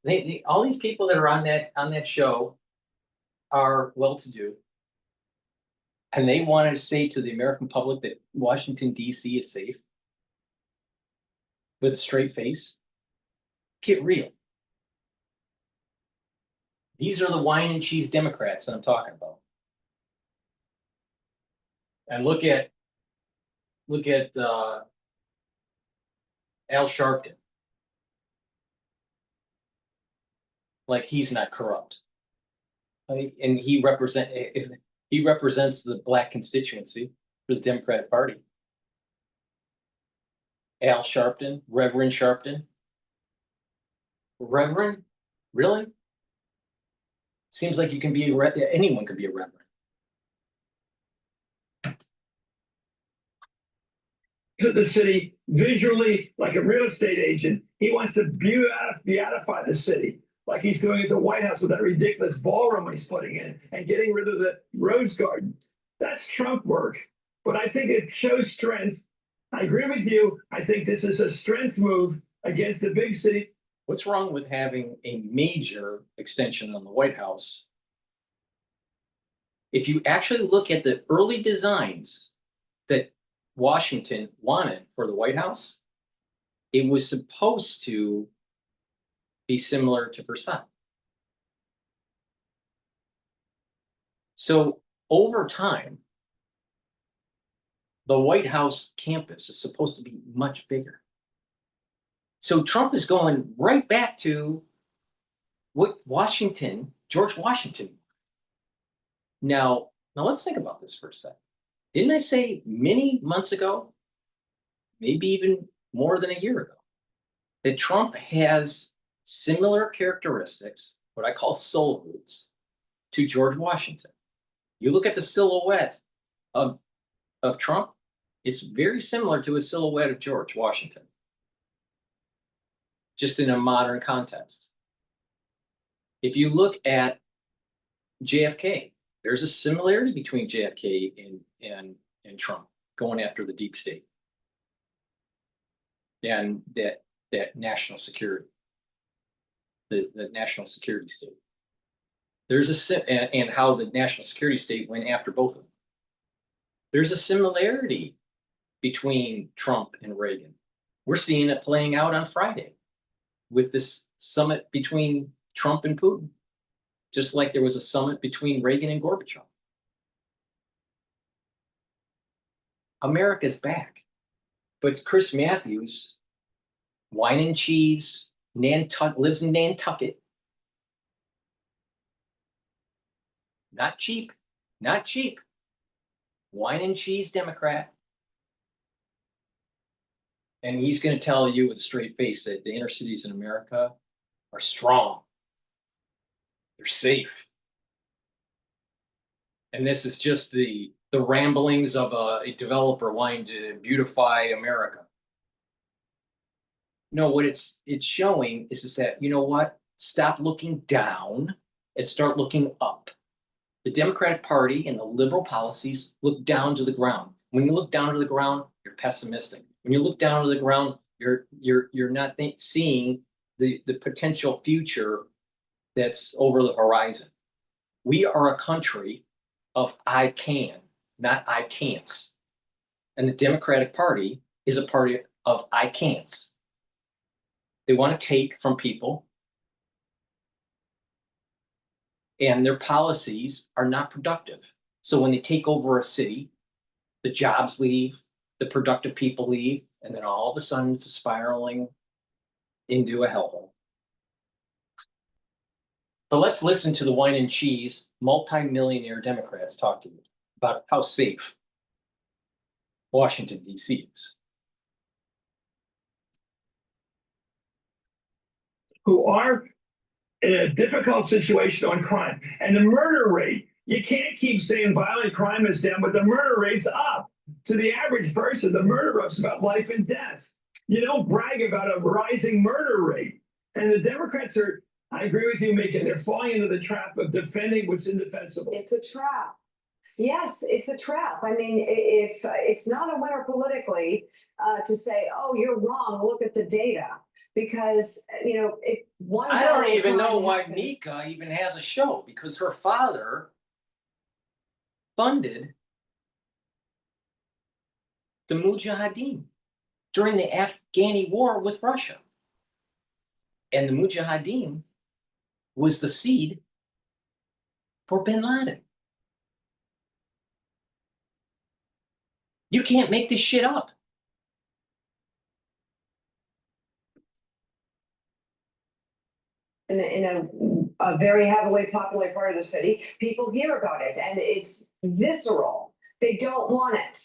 All these people that are on that show are well-to-do. And they wanted to say to the American public that Washington, D.C. is safe with a straight face. Get real. These are the wine and cheese Democrats that I'm talking about. And look at Al Sharpton. Like he's not corrupt. And he represents the black constituency for the Democratic Party. Al Sharpton, Reverend Sharpton. Reverend? Really? Seems like you can be anyone can be a reverend. To the city visually like a real estate agent. He wants to beautify the city like he's doing at the White House with that ridiculous ballroom he's putting in and getting rid of the Rose Garden. That's Trump work. But I think it shows strength. I agree with you. I think this is a strength move against the big city. What's wrong with having a major extension on the White House? If you actually look at the early designs that Washington wanted for the White House, it was supposed to be similar to Versailles. So over time, the White House campus is supposed to be much bigger. So Trump is going right back to what George Washington. Now let's think about this for a second. Didn't I say many months ago, maybe even more than a year ago, that Trump has similar characteristics, what I call soul roots, to George Washington? You look at the silhouette of Trump, it's very similar to a silhouette of George Washington, just in a modern context. If you look at JFK, there's a similarity between JFK and Trump going after the deep state and that national security, the national security state. There's and how the national security state went after both of them. There's a similarity between Trump and Reagan. We're seeing it playing out on Friday with this summit between Trump and Putin, just like there was a summit between Reagan and Gorbachev. America's back. But it's Chris Matthews, wine and cheese, lives in Nantucket. Not cheap, not cheap. Wine and cheese Democrat. And he's going to tell you with a straight face that the inner cities in America are strong. They're safe. And this is just the ramblings of a developer wanting to beautify America. No, what it's showing is that, you know what? Stop looking down and start looking up. The Democratic Party and the liberal policies look down to the ground. When you look down to the ground, you're pessimistic. When you look down to the ground, you're not seeing the potential future that's over the horizon. We are a country of I can, not I can'ts. And the Democratic Party is a party of I can'ts. They want to take from people, and their policies are not productive. So when they take over a city, the jobs leave, the productive people leave, and then all of a sudden it's spiraling into a hellhole. But let's listen to the wine and cheese multi-millionaire Democrats talk to you about how safe Washington, D.C. is. Who are in a difficult situation on crime. And the murder rate, you can't keep saying violent crime is down, but the murder rate's up. To the average person, the murder rate's about life and death. You don't brag about a rising murder rate. And the Democrats are, I agree with you, they're falling into the trap of defending what's indefensible. It's a trap. Yes, it's a trap. I mean, if it's not a winner politically, to say, oh, you're wrong, look at the data. Because, you know, if one. I don't violent even know crime why happened- Mika even has a show, because her father funded the Mujahideen during the Afghani war with Russia. And the Mujahideen was the seed for bin Laden. You can't make this shit up. in a very heavily populated part of the city, people hear about it and it's visceral. They don't want it.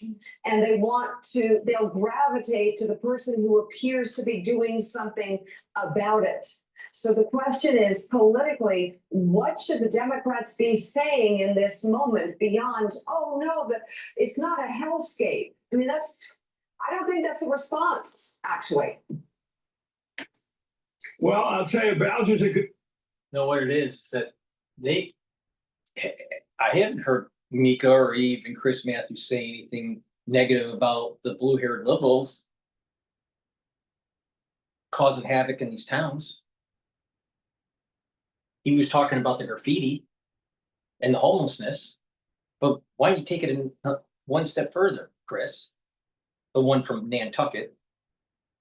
And they'll gravitate to the person who appears to be doing something about it. So the question is, politically, what should the Democrats be saying in this moment beyond, oh no, it's not a hellscape? I mean, I don't think that's a response, actually. Well, I'll tell you, Bowser's a good. No, what it is that I haven't heard Mika or even Chris Matthews say anything negative about the blue-haired liberals causing havoc in these towns. He was talking about the graffiti and the homelessness, but why don't you take it in one step further, Chris? The one from Nantucket,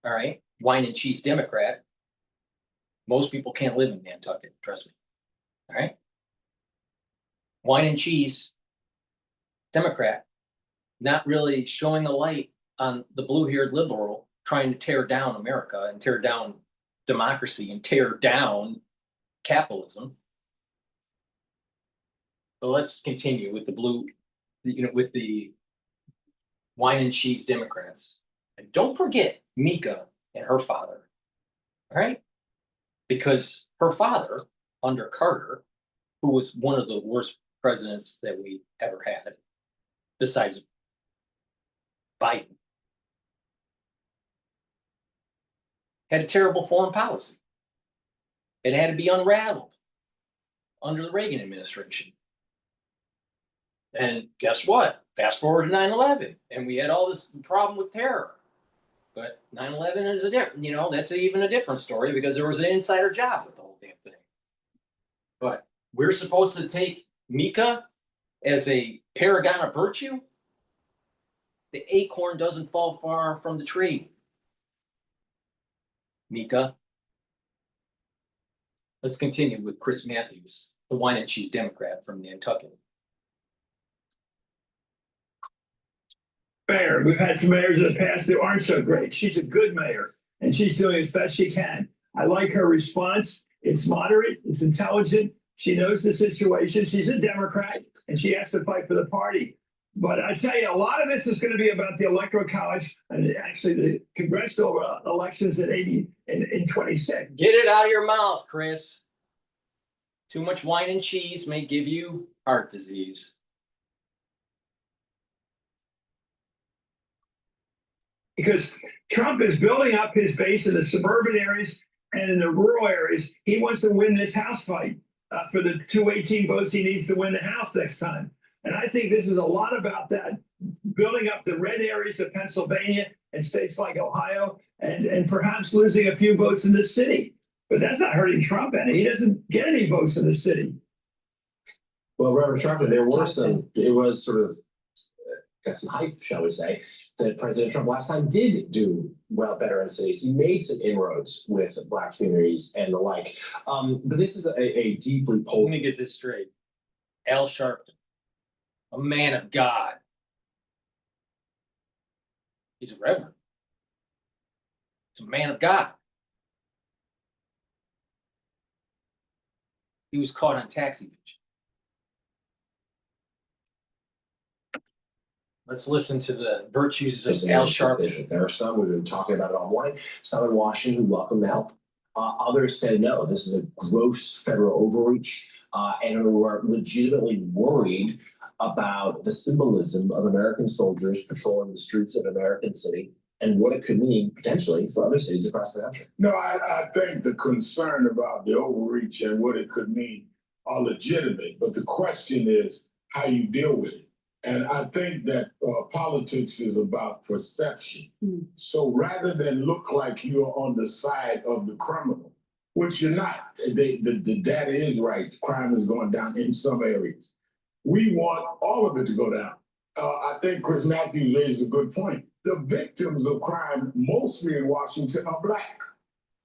all right, wine and cheese Democrat. Most people can't live in Nantucket, trust me. All right. Wine and cheese Democrat, not really showing a light on the blue-haired liberal trying to tear down America and tear down democracy and tear down capitalism. But let's continue with with the wine and cheese Democrats. And don't forget Mika and her father. All right. Because her father, under Carter, who was one of the worst presidents that we ever had, besides Biden, had a terrible foreign policy. It had to be unraveled under the Reagan administration. And guess what? Fast forward to 9/11, and we had all this problem with terror. But 9/11 is that's even a different story because there was an insider job with the whole damn thing. But we're supposed to take Mika as a paragon of virtue? The acorn doesn't fall far from the tree. Mika. Let's continue with Chris Matthews, the wine and cheese Democrat from Nantucket. Mayor, we've had some mayors in the past that aren't so great. She's a good mayor, and she's doing as best she can. I like her response. It's moderate, it's intelligent. She knows the situation. She's a Democrat, and she has to fight for the party. But I tell you, a lot of this is going to be about the Electoral College and actually the congressional elections in 26. Get it out of your mouth, Chris. Too much wine and cheese may give you heart disease. Because Trump is building up his base in the suburban areas and in the rural areas. He wants to win this House fight for the 218 votes he needs to win the House next time. And I think this is a lot about that, building up the red areas of Pennsylvania and states like Ohio, and perhaps losing a few votes in the city. But that's not hurting Trump any. He doesn't get any votes in the city. Well, Reverend Sharpton, there were it was sort of got some hype, shall we say, that President Trump last time did do better in cities. He made some inroads with Black communities and the like. But this is a deeply Let me get this straight. Al Sharpton, a man of God. He's a reverend. He's a man of God. He was caught on tax evasion. Let's listen to the virtues of Al Sharpton. There are some who've been talking about it all morning. Some in Washington who welcome the help. Others say no, this is a gross federal overreach, and who are legitimately worried about the symbolism of American soldiers patrolling the streets of an American city and what it could mean potentially for other cities across the country. No, I think the concern about the overreach and what it could mean are legitimate, but the question is how you deal with it. And I think that politics is about perception. So rather than look like you're on the side of the criminal, which you're not, the data is right, crime is going down in some areas. We want all of it to go down. I think Chris Matthews raised a good point. The victims of crime, mostly in Washington, are Black.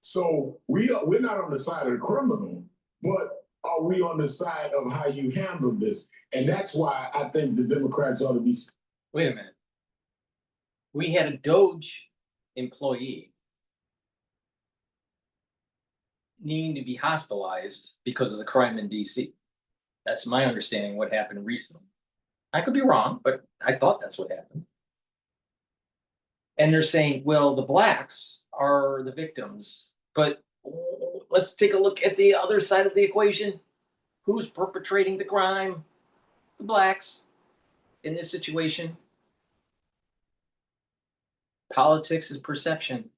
So we're not on the side of the criminal, but are we on the side of how you handle this? And that's why I think the Democrats ought to be. Wait a minute. We had a Doge employee needing to be hospitalized because of the crime in DC. That's my understanding what happened recently. I could be wrong, but I thought that's what happened. And they're saying, well, the Blacks are the victims, but let's take a look at the other side of the equation. Who's perpetrating the crime? The Blacks in this situation. Politics is perception.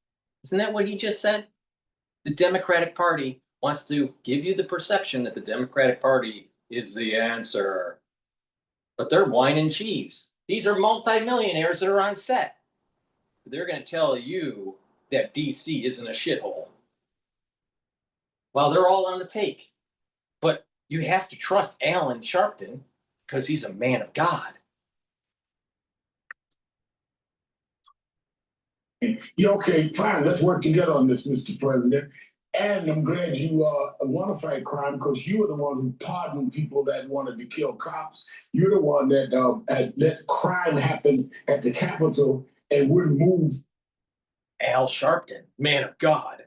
Isn't that what he just said? The Democratic Party wants to give you the perception that the Democratic Party is the answer. But they're wine and cheese. These are multimillionaires that are on set. They're going to tell you that DC isn't a shithole. Well, they're all on the take. But you have to trust Alan Sharpton because he's a man of God. Yeah, okay, fine. Let's work together on this, Mr. President. And I'm glad you want to fight crime because you were the ones who pardoned people that wanted to kill cops. You're the one that let crime happen at the Capitol and wouldn't move. Al Sharpton, man of God.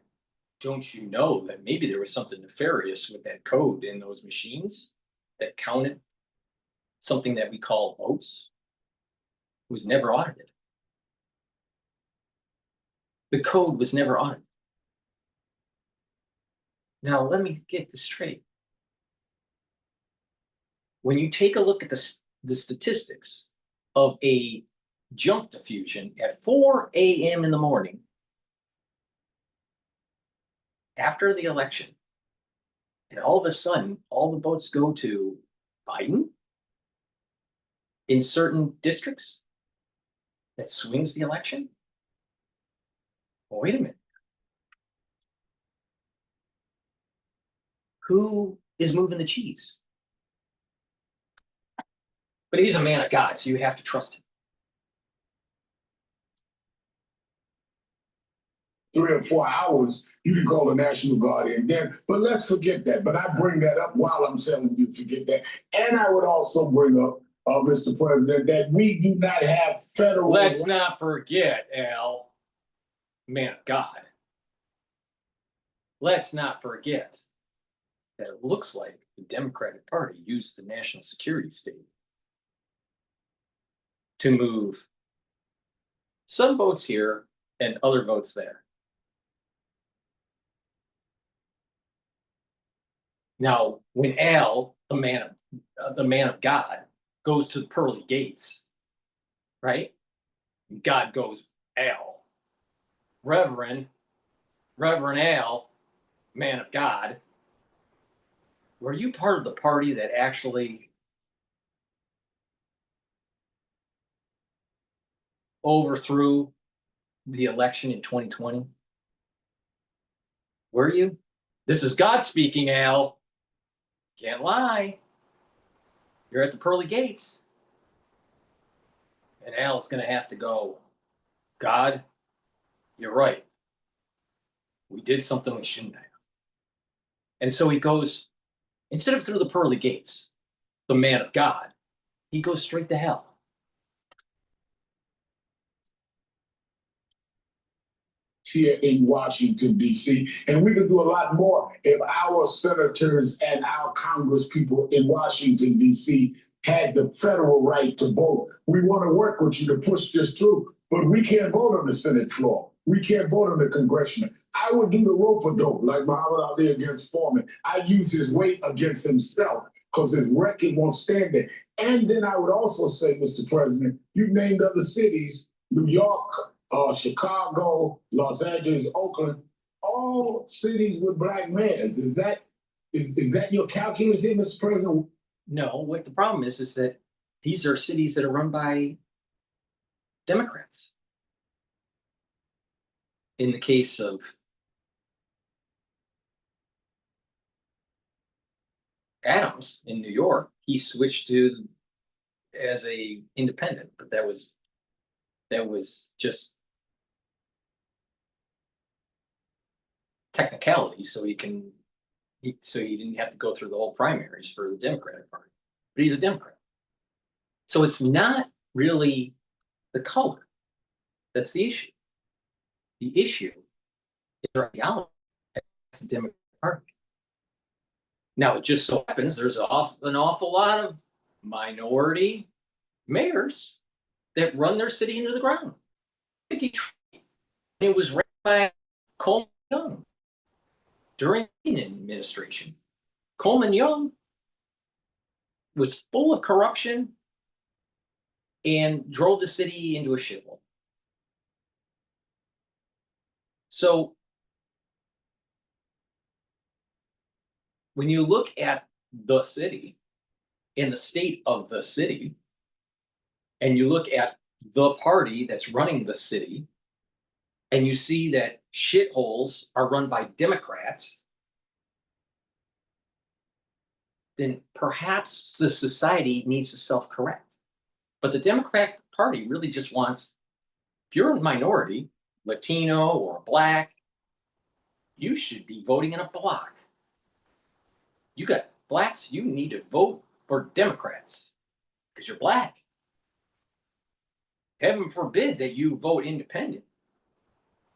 Don't you know that maybe there was something nefarious with that code in those machines that counted something that we call votes? It was never audited. The code was never audited. Now, let me get this straight. When you take a look at the statistics of a junk diffusion at 4 a.m. in the morning after the election, and all of a sudden, all the votes go to Biden in certain districts, that swings the election? Well, wait a minute. Who is moving the cheese? But he's a man of God, so you have to trust him. 3 or 4 hours, you can call the National Guard in there. But let's forget that. But I bring that up while I'm telling you to forget that. And I would also bring up, Mr. President, that we do not have federal. Let's not forget, Al, man of God. Let's not forget that it looks like the Democratic Party used the national security state to move some votes here and other votes there. Now, when Al, the man of God, goes to the pearly gates, right? God goes, Al, Reverend Al, man of God. Were you part of the party that actually overthrew the election in 2020? Were you? This is God speaking, Al. Can't lie. You're at the pearly gates. And Al's going to have to go, God, you're right. We did something we shouldn't have. And so he goes, instead of through the pearly gates, the man of God, he goes straight to hell. Here in Washington, D.C. And we could do a lot more if our senators and our Congress people in Washington, D.C. had the federal right to vote. We want to work with you to push this through, but we can't vote on the Senate floor. We can't vote on the congressional. I would do the rope-a-dope like Muhammad Ali against Foreman. I'd use his weight against himself because his record won't stand there. And then I would also say, Mr. President, you've named other cities, New York, Chicago, Los Angeles, Oakland, all cities with Black mayors. Is that your calculus here, Mr. President? No, what the problem is that these are cities that are run by Democrats. In the case of Adams in New York, he switched to as a independent, but that was just technicality, so he didn't have to go through the whole primaries for the Democratic Party. But he's a Democrat. So it's not really the color that's the issue. The issue is their ideology. That's the Democratic Party. Now, it just so happens there's an awful lot of minority mayors that run their city into the ground. Detroit, it was ran by Coleman Young during the administration. Coleman Young was full of corruption and drove the city into a shithole. So when you look at the city and the state of the city, and you look at the party that's running the city, and you see that shitholes are run by Democrats, then perhaps the society needs to self-correct. But the Democratic Party really just wants, if you're a minority, Latino or Black, you should be voting in a block. You got Blacks, you need to vote for Democrats because you're Black. Heaven forbid that you vote independent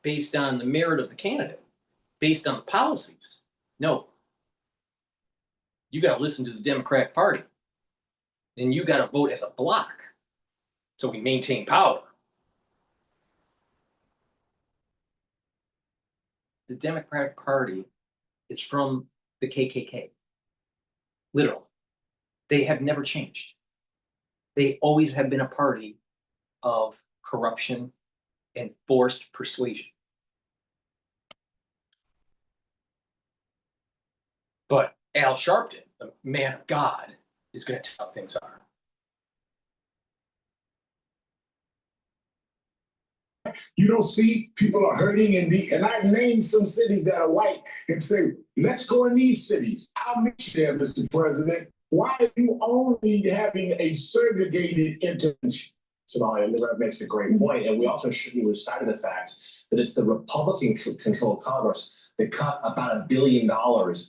based on the merit of the candidate, based on the policies. No. You got to listen to the Democratic Party. And you got to vote as a block so we maintain power. The Democratic Party is from the KKK. Literally. They have never changed. They always have been a party of corruption and forced persuasion. But Al Sharpton, the man of God, is going to tell how things are. You don't see people are hurting and I've named some cities that are white and say, let's go in these cities. I'll meet you there, Mr. President. Why are you only having a segregated intervention? Somalia, and that makes a great point. And we also shouldn't lose sight of the fact that it's the Republican-controlled Congress that cut about $1 billion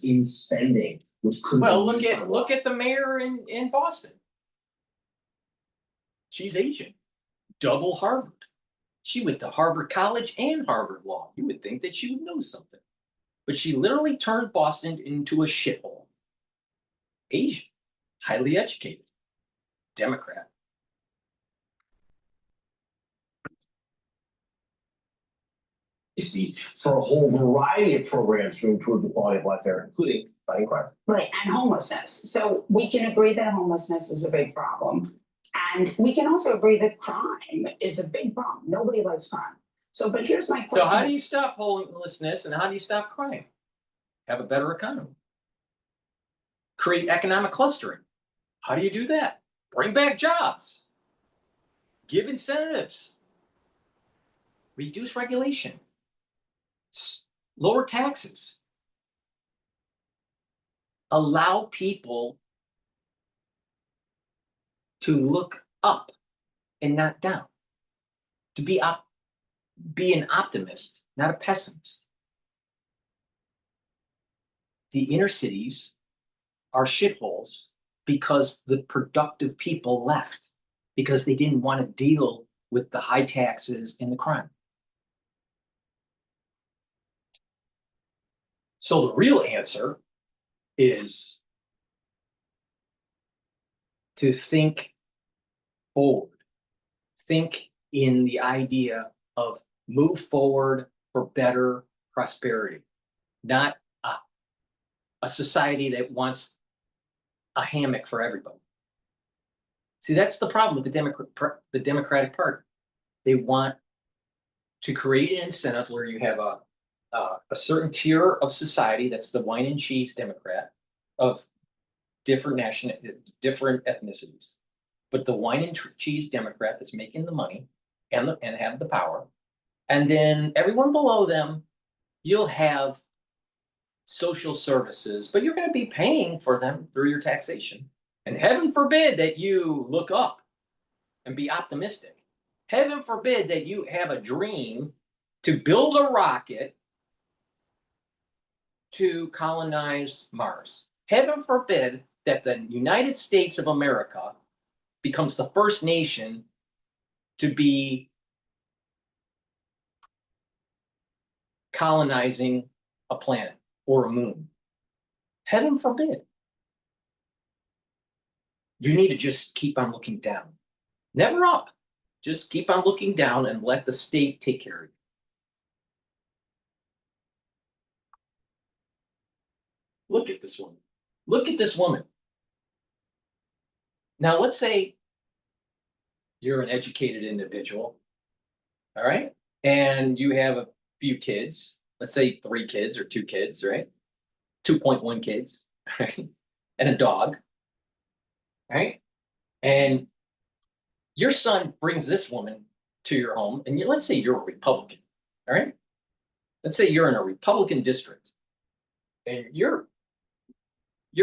in spending, which could. Well, look at the mayor in Boston. She's Asian, double Harvard. She went to Harvard College and Harvard Law. You would think that she would know something, but she literally turned Boston into a shithole. Asian, highly educated, Democrat. For a whole variety of programs to improve the quality of life there, including fighting crime. Right, and homelessness. So we can agree that homelessness is a big problem. And we can also agree that crime is a big problem. Nobody likes crime. So, but here's my question. So how do you stop homelessness and how do you stop crime? Have a better economy. Create economic clustering. How do you do that? Bring back jobs. Give incentives. Reduce regulation. Lower taxes. Allow people to look up and not down. To be an optimist, not a pessimist. The inner cities are shitholes because the productive people left, because they didn't want to deal with the high taxes and the crime. So the real answer is to think forward. Think in the idea of move forward for better prosperity, not a society that wants a hammock for everybody. See, that's the problem with the Democratic Party. They want to create an incentive where you have a certain tier of society, that's the wine and cheese Democrat, of different ethnicities. but the wine and cheese Democrat that's making the money and have the power. And then everyone below them, you'll have social services, but you're going to be paying for them through your taxation. And heaven forbid that you look up and be optimistic. Heaven forbid that you have a dream to build a rocket to colonize Mars. Heaven forbid that the United States of America becomes the first nation to be colonizing a planet or a moon. Heaven forbid. You need to just keep on looking down. Never up. Just keep on looking down and let the state take care of you. Look at this woman. Look at this woman. Now, let's say you're an educated individual, all right? And you have a few kids, let's say 3 kids or 2 kids, right? 2.1 kids, right? And a dog, right? And your son brings this woman to your home, and let's say you're a Republican, all right? Let's say you're in a Republican district, and your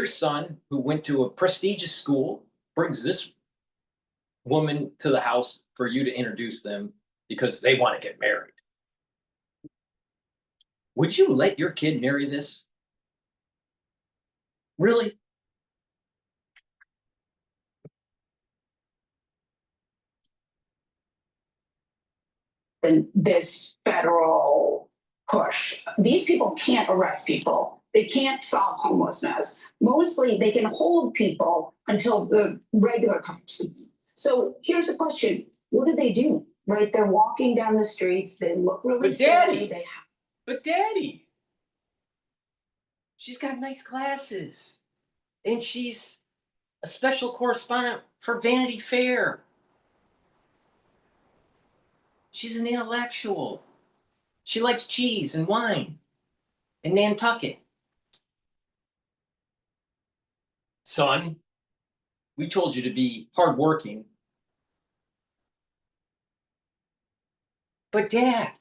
son, who went to a prestigious school, brings this woman to the house for you to introduce them because they want to get married. Would you let your kid marry this? Really? Than this federal push. These people can't arrest people. They can't solve homelessness. Mostly they can hold people until the regular cops. So here's the question. What do? Right? They're walking down the streets. They look really scary. But daddy, she's got nice glasses and she's a special correspondent for Vanity Fair. She's an intellectual. She likes cheese and wine and Nantucket. Son, we told you to be hardworking. But Dad,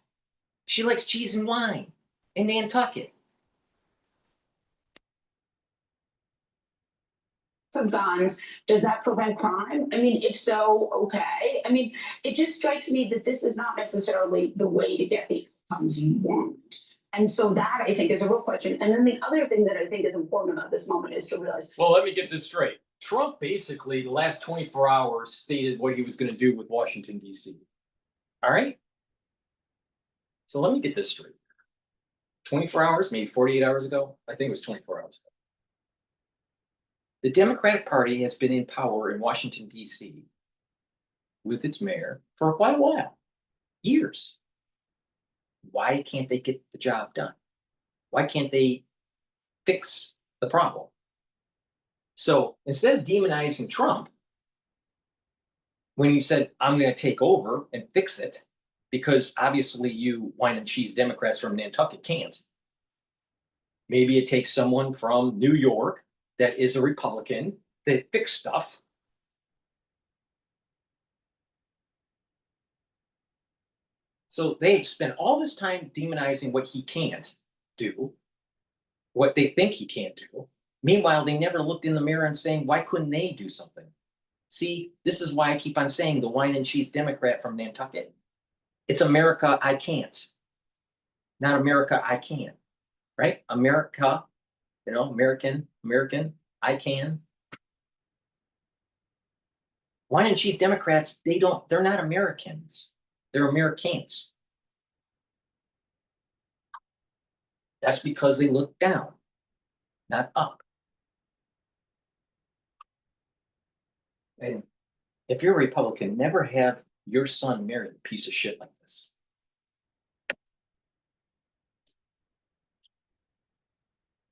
she likes cheese and wine and Nantucket. Of guns, does that prevent crime? I mean, if so, okay. I mean, it just strikes me that this is not necessarily the way to get the outcomes you want. And so that, I think, is a real question. And then the other thing that I think is important about this moment is to realize. Well, let me get this straight. Trump basically, the last 24 hours, stated what he was going to do with Washington, D.C. All right? So let me get this straight. 24 hours, maybe 48 hours ago? I think it was 24 hours ago. The Democratic Party has been in power in Washington, D.C. with its mayor for quite a while, years. Why can't they get the job done? Why can't they fix the problem? So instead of demonizing Trump, when he said, I'm going to take over and fix it, because obviously you wine and cheese Democrats from Nantucket can't. Maybe it takes someone from New York that is a Republican that fix stuff. So they spend all this time demonizing what he can't do, what they think he can't do. Meanwhile, they never looked in the mirror and saying, why couldn't they do something? See, this is why I keep on saying the wine and cheese Democrat from Nantucket. It's America, I can't. Not America, I can. Right? America, you know, American, I can. Wine and cheese Democrats, they're not Americans. They're Americans. That's because they look down, not up. And if you're a Republican, never have your son marry a piece of shit like this.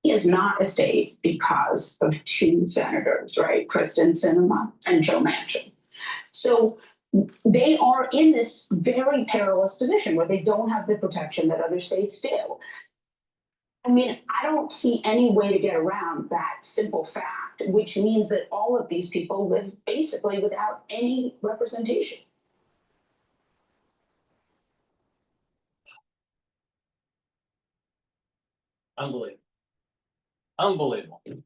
He is not a state because of 2 senators, right? Kristen Sinema and Joe Manchin. So they are in this very perilous position where they don't have the protection that other states do. I mean, I don't see any way to get around that simple fact Act, which means that all of these people live basically without any representation. Unbelievable. Unbelievable. And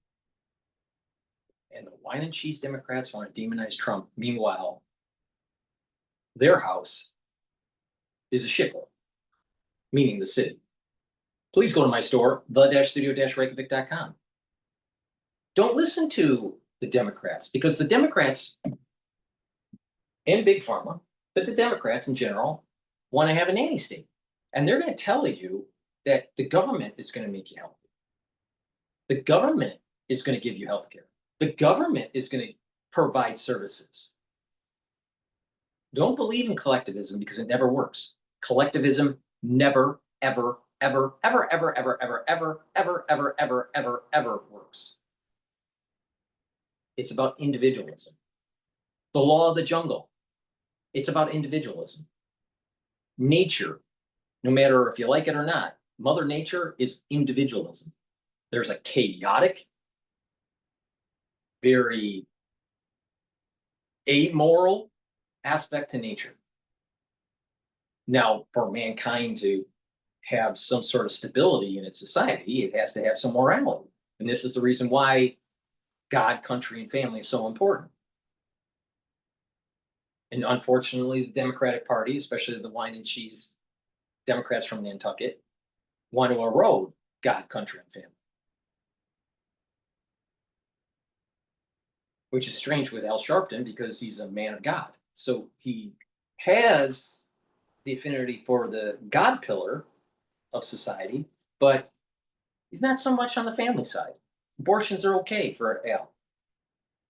the wine and cheese Democrats want to demonize Trump. Meanwhile, their house is a shithole, meaning the city. Please go to my store, the-studio-reykjavik.com. Don't listen to the Democrats, because the Democrats and Big Pharma, but the Democrats in general, want to have a nanny state. And they're going to tell you that the government is going to make you healthy. The government is going to give you health care. The government is going to provide services. Don't believe in collectivism, because it never works. Collectivism never, ever, ever, ever, ever, ever, ever, ever, ever, ever, ever, ever, ever works. It's about individualism. The law of the jungle. It's about individualism. Nature, no matter if you like it or not, Mother Nature is individualism. There's a chaotic, very amoral aspect to nature. Now, for mankind to have some sort of stability in its society, it has to have some morality. And this is the reason why God, country, and family is so important. And unfortunately, the Democratic Party, especially the wine and cheese Democrats from Nantucket, want to erode God, country, and family. Which is strange with Al Sharpton, because he's a man of God. So he has the affinity for the God pillar of society, but he's not so much on the family side. Abortions are okay for Al.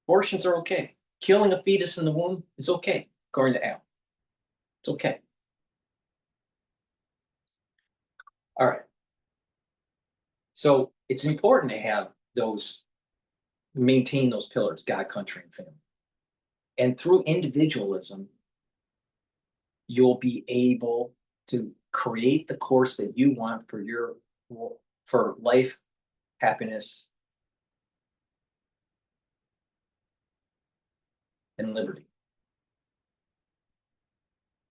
Abortions are okay. Killing a fetus in the womb is okay, according to Al. It's okay. All right. So it's important to have those, maintain those pillars, God, country, and family. And through individualism, you'll be able to create the course that you want for your, for life, happiness, and liberty.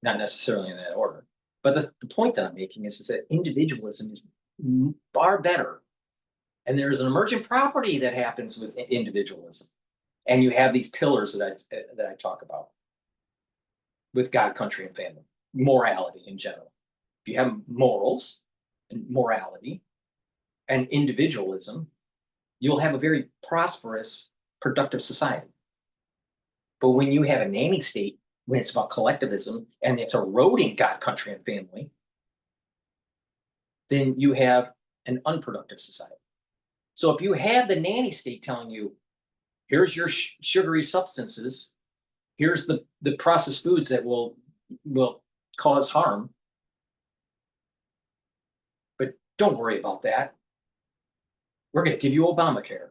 Not necessarily in that order. But the point that I'm making is that individualism is far better. And there's an emergent property that happens with individualism. And you have these pillars that I talk about with God, country, and family, morality in general. If you have morals and morality and individualism, you'll have a very prosperous, productive society. But when you have a nanny state, when it's about collectivism and it's eroding God, country, and family, then you have an unproductive society. So if you have the nanny state telling you, here's your sugary substances, here's the processed foods that will cause harm, but don't worry about that. We're going to give you Obamacare.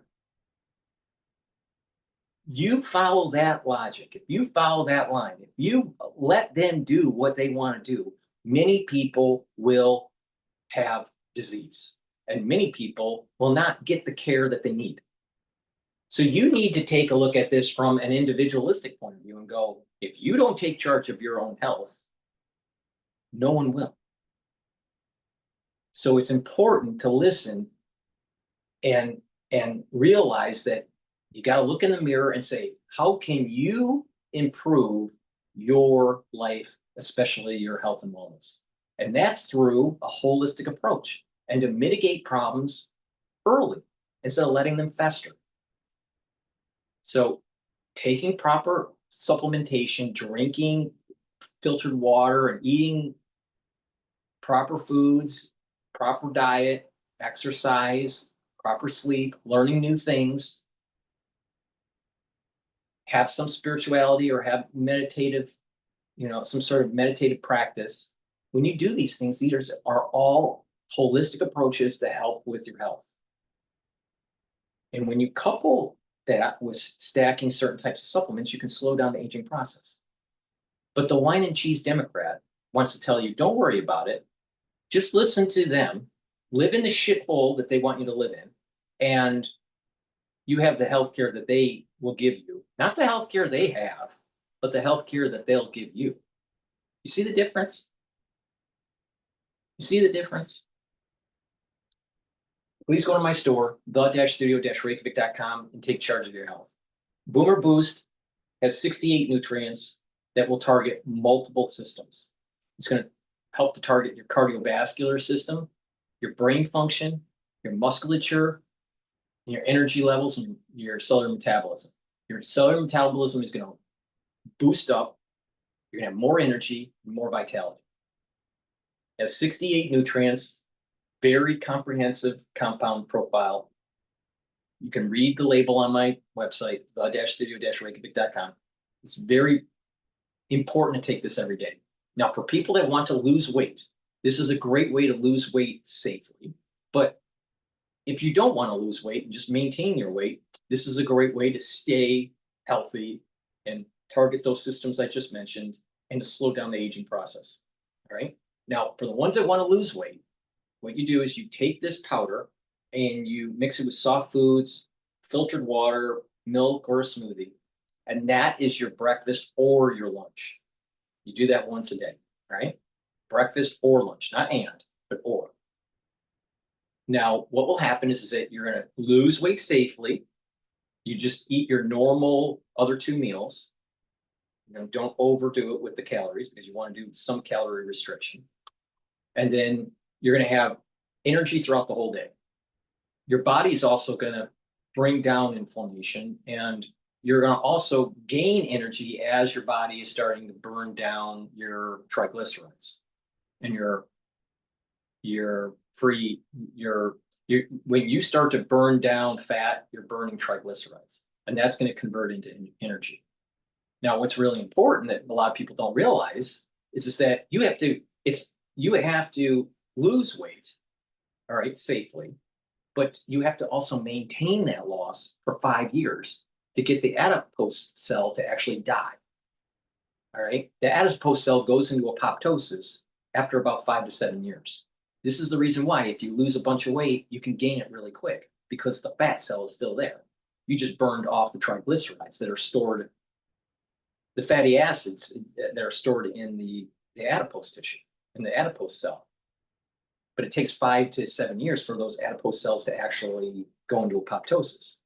You follow that logic. If you follow that line, if you let them do what they want to do, many people will have disease, and many people will not get the care that they need. So you need to take a look at this from an individualistic point of view and go, if you don't take charge of your own health, no one will. So it's important to listen and realize that you got to look in the mirror and say, how can you improve your life, especially your health and wellness? And that's through a holistic approach, and to mitigate problems early instead of letting them fester. So taking proper supplementation, drinking filtered water, and eating proper foods, proper diet, exercise, proper sleep, learning new things, have some spirituality or have meditative, some sort of meditative practice. When you do these things, these are all holistic approaches that help with your health. And when you couple that with stacking certain types of supplements, you can slow down the aging process. But the wine and cheese Democrat wants to tell you, don't worry about it. Just listen to them, live in the shithole that they want you to live in, and you have the healthcare that they will give you, not the healthcare they have, but the healthcare that they'll give you. You see the difference? You see the difference? Please go to my store, the-studio-reykjavik.com, and take charge of your health. Boomer Boost has 68 nutrients that will target multiple systems. It's going to help to target your cardiovascular system, your brain function, your musculature, your energy levels, and your cellular metabolism. Your cellular metabolism is going to boost up. You're going to have more energy, more vitality. It has 68 nutrients, very comprehensive compound profile. You can read the label on my website, the-studio-reykjavik.com. It's very important to take this every day. Now, for people that want to lose weight, this is a great way to lose weight safely. But if you don't want to lose weight and just maintain your weight, this is a great way to stay healthy and target those systems I just mentioned and to slow down the aging process. All right. Now, for the ones that want to lose weight, what you do is you take this powder and you mix it with soft foods, filtered water, milk, or a smoothie. And that is your breakfast or your lunch. You do that once a day, right? Breakfast or lunch, not and, but or. Now, what will happen is that you're going to lose weight safely. You just eat your normal other 2 meals. Don't overdo it with the calories because you want to do some calorie restriction. And then you're going to have energy throughout the whole day. Your body is also going to bring down inflammation, and you're going to also gain energy as your body is starting to burn down your triglycerides and when you start to burn down fat, you're burning triglycerides, and that's going to convert into energy. Now, what's really important that a lot of people don't realize is that you have to lose weight, all right, safely, but you have to also maintain that loss for 5 years to get the adipose cell to actually die. All right, the adipose cell goes into apoptosis after about 5 to 7 years. This is the reason why if you lose a bunch of weight, you can gain it really quick because the fat cell is still there. You just burned off the triglycerides that are stored, the fatty acids that are stored in the adipose tissue, in the adipose cell. But it takes 5 to 7 years for those adipose cells to actually go into apoptosis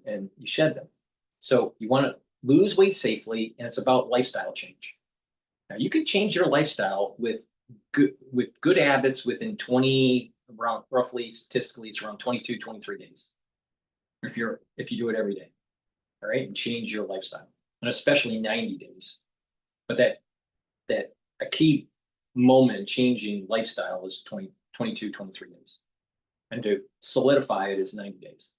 and you shed them. So you want to lose weight safely, and it's about lifestyle change. Now, you can change your lifestyle with good habits within roughly statistically, it's around 22, 23 days. If you do it every day, all right, and change your lifestyle, and especially 90 days. But that a key moment in changing lifestyle is 22, 23 days. And to solidify it is 90 days.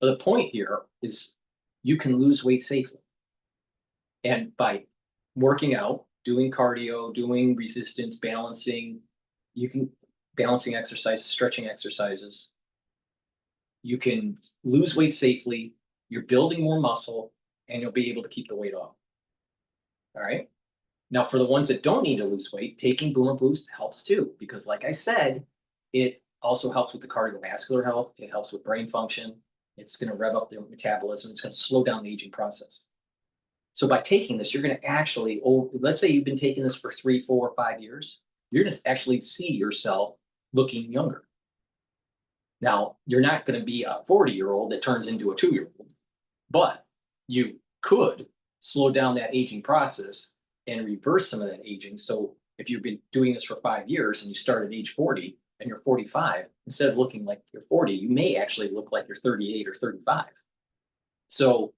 But the point here is you can lose weight safely. And by working out, doing cardio, doing resistance, balancing exercises, stretching exercises, you can lose weight safely, you're building more muscle, and you'll be able to keep the weight off. All right. Now, for the ones that don't need to lose weight, taking Boomer Boost helps too, because like I said, it also helps with the cardiovascular health. It helps with brain function. It's going to rev up their metabolism. It's going to slow down the aging process. So by taking this, you're going to actually, let's say you've been taking this for 3, 4, 5 years, you're going to actually see yourself looking younger. Now, you're not going to be a 40-year-old that turns into a 2-year-old, but you could slow down that aging process and reverse some of that aging. So if you've been doing this for 5 years and you start at age 40 and you're 45, instead of looking like you're 40, you may actually look like you're 38 or 35. So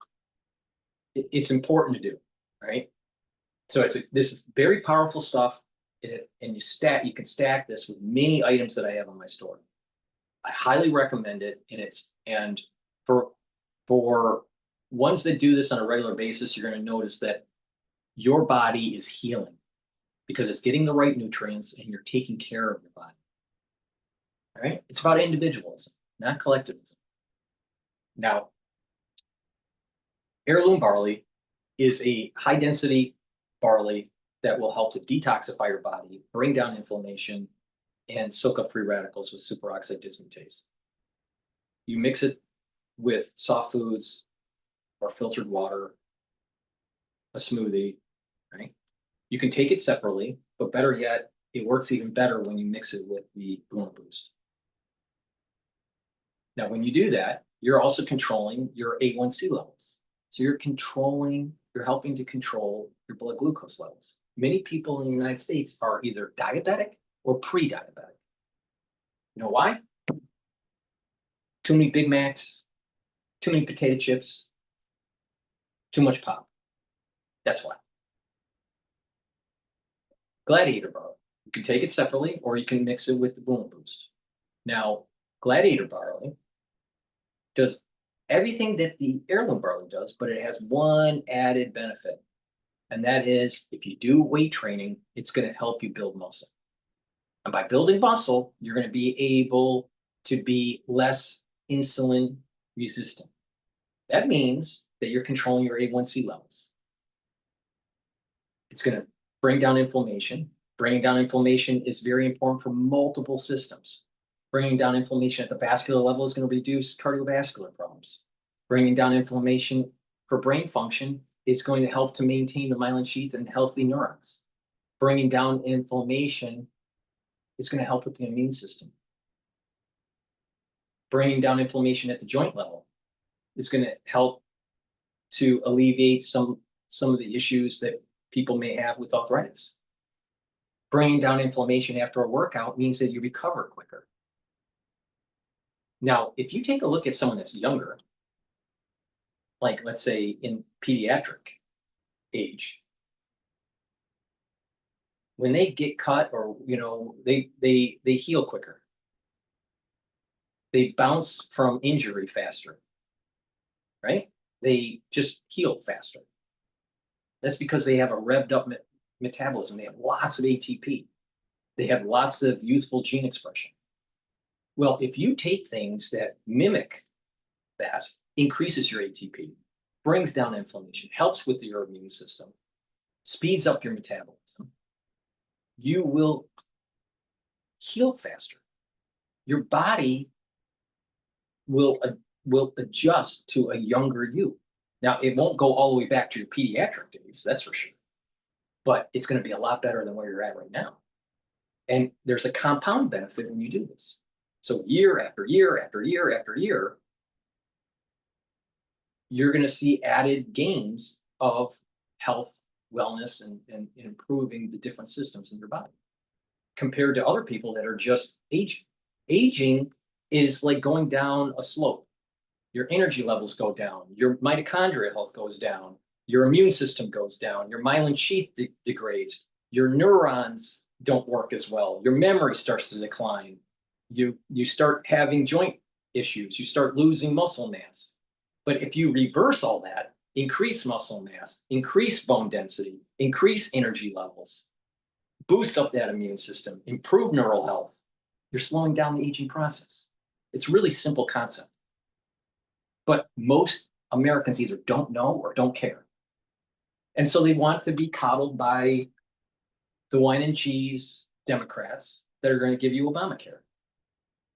it's important to do, right? So this is very powerful stuff, and you can stack this with many items that I have on my store. I highly recommend it, and for ones that do this on a regular basis, you're going to notice that your body is healing because it's getting the right nutrients and you're taking care of your body. All right, it's about individualism, not collectivism. Now, heirloom barley is a high density barley that will help to detoxify your body, bring down inflammation, and soak up free radicals with superoxide dismutase. You mix it with soft foods or filtered water, a smoothie, right? You can take it separately, but better yet, it works even better when you mix it with the Boomer Boost. Now, when you do that, you're also controlling your A1C levels. So you're helping to control your blood glucose levels. Many people in the United States are either diabetic or pre-diabetic. You know why? Too many Big Macs, too many potato chips, too much pop. That's why. Gladiator barley. You can take it separately or you can mix it with the Boomer Boost. Now, Gladiator barley does everything that the heirloom barley does, but it has one added benefit. And that is, if you do weight training, it's going to help you build muscle. And by building muscle, you're going to be able to be less insulin resistant. That means that you're controlling your A1C levels. It's going to bring down inflammation. Bringing down inflammation is very important for multiple systems. Bringing down inflammation at the vascular level is going to reduce cardiovascular problems. Bringing down inflammation for brain function is going to help to maintain the myelin sheath and healthy neurons. Bringing down inflammation is going to help with the immune system. Bringing down inflammation at the joint level is going to help to alleviate some of the issues that people may have with arthritis. Bringing down inflammation after a workout means that you recover quicker. Now, if you take a look at someone that's younger, like let's say in pediatric age, when they get cut or, they heal quicker. They bounce from injury faster, right? They just heal faster. That's because they have a revved up metabolism. They have lots of ATP. They have lots of youthful gene expression. Well, if you take things that mimic that, increases your ATP, brings down inflammation, helps with your immune system, speeds up your metabolism, you will heal faster. Your body will adjust to a younger you. Now, it won't go all the way back to your pediatric days, that's for sure. But it's going to be a lot better than where you're at right now. And there's a compound benefit when you do this. So year after year after year after year, you're going to see added gains of health, wellness, and improving the different systems in your body compared to other people that are just aging. Aging is like going down a slope. Your energy levels go down, your mitochondrial health goes down, your immune system goes down, your myelin sheath degrades, your neurons don't work as well, your memory starts to decline, you start having joint issues, you start losing muscle mass. But if you reverse all that, increase muscle mass, increase bone density, increase energy levels, boost up that immune system, improve neural health, you're slowing down the aging process. It's a really simple concept. But most Americans either don't know or don't care. And so they want to be coddled by the wine and cheese Democrats that are going to give you Obamacare.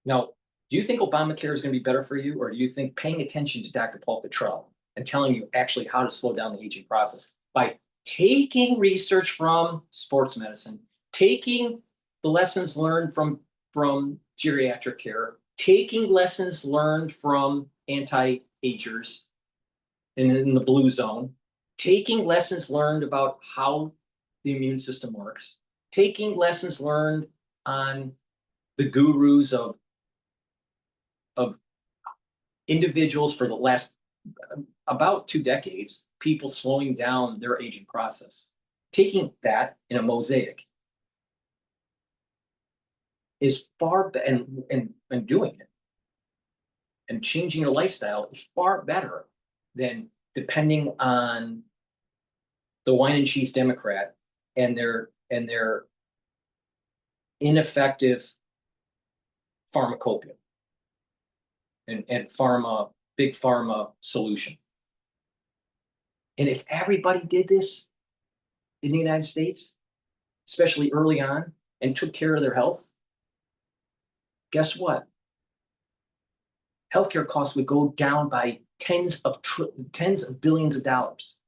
Now, do you think Obamacare is going to be better for you, or do you think paying attention to Dr. Paul Cottrell and telling you actually how to slow down the aging process by taking research from sports medicine, taking the lessons learned from geriatric care, taking lessons learned from anti-agers in the blue zone, taking lessons learned about how the immune system works, taking lessons learned on the gurus of individuals for the last about 2 decades, people slowing down their aging process, taking that in a mosaic is far and doing it and changing your lifestyle is far better than depending on the wine and cheese Democrat and their ineffective pharmacopoeia and big pharma solution. And if everybody did this in the United States, especially early on, and took care of their health, guess what? healthcare costs would go down by tens of billions of dollars.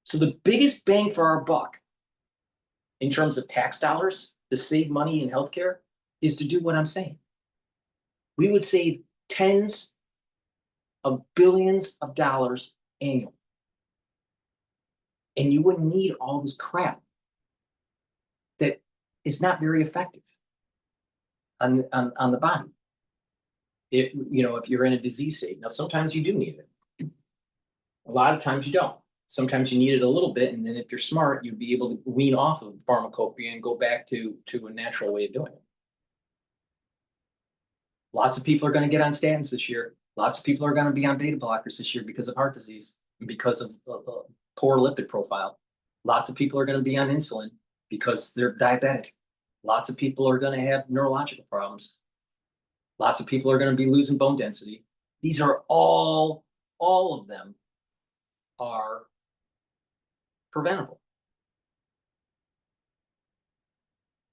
So the biggest bang for our buck in terms of tax dollars to save money in healthcare is to do what I'm saying. We would save tens of billions of dollars annually. And you wouldn't need all this crap that is not very effective on the body. If you're in a disease state. Now, sometimes you do need it. A lot of times you don't. Sometimes you need it a little bit, and then if you're smart, you'd be able to wean off of pharmacopoeia and go back to a natural way of doing it. Lots of people are going to get on statins this year. Lots of people are going to be on beta blockers this year because of heart disease and because of poor lipid profile. Lots of people are going to be on insulin because they're diabetic. Lots of people are going to have neurological problems. Lots of people are going to be losing bone density. These are all of them are preventable.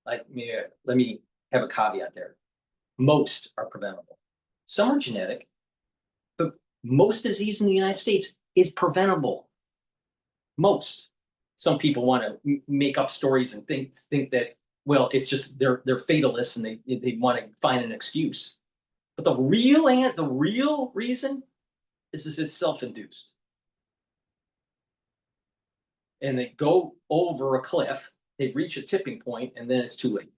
Let me have a caveat there. Most are preventable. Some are genetic, but most disease in the United States is preventable. Most. Some people want to make up stories and think that, well, it's just they're fatalists and they want to find an excuse. But the real reason is it's self-induced. And they go over a cliff, they reach a tipping point, and then it's too late.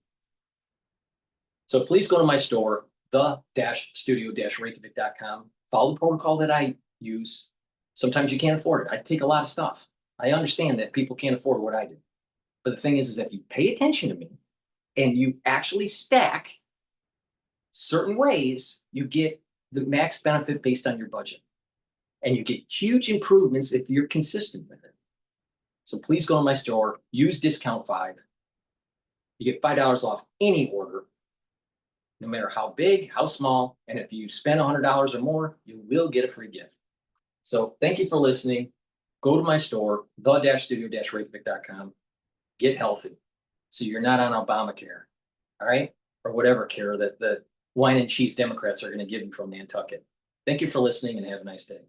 So please go to my store, the-studio-reykjavik.com. Follow the protocol that I use. Sometimes you can't afford it. I take a lot of stuff. I understand that people can't afford what I do. But the thing is if you pay attention to me and you actually stack certain ways, you get the max benefit based on your budget. And you get huge improvements if you're consistent with it. So please go to my store, use discount 5. You get $5 off any order, no matter how big, how small. And if you spend $100 or more, you will get a free gift. So thank you for listening. Go to my store, the-studio-reykjavik.com. Get healthy so you're not on Obamacare, all right? Or whatever care that the wine and cheese Democrats are going to give you from Nantucket. Thank you for listening and have a nice day.